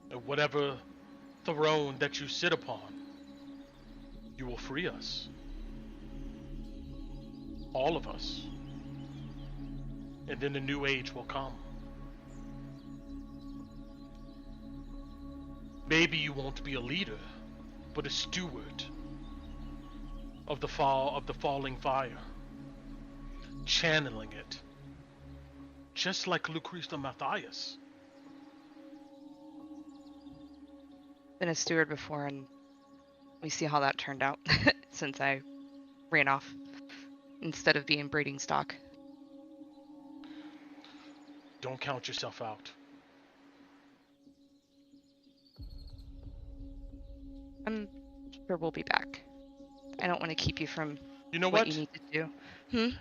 And whatever throne that you sit upon, you will free us. All of us. And then the new age will come. Maybe you won't be a leader, but a steward of the falling fire, channeling it, just like Lucretia Matthias. Been a steward before, and we see how that turned out since I ran off instead of being breeding stock. Don't count yourself out. I'm sure we'll be back. I don't want to keep you from You know what what? you need to do.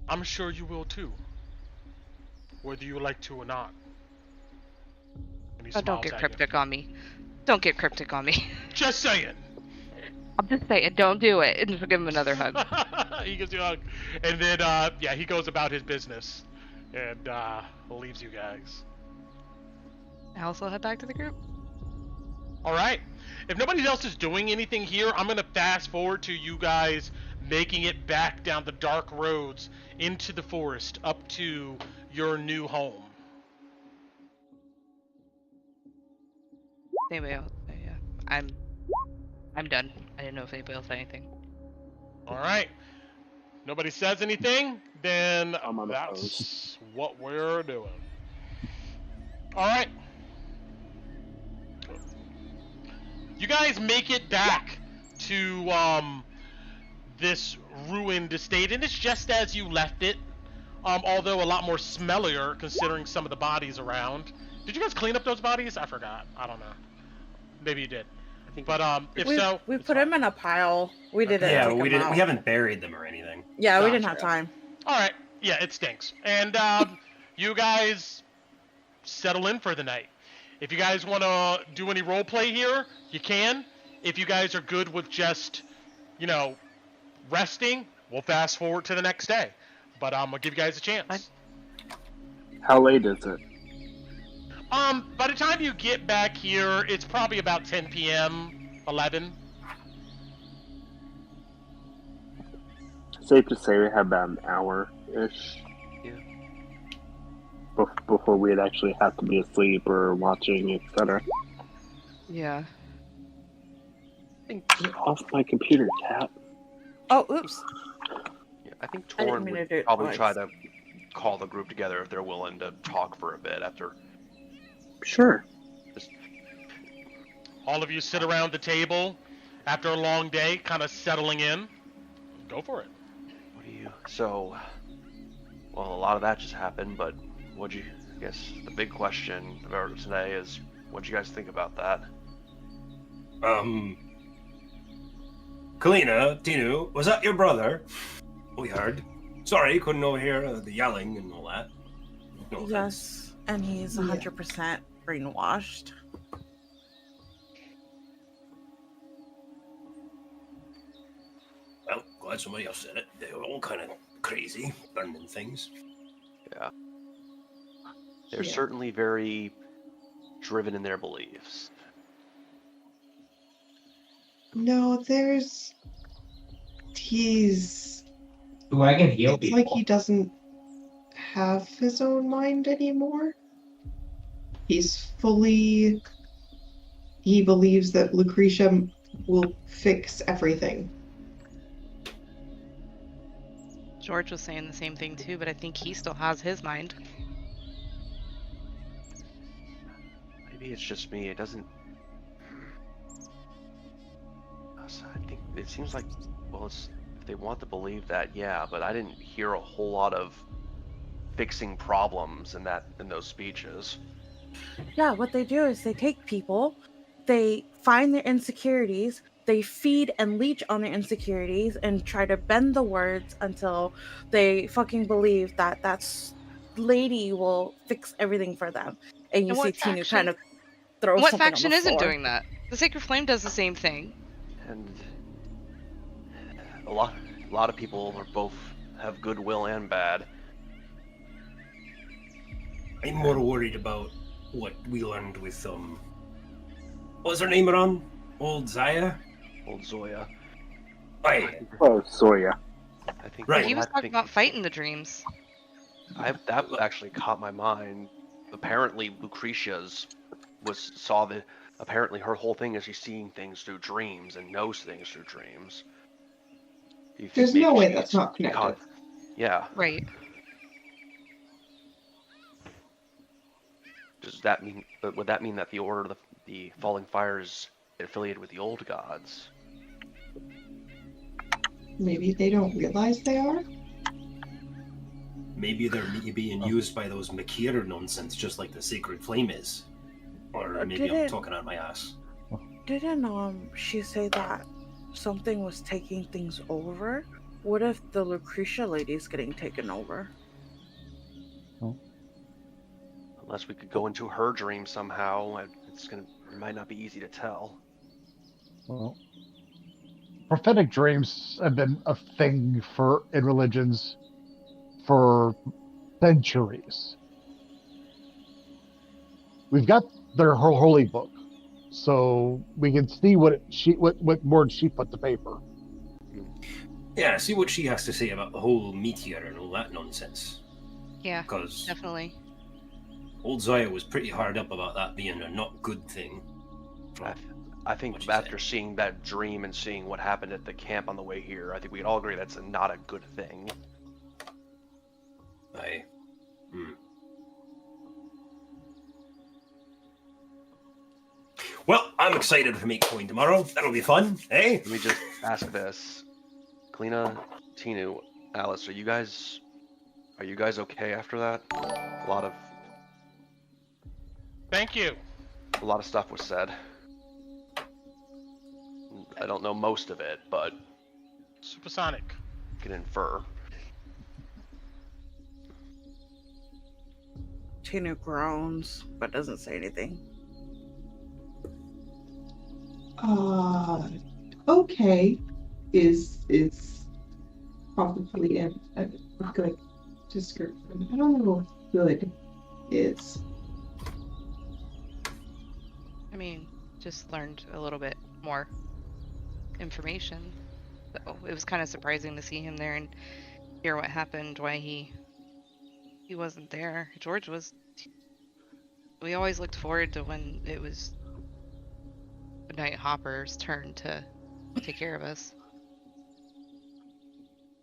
I'm sure you will too. Whether you like to or not. And he Oh, don't smiles get at cryptic on me. Don't get cryptic on me. you. Just saying. I'm just saying, don't do it. And give him another hug. He gives you a hug. And then, yeah, he goes about his business. And, leaves you guys. Alice will head back to the group. Alright. If nobody else is doing anything here, I'm gonna fast forward to you guys making it back down the dark roads into the forest up to your new home. Anyway, yeah, I'm done. I didn't know if anybody else had anything. Alright. Nobody says anything, then I'm on the that's what we're doing. Alright. You guys make it back to this ruined estate, and it's just as you left it. Although a lot more smellier considering some of the bodies around. Did you guys clean up those bodies? I forgot. I don't know. Maybe you did. I think. But if we so, we it's put fine. them in a pile. We didn't. Yeah, take we 'em didn't. out. We haven't buried them or anything. Yeah, we didn't Gotcha. have time. All right. Yeah, it stinks. And you guys settle in for the night. If you guys want to do any role play here, you can. If you guys are good with just, resting, we'll fast forward to the next day. But I'm gonna give you guys a chance. How late is it? By the time you get back here, it's probably about 10 p.m., 11. Safe to say we have about an hour-ish. Yeah. Before we'd actually have to be asleep or watching, etc. Yeah. Get off my computer, Tat. Oh, oops. Yeah, I think I didn't Torn mean to would do it probably twice. try to call the group together if they're willing to talk for a bit after. Sure. All of you sit around the table after a long day, kind of settling in. Go for it. What do you? So, well, a lot of that just happened, but I guess the big question about today is, what'd you guys think about that? Kalina, Tinu, was that your brother? We heard. Sorry, couldn't overhear the yelling and all that. No offense. Yes, and he's 100% brainwashed. Well, glad somebody else said it. They were all kind of crazy, burning things. Yeah. They're Yeah. certainly very driven in their beliefs. No, he's. Ooh, I can heal It's people. like he doesn't have his own mind anymore. He believes that Lucretia will fix everything. George was saying the same thing too, but I think he still has his mind. Maybe it's just me. It doesn't. I think it seems like, well, if they want to believe that, yeah, but I didn't hear a whole lot of fixing problems in those speeches. Yeah, what they do is they take people, they find their insecurities, they feed and leech on their insecurities and try to bend the words until they fucking believe that lady will fix everything for them. And you And see what Tinu faction- kind of throw What something faction on the isn't floor. doing that? The Sacred Flame does the same thing. And a lot of people have goodwill and bad. I'm more worried about what we learned with what was her name around? Old Zaya? Old Zoya. Aye. Oh, Soya. I think Right. He was talking about fighting the dreams. that actually caught my mind. Apparently, apparently her whole thing is she's seeing things through dreams and knows things through dreams. You think There's maybe no way she's that's not connected. Yeah. Right. Would that mean that the Order of the Falling Fire is affiliated with the Old Gods? Maybe they don't realize they are? Maybe they're being used by those Makir nonsense, just like the Sacred Flame is. Or maybe I'm Didn't- talking out my ass. Didn't she say that something was taking things over? What if the Lucretia lady's getting taken over? Unless we could go into her dream somehow, it might not be easy to tell. Well, prophetic dreams have been a thing in religions for centuries. We've got their holy book, so we can see what words she put to paper. Yeah, see what she has to say about the whole meteor and all that nonsense. Yeah, Because definitely. old Zoya was pretty hard up about that being a not good thing. I think after seeing that dream and seeing what happened at the camp on the way here, I think we can all agree that's not a good thing. Aye. Well, I'm excited to make coin tomorrow. That'll be fun, eh? Let me just ask this. Kalina, Tinu, Alice, are you guys okay after that? Thank you. A lot of stuff was said. I don't know most of it, but Supersonic. you can infer. Tina groans, but doesn't say anything. Okay. Is probably a good description. I don't know what good is. I mean, just learned a little bit more information. So it was kind of surprising to see him there and hear what happened, why he wasn't there. George was. We always looked forward to when it was Night Hopper's turn to take care of us.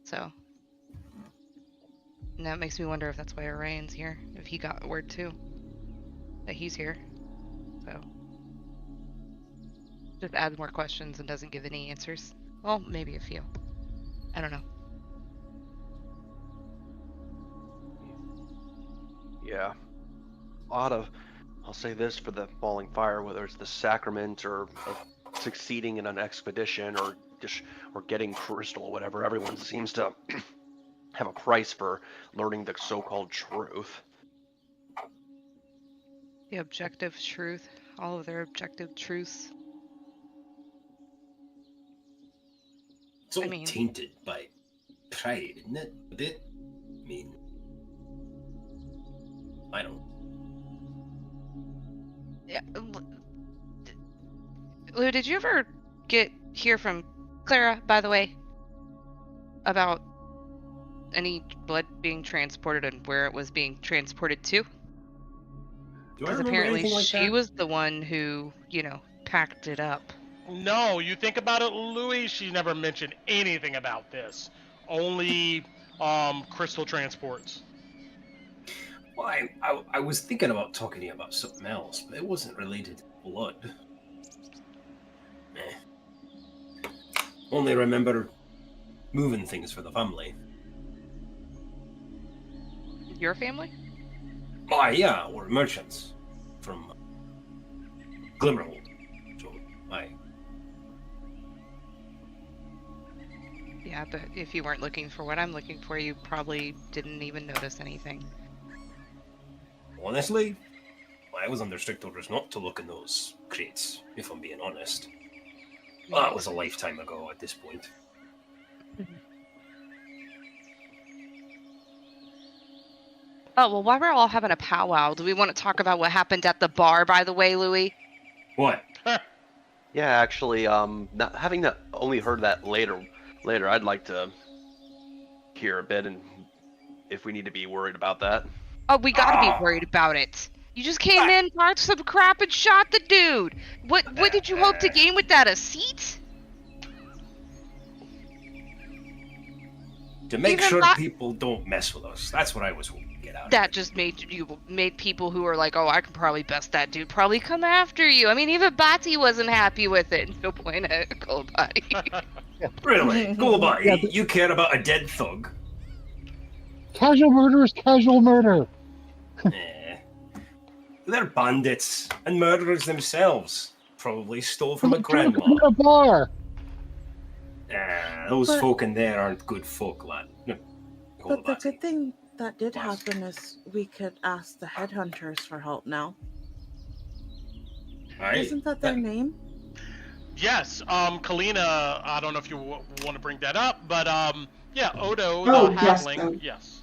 So, and that makes me wonder if that's why Orion's here. If he got word too that he's here. So, just adds more questions and doesn't give any answers. Well, maybe a few. I don't know. Yeah. I'll say this for the falling fire, whether it's the sacrament or succeeding in an expedition or getting crystal or whatever, everyone seems to have a price for learning the so-called truth. The objective truth. All of their objective truths. It's all tainted by pride, isn't it? A bit? I mean, I don't. Yeah. Lou, did you ever hear from Clara, by the way, about any blood being transported and where it was being transported to? Because apparently she was the one who, packed it up. No, you think about it, Louis, she never mentioned anything about this. Only crystal transports. Well, I was thinking about talking to you about something else, but it wasn't related to blood. Only remember moving things for the family. Your family? Oh, yeah, we're merchants from Glimmerhold. So, aye. Yeah, but if you weren't looking for what I'm looking for, you probably didn't even notice anything. Honestly, I was under strict orders not to look in those crates, if I'm being honest. Well, that was a lifetime ago at this point. Oh, well, while we're all having a powwow, do we want to talk about what happened at the bar, by the way, Louis? What? Yeah, actually, having only heard that later, I'd like to hear a bit, and if we need to be worried about that. Oh, we gotta be worried about it. You just came in, talked some crap, and shot the dude. What did you hope to gain with that? A seat? To make sure people don't mess with us. That's what I was hoping to get out of it. That just made people who are like, oh, I can probably best that dude, probably come after you. I mean, even Bati wasn't happy with it. She'll point at Golabati. Really? Golabati, you care about a dead thug? Casual murder is casual murder. They're bandits and murderers themselves. Probably stole from a grandma. A bar. Those But- folk in there aren't good folk, lad. No, But the good thing that did happen is we could ask the headhunters for help now. Aye. Isn't that their name? Yes, Kalina, I don't know if you want to bring that up, but yeah, Odo, Oh, the yes, halfling, yes.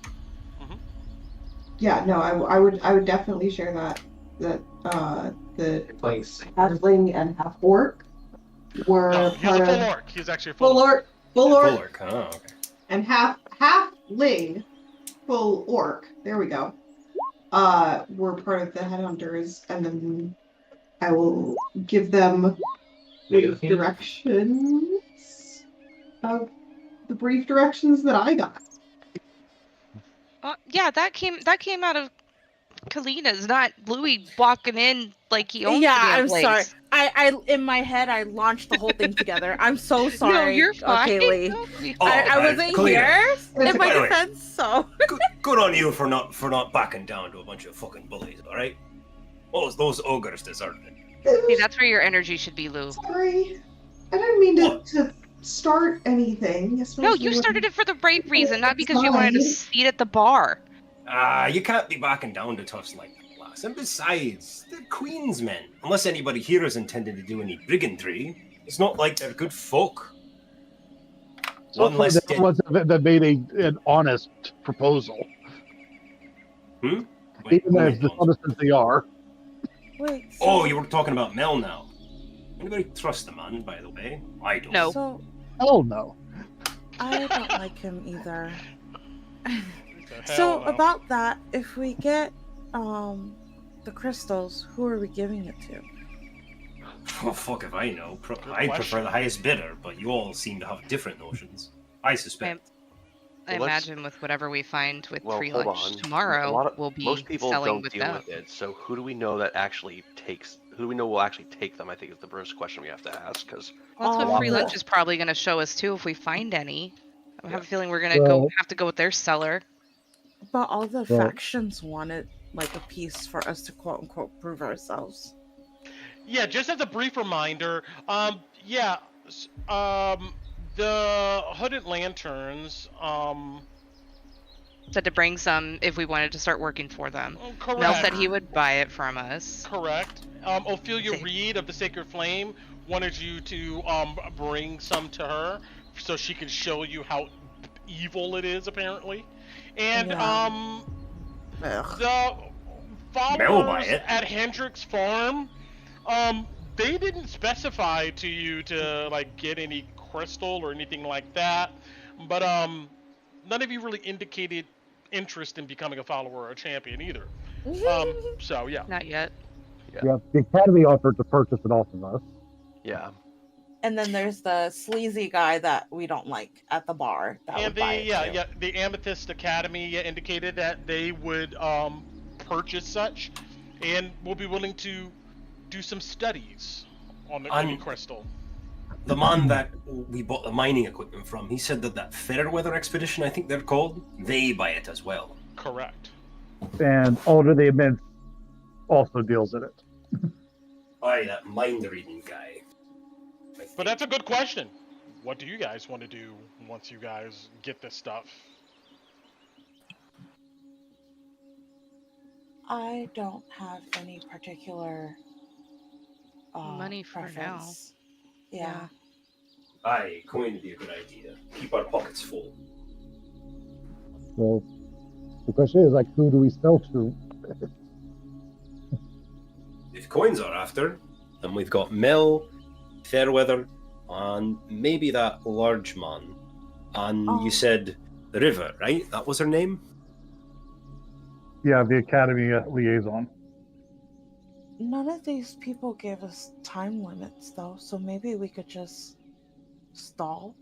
Yeah, no, I would definitely share that the Place. halfling and half orc were No, he's part a full of orc. He's actually a full full orc. orc, full orc, Bullock. Oh, okay. and halfling, full orc. There we go. Were part of the headhunters, and then I will give them brief directions of the brief directions that I got. Yeah, that came out of Kalina's, not Louis walking in like he owns Yeah, the damn I'm place. sorry. I in my head I launched the whole thing together. I'm so sorry. No, you're fine. Kaylee. Oh, I wasn't Kalina. here in my By the way, defense, so good on you for not backing down to a bunch of fucking bullies. All right. Those ogres deserve it. See, that's where your energy should be, Lou. Sorry, I didn't mean to start anything. No, you started it for the right reason, not because you wanted a seat at the bar. You can't be backing down to toughs like that, lass. And besides, they're Queen's men. Unless anybody here is intending to do any brigandry, it's not like they're good folk. One less They're the ones that made an honest proposal. Wait, Even as dishonest as they are. wait. So, Oh, you were talking about Mel now. Anybody trust the man, by the way? I don't. No. So Hell no. I don't like him either. The So hell no. about that, if we get the crystals, who are we giving it to? Oh, fuck if I know. I prefer the highest bidder, but you all seem to have different notions. I suspect. I Well, let's- imagine with whatever we find with Well, free hold lunch on. tomorrow, we'll be most people selling don't with deal them. with it. So who do we know that actually takes? Who do we know will actually take them? I think is the first question we have to ask. Because Well, that's what free Oh. lunch is probably going to show us too if we find any. I have a feeling we're going to Well- have to go with their seller. But all the Well- factions wanted like a piece for us to quote unquote prove ourselves. Yeah, just as a brief reminder, the Hooded Lanterns, Said to bring some if we wanted to start working for them. correct. Mel said he would buy it from us. Correct. Ophelia Reed of the Sacred Flame wanted you to bring some to her so she can show you how evil it is, apparently. And Yeah. Ugh. the Mel buy followers it. at Hendrick's Farm, they didn't specify to you to like get any crystal or anything like that, but none of you really indicated interest in becoming a follower or a champion either. So yeah. Not yet. Yeah, the Academy offered to purchase it off of us. yeah, And then there's the sleazy guy that we don't like at the bar. That And would buy it too. the Amethyst Academy indicated that they would purchase such, and will be willing to do some studies on the any crystal. The man that we bought the mining equipment from, he said that Fairweather expedition, I think they're called, they buy it as well. Correct. And Alder the Immense also deals in it. Aye, that mind-reading guy. But that's a good question. What do you guys want to do once you guys get this stuff? I don't have any particular Money for now. preference. Yeah. Aye, coin would be a good idea. Keep our pockets full. So the question is, like, who do we sell to? If coins are after, then we've got Mel, Fairweather, and maybe that large man. And Oh. you said River, right? That was her name? Yeah, the Academy liaison. None of these people gave us time limits though, so maybe we could just stall.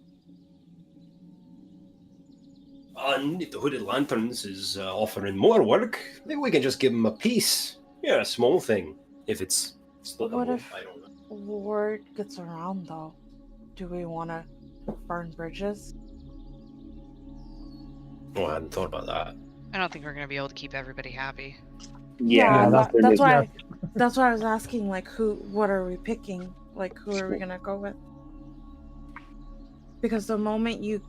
And if the Hooded Lanterns is offering more work, maybe we can just give them a piece. Yeah, a small thing. If it's split What up, if- I don't know. Word gets around though. Do we want to burn bridges? Oh, I hadn't thought about that. I don't think we're going to be able to keep everybody happy. Yeah, that's that's their why. That's why I was asking. Like, who? What are we picking? Like, who are we gonna go with? Because the moment you,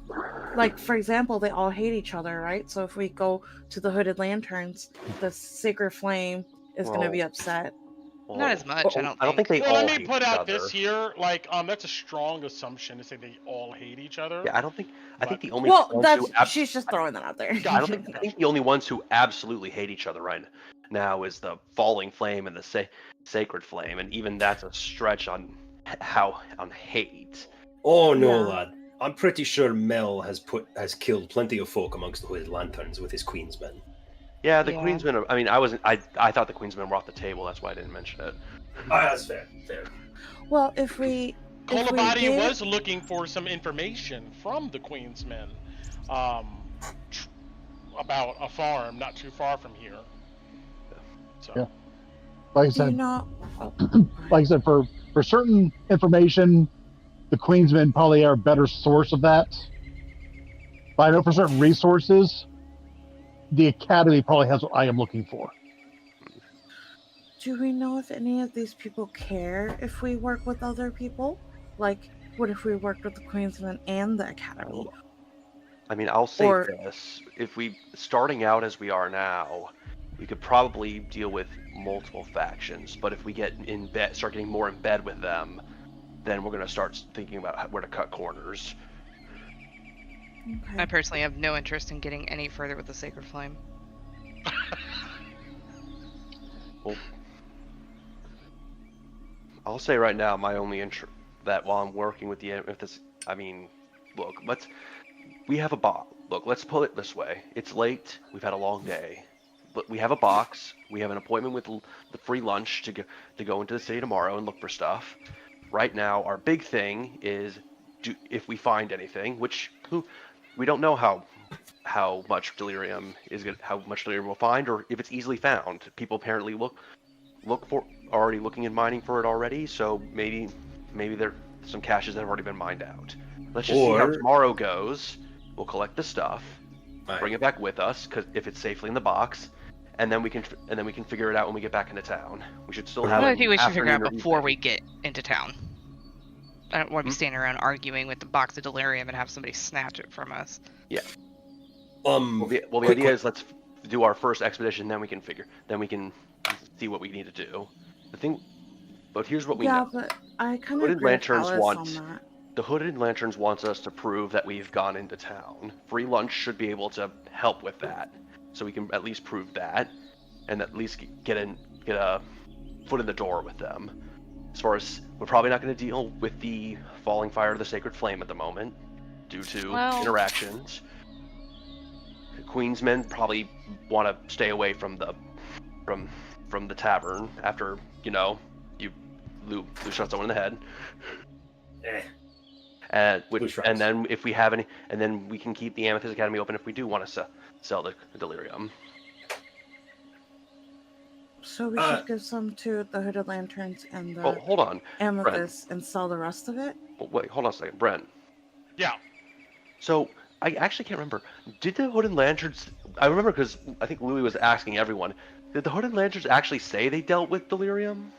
like, for example, they all hate each other, right? So if we go to the Hooded Lanterns, the Sacred Flame is going to be upset. Not as much, I don't think. they Well, all let me hate put each out other. this here. Like, that's a strong assumption to say they all hate each other. Yeah, I don't think. I think But- the only Well, ones that's who she's just throwing that out there. I don't think. I think the only ones who absolutely hate each other right now is the Falling Flame and the Sacred Flame, and even that's a stretch on hate. Oh no, Yeah. lad. I'm pretty sure Mel has killed plenty of folk amongst the Hooded Lanterns with his Queensmen. Yeah, the Yeah. Queensmen. I mean, I thought the Queensmen were off the table. That's why I didn't mention it. That's fair. Well, if we Kolabadi give- was looking for some information from the Queensmen about a farm not too far from here. So. Yeah. Like I do you said, know? like I said, for certain information, the Queensmen probably are a better source of that. But I know for certain resources, the Academy probably has what I am looking for. Do we know if any of these people care if we work with other people? Like, what if we worked with the Queensmen and the Academy? I mean, I'll say Or- this: if we starting out as we are now, we could probably deal with multiple factions. But if we start getting more in bed with them, then we're going to start thinking about where to cut corners. Okay. I personally have no interest in getting any further with the Sacred Flame. Well, I'll say right now, my only interest that while I'm working with we have a box. Look, let's put it this way: it's late. We've had a long day, but we have a box. We have an appointment with the FreeLunch to go into the city tomorrow and look for stuff. Right now, our big thing is if we find anything, which we don't know how much delirium we'll find, or if it's easily found. People apparently already looking and mining for it already, so maybe there some caches that have already been mined out. Let's just see how tomorrow goes. We'll collect the stuff, bring it back with us, because if it's safely in the box, and then we can figure it out when we get back into town. We should still have. I think we should figure out afternoon or before evening. we get into town. I don't want to be standing around arguing with the box of delirium and have somebody snatch it from us. Yeah. The idea is let's do our first expedition, then we can see what we need to do. But here's what we know. but I kind of Hooded agree with Lanterns Alice on that. The Hooded Lanterns wants us to prove that we've gone into town. FreeLunch should be able to help with that, so we can at least prove that, and at least get a foot in the door with them. As far as we're probably not going to deal with the falling fire of the Sacred Flame at the moment, due to interactions. The Queensmen probably want to stay away from the tavern after Lou shot someone in the head. And then if we have any, and then we can keep the Amethyst Academy open if we do want to sell the delirium. So we should give some to the Hooded Lanterns and the Hold on, Amethyst and sell the rest of it? Wait, hold on a second, Brent. Yeah. So I actually can't remember. Did the Hooded Lanterns? I remember because I think Louis was asking everyone. Did the Hooded Lanterns actually say they dealt with delirium,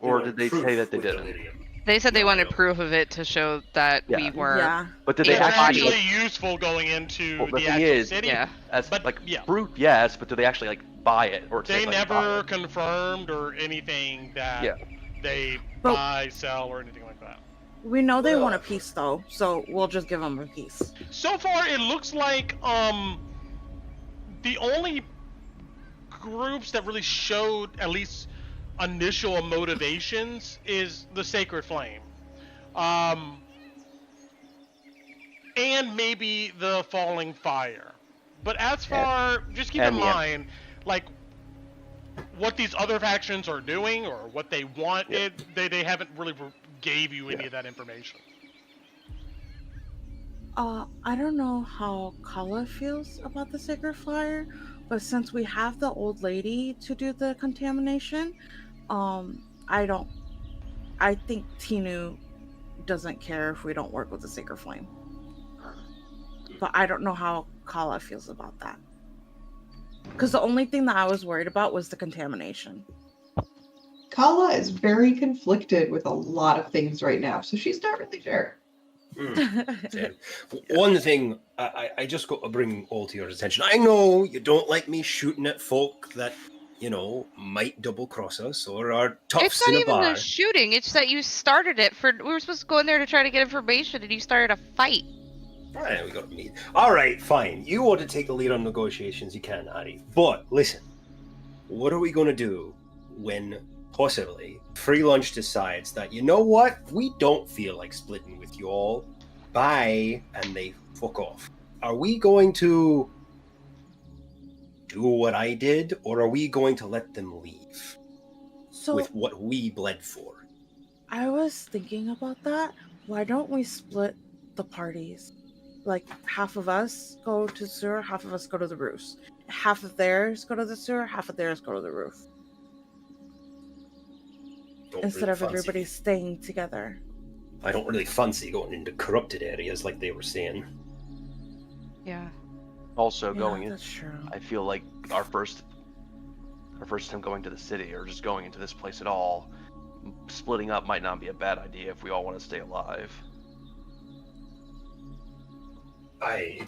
or did they say that they didn't? Delirium. They said they wanted proof of it to show that we were. Yeah. But did They they It's actually- actually useful going into Well, the the thing actual is, city. Yeah. Proof, yes, but do they actually buy it or They buy never it? confirmed or anything that they But- buy, sell, or anything like that. We know they want a piece though, so we'll just give them a piece. So far, it looks like the only groups that really showed at least initial motivations is the Sacred Flame, and maybe the Falling Fire. But as far, just keep in mind, what these other factions are doing or what they want, they haven't really gave you any of that information. I don't know how Kala feels about the Sacred Fire, but since we have the old lady to do the contamination, I think Tinu doesn't care if we don't work with the Sacred Flame. But I don't know how Kala feels about that. Because the only thing that I was worried about was the contamination. Kala is very conflicted with a lot of things right now, so she's not really sure. Fair. One thing I just got to bring all to your attention. I know you don't like me shooting at folk that, might double cross us or are It's toughs not in a even bar. the shooting. It's that you started it. We were supposed to go in there to try to get information, and you started a fight. Right, we got to meet. All right, fine. You want to take the lead on negotiations, you can, Harry. But listen, what are we going to do when possibly FreeLunch decides that, you know what, we don't feel like splitting with you all? Bye, and they fuck off. Are we going to do what I did, or are we going to let them leave So with what we bled for? I was thinking about that. Why don't we split the parties? Like, half of us go to the sewer, half of us go to the roofs. Half of theirs go to the sewer, half of theirs go to the roof. Don't Instead really of fancy- everybody staying together. I don't really fancy going into corrupted areas like they were saying. Yeah. Also, Yeah, going in, that's true. I feel like our first time going to the city, or just going into this place at all, splitting up might not be a bad idea if we all want to stay alive. I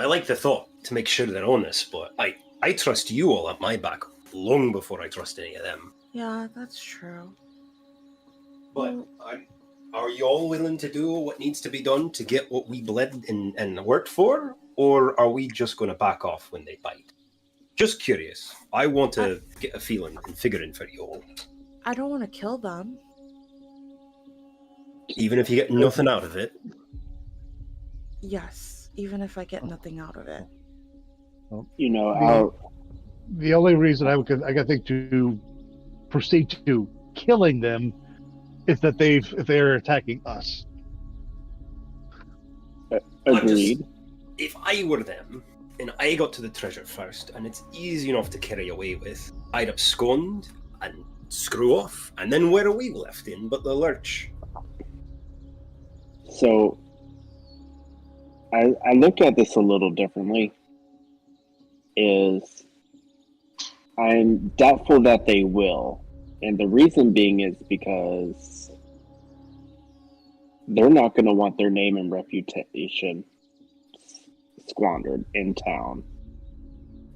like the thought to make sure they're honest, but I trust you all at my back long before I trust any of them. Yeah, that's true. But Well- are you all willing to do what needs to be done to get what we bled and worked for, or are we just going to back off when they bite? Just curious. I want to get a feeling and figuring for you all. I don't want to kill them. Even if you get nothing out of it. Yes, even if I get nothing out of it. The only reason I think to proceed to killing them is that if they're attacking us. Agreed. If I were them, and I got to the treasure first, and it's easy enough to carry away with, I'd abscond and screw off, and then where are we left in but the lurch? So I look at this a little differently. Is I'm doubtful that they will. And the reason being is because they're not going to want their name and reputation squandered in town.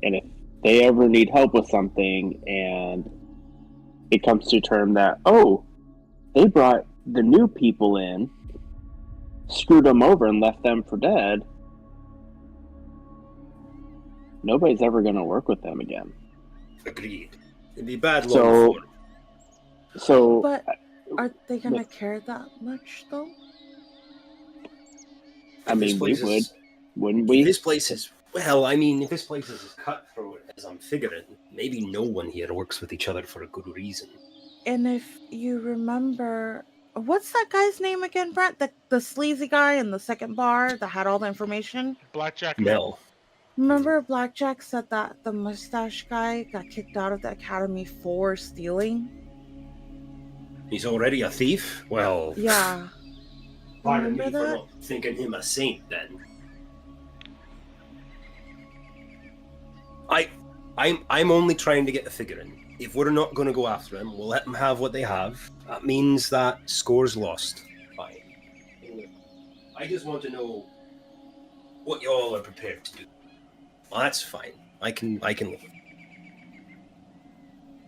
And if they ever need help with something and it comes to term that, oh, they brought the new people in, screwed them over and left them for dead, nobody's ever going to work with them again. Agreed. It'd be bad long So, before. so But are they gonna care that much though? I mean, we would, wouldn't we? This place is, well, I mean, if this place is as cutthroat as I'm figuring, maybe no one here works with each other for a good reason. And if you remember, what's that guy's name again, Brent? The sleazy guy in the second bar that had all the information? Blackjack Mel. Remember Blackjack said that the mustache guy got kicked out of the academy for stealing? He's already a thief? Well, Yeah. pardon me Remember for that? not thinking him a saint then. I'm only trying to get the figure in. If we're not going to go after him, we'll let them have what they have. That means that score's lost. Fine. I just want to know what y'all are prepared to do. Well, that's fine. I can live with it.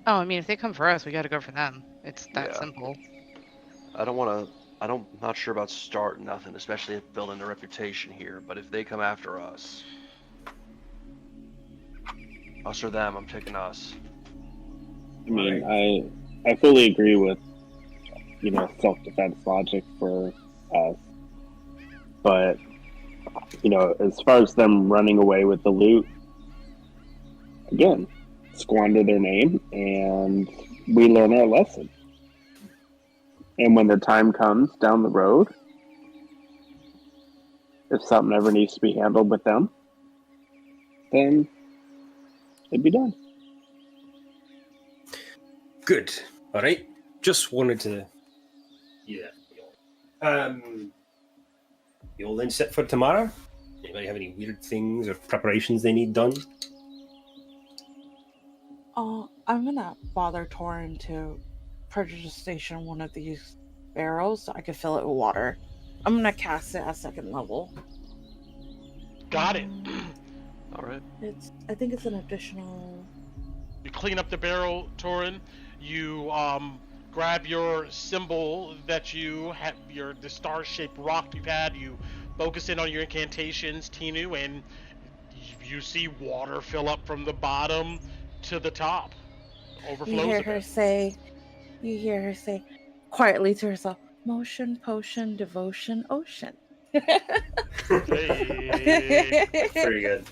Oh, I mean, if they come for us, we gotta go for them. It's that Yeah. simple. I'm not sure about starting nothing, especially if building a reputation here, but if they come after us or them, I'm taking us. I mean, I fully agree with, self-defense logic for us. But, as far as them running away with the loot, again, squander their name and we learn our lesson. And when the time comes down the road, if something ever needs to be handled with them, then it'd be done. Good. All right. Just wanted to. Yeah. You all then set for tomorrow? Anybody have any weird things or preparations they need done? Oh, I'm gonna bother Torin to purchase station one of these barrels so I can fill it with water. I'm gonna cast it at 2nd level. Got it. All right. I think it's an additional. You clean up the barrel, Torin. You grab your symbol that you have, the star-shaped rock you've had. You focus in on your incantations, Tinu, and you see water fill up from the bottom to the top. Overflows You hear a her bit. say. You hear her say, quietly to herself, "Motion, potion, devotion, ocean." Hey. Very good.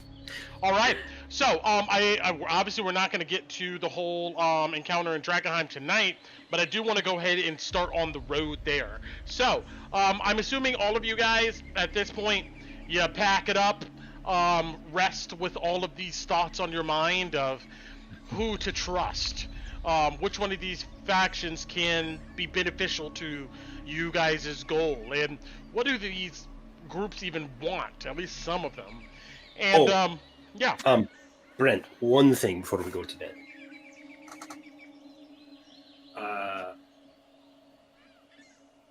All right. So, I obviously we're not going to get to the whole encounter in Drakkenheim tonight, but I do want to go ahead and start on the road there. So, I'm assuming all of you guys at this point, you pack it up, rest with all of these thoughts on your mind of who to trust, which one of these factions can be beneficial to you guys' goal, and what do these groups even want? At least some of them. And yeah. Brent, one thing before we go to bed.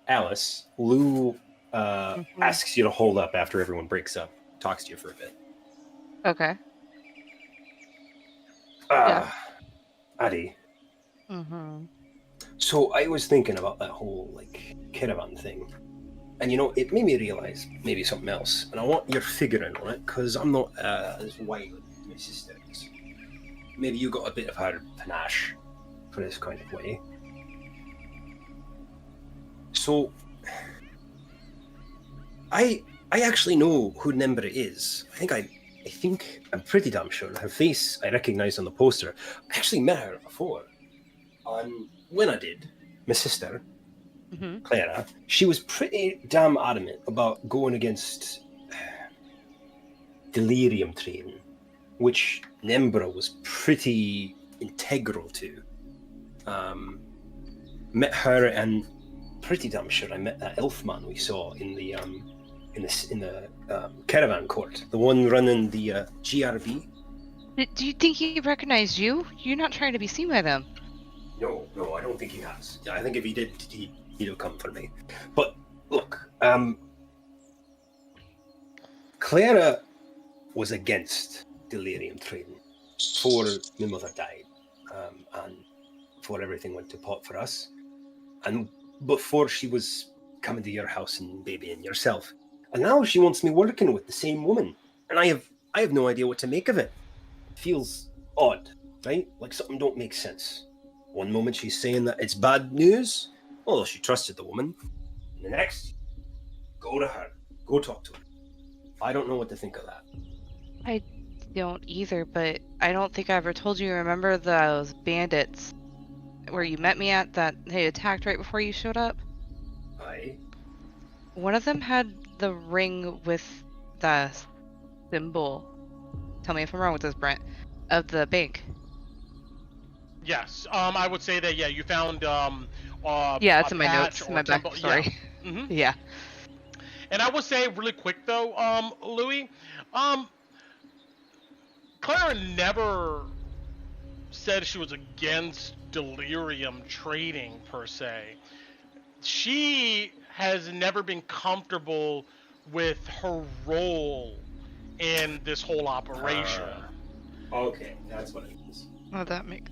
Alice, Lou asks you to hold up after everyone breaks up, talks to you for a bit. Okay. Yeah. Addy. Mm-hmm. So I was thinking about that whole caravan thing, and it made me realize maybe something else, and I want your figuring on it because I'm not as wild as my sister is. Maybe you got a bit of her panache for this kind of way. So I actually know who Nimbra is. I think I'm pretty damn sure. Her face I recognized on the poster. I actually met her before. When I did, my sister, Clara, she was pretty damn adamant about going against delirium training, which Nimbra was pretty integral to. Met her, and pretty damn sure I met that elf man we saw in the caravan court, the one running the GRB. Do you think he recognized you? You're not trying to be seen by them. No, I don't think he has. I think if he did, he'd have come for me. But look, Clara was against delirium training before my mother died, and before everything went to pot for us, and before she was coming to your house and babying yourself. And now she wants me working with the same woman, and I have no idea what to make of it. It feels odd, right? Like something don't make sense. One moment she's saying that it's bad news, although she trusted the woman. And the next, go to her, go talk to her. I don't know what to think of that. I don't either, but I don't think I ever told you. Remember those bandits where you met me at that they attacked right before you showed up? Aye. One of them had the ring with the symbol. Tell me if I'm wrong with this, Brent. Of the bank. Yes. I would say that you found yeah, it's in my notes, in my back. Sorry. Yeah. Mm-hmm. Yeah. And I will say really quick though, Louis, Clara never said she was against delirium trading per se. She has never been comfortable with her role in this whole operation. Okay, that's what it is. Oh, that makes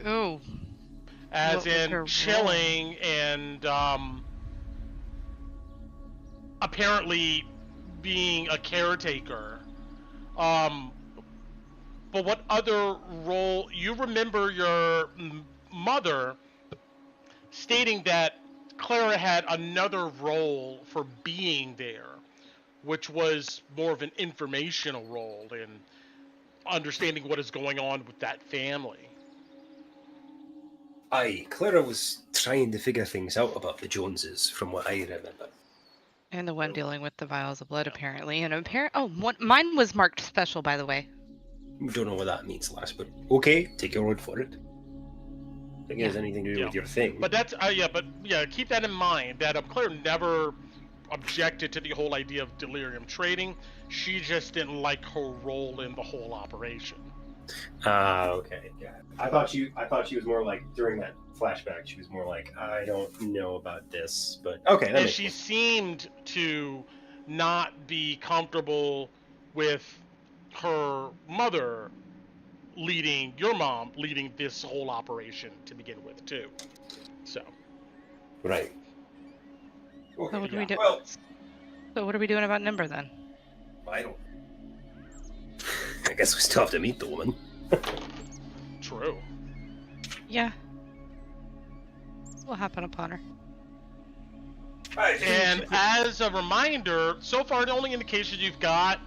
As in chilling and apparently being a caretaker. But what other role? You remember your mother stating that Clara had another role for being there, which was more of an informational role in understanding what is going on with that family. Aye, Clara was trying to figure things out about the Joneses, from what I remember. And the one dealing with the vials of blood, apparently. And mine was marked special, by the way. Don't know what that means, lass, but okay, take your word for it. I think it has anything to do with your thing. But that's keep that in mind. That Claire never objected to the whole idea of delirium trading. She just didn't like her role in the whole operation. Okay. Yeah. I thought she was more like during that flashback. She was more like, I don't know about this, but okay. That And makes she sense. seemed to not be comfortable with her mother your mom leading this whole operation to begin with, too. So. Right. Okay. So what do we do? Well, So what are we doing about Nimber then? I don't. I guess we still have to meet the woman. True. Yeah. What will happen upon her? And as a reminder, so far the only indication you've got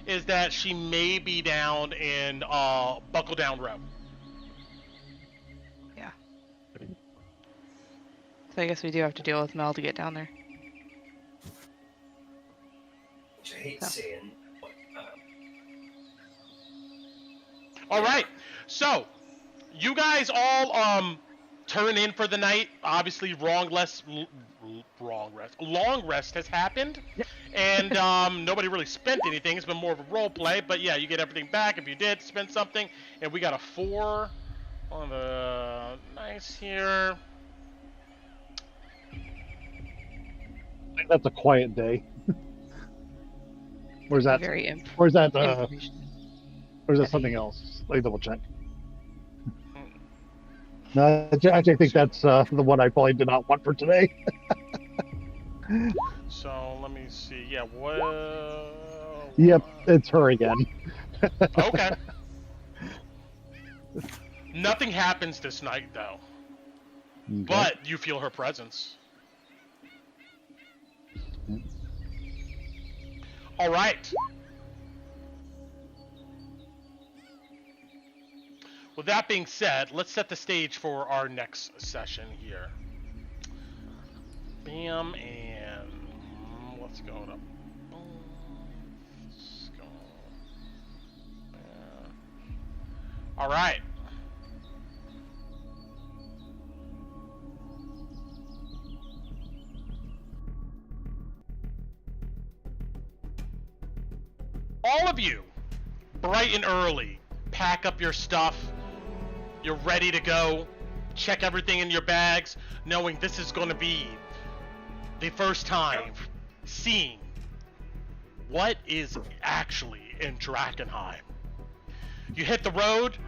is that she may be down in Buckle Down Row. Yeah. So I guess we do have to deal with Mel to get down there. Which I hate saying. But, All right. So, you guys all turn in for the night. Obviously, long rest has happened, and nobody really spent anything. It's been more of a role play, but yeah, you get everything back if you did spend something. And we got a 4 on the nice here. I think that's a quiet day. Where's that? Very Where's that? information. Or is that something else? Let me double check. No, I think that's the one I probably did not want for today. So let me see. Yeah, what? Yep, it's her again. Okay. Nothing happens this night, though. Okay. But you feel her presence. All right. With that being said, let's set the stage for our next session here. Bam, and let's go up. Let's go. All right. All of you, bright and early, pack up your stuff. You're ready to go. Check everything in your bags, knowing this is going to be the first time seeing what is actually in Drakkenheim. You hit the road,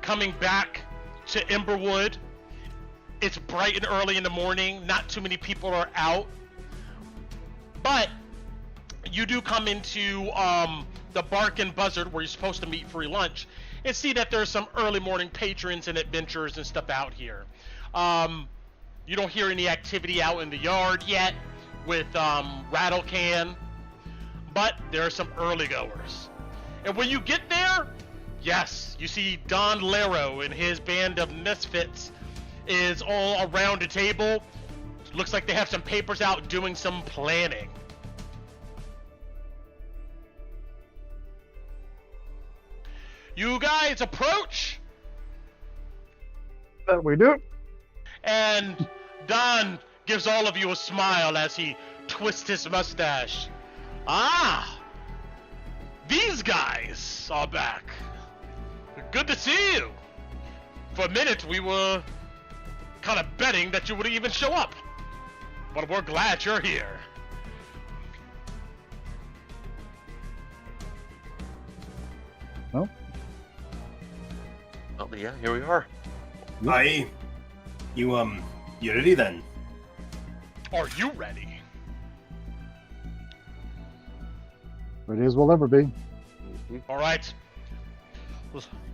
coming back to Emberwood. It's bright and early in the morning. Not too many people are out. But you do come into the Bark and Buzzard, where you're supposed to meet FreeLunch, and see that there's some early morning patrons and adventurers and stuff out here. You don't hear any activity out in the yard yet with Rattlecan, but there are some early goers. And when you get there, yes, you see Don Lero and his band of misfits is all around a table. Looks like they have some papers out doing some planning. You guys approach, That we do. and Don gives all of you a smile as he twists his mustache. Ah! These guys are back. Good to see you. For a minute, we were kind of betting that you wouldn't even show up. But we're glad you're here. Oh, yeah, here we are. Aye. You ready then? Are you ready? Ready as we'll ever be. All right.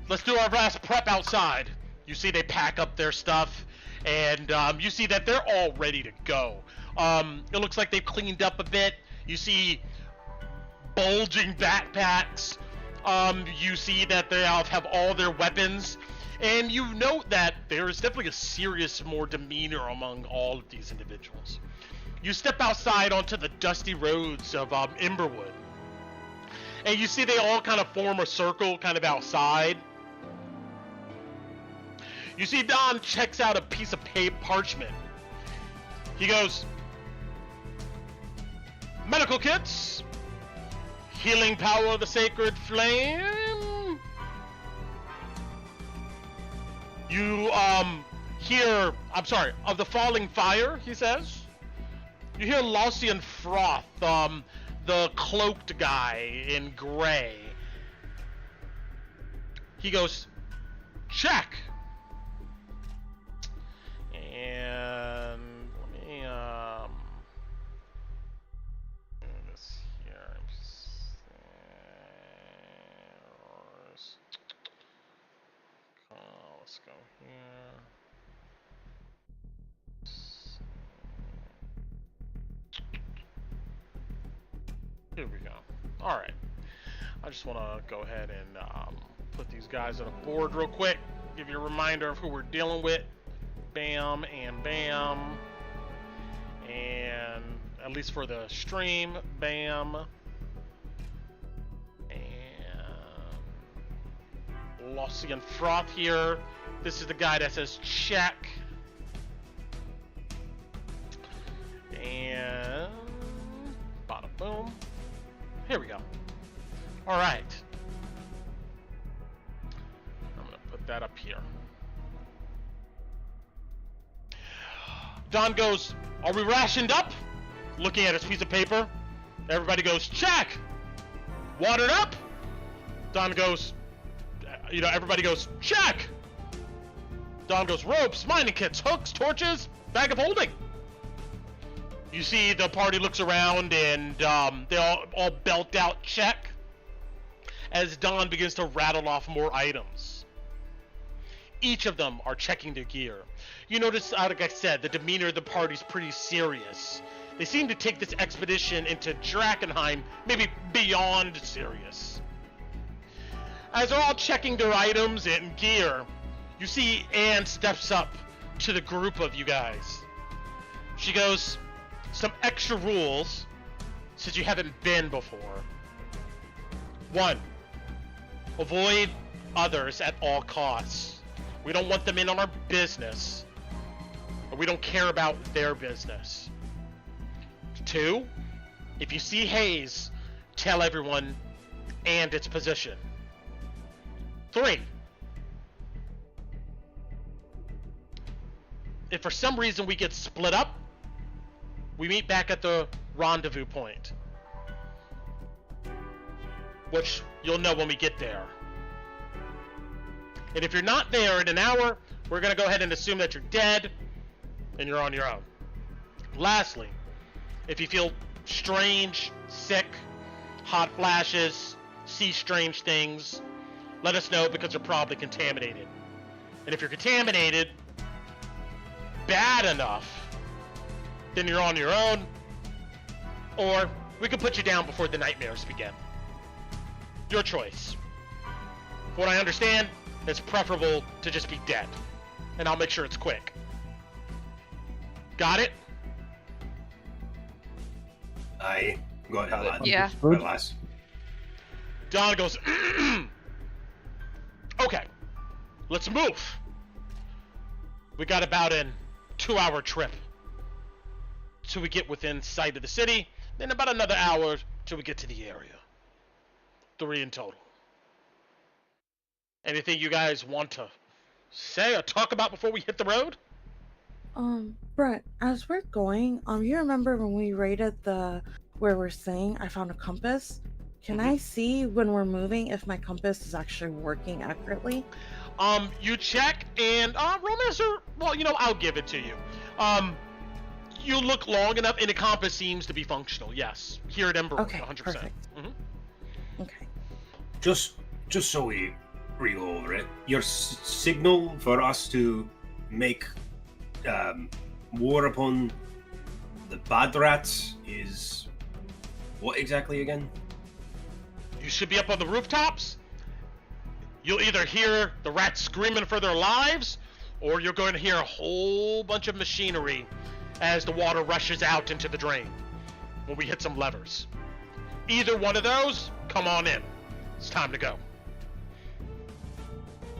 Let's do our last prep outside. You see they pack up their stuff, and you see that they're all ready to go. It looks like they've cleaned up a bit. You see bulging backpacks. You see that they have all their weapons, and you note that there is definitely a serious more demeanor among all of these individuals. You step outside onto the dusty roads of Emberwood, and you see they all kind of form a circle kind of outside. You see Don checks out a piece of parchment. He goes, medical kits, healing power of the sacred flame, You hear, I'm sorry, of the falling fire, he says. You hear Laucian Froth, the cloaked guy in gray. He goes, check. And let me do this here. Let's go here. Here we go. All right. I just want to go ahead and put these guys on a board real quick. Give you a reminder of who we're dealing with. Bam and bam. And at least for the stream, bam. And Laucian Froth here. This is the guy that says check. And bada boom. Here we go. All right. I'm gonna put that up here. Don goes, are we rationed up? Looking at his piece of paper. Everybody goes, check. Watered up? Don goes, everybody goes, check. Don goes, ropes, mining kits, hooks, torches, bag of holding. You see the party looks around and they all belt out check as Don begins to rattle off more items. Each of them are checking their gear. You notice, like I said, the demeanor of the party's pretty serious. They seem to take this expedition into Drakkenheim maybe beyond serious. As they're all checking their items and gear, you see Anne steps up to the group of you guys. She goes, some extra rules since you haven't been before. 1, avoid others at all costs. We don't want them in on our business, or we don't care about their business. 2, if you see haze, tell everyone and its position. 3, if for some reason we get split up, we meet back at the rendezvous point, which you'll know when we get there. And if you're not there in an hour, we're going to go ahead and assume that you're dead and you're on your own. Lastly, if you feel strange, sick, hot flashes, see strange things, let us know because you're probably contaminated. And if you're contaminated bad enough, then you're on your own, or we can put you down before the nightmares begin. Your choice. From what I understand, it's preferable to just be dead, and I'll make sure it's quick. Got it? Aye. Got it, lad. Yeah. Right, lass. Don goes, okay, let's move. We got about a 2-hour trip till we get within sight of the city, then about another hour till we get to the area. 3 in total. Anything you guys want to say or talk about before we hit the road? Brett, as we're going, you remember when we raided where we're staying, I found a compass? Can I see when we're moving if my compass is actually working accurately? You check and, Romancer, well, I'll give it to you. You look long enough and the compass seems to be functional, yes. Here at Ember, Okay, 100%. perfect. Mm-hmm. Okay. Just so we go over it, your signal for us to make war upon the bad rats is what exactly again? You should be up on the rooftops. You'll either hear the rats screaming for their lives, or you're going to hear a whole bunch of machinery as the water rushes out into the drain when we hit some levers. Either one of those, come on in. It's time to go.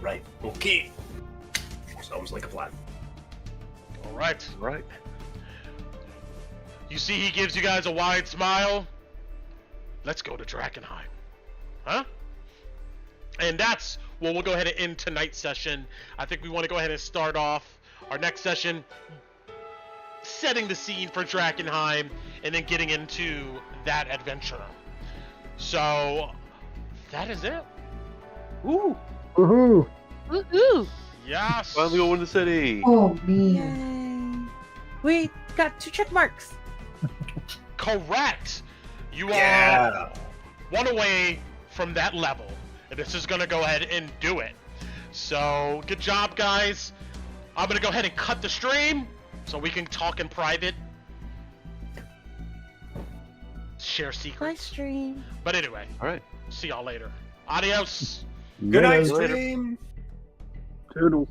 Right. Okay. Sounds like a plan. All right. Right. You see he gives you guys a wide smile. Let's go to Drakkenheim. Huh? And that's what we'll go ahead and end tonight's session. I think we want to go ahead and start off our next session setting the scene for Drakkenheim and then getting into that adventure. So that is it. Woo! Woohoo! Woohoo! Yes. Finally going to the city. Oh man. Yay. We got 2 check marks. Correct. You are Yeah. one away from that level. And this is going to go ahead and do it. So, good job, guys. I'm going to go ahead and cut the stream so we can talk in private. Share Bye, secrets. stream. But anyway, All right. see y'all later. Adios. Good night, Later. stream. Toodles.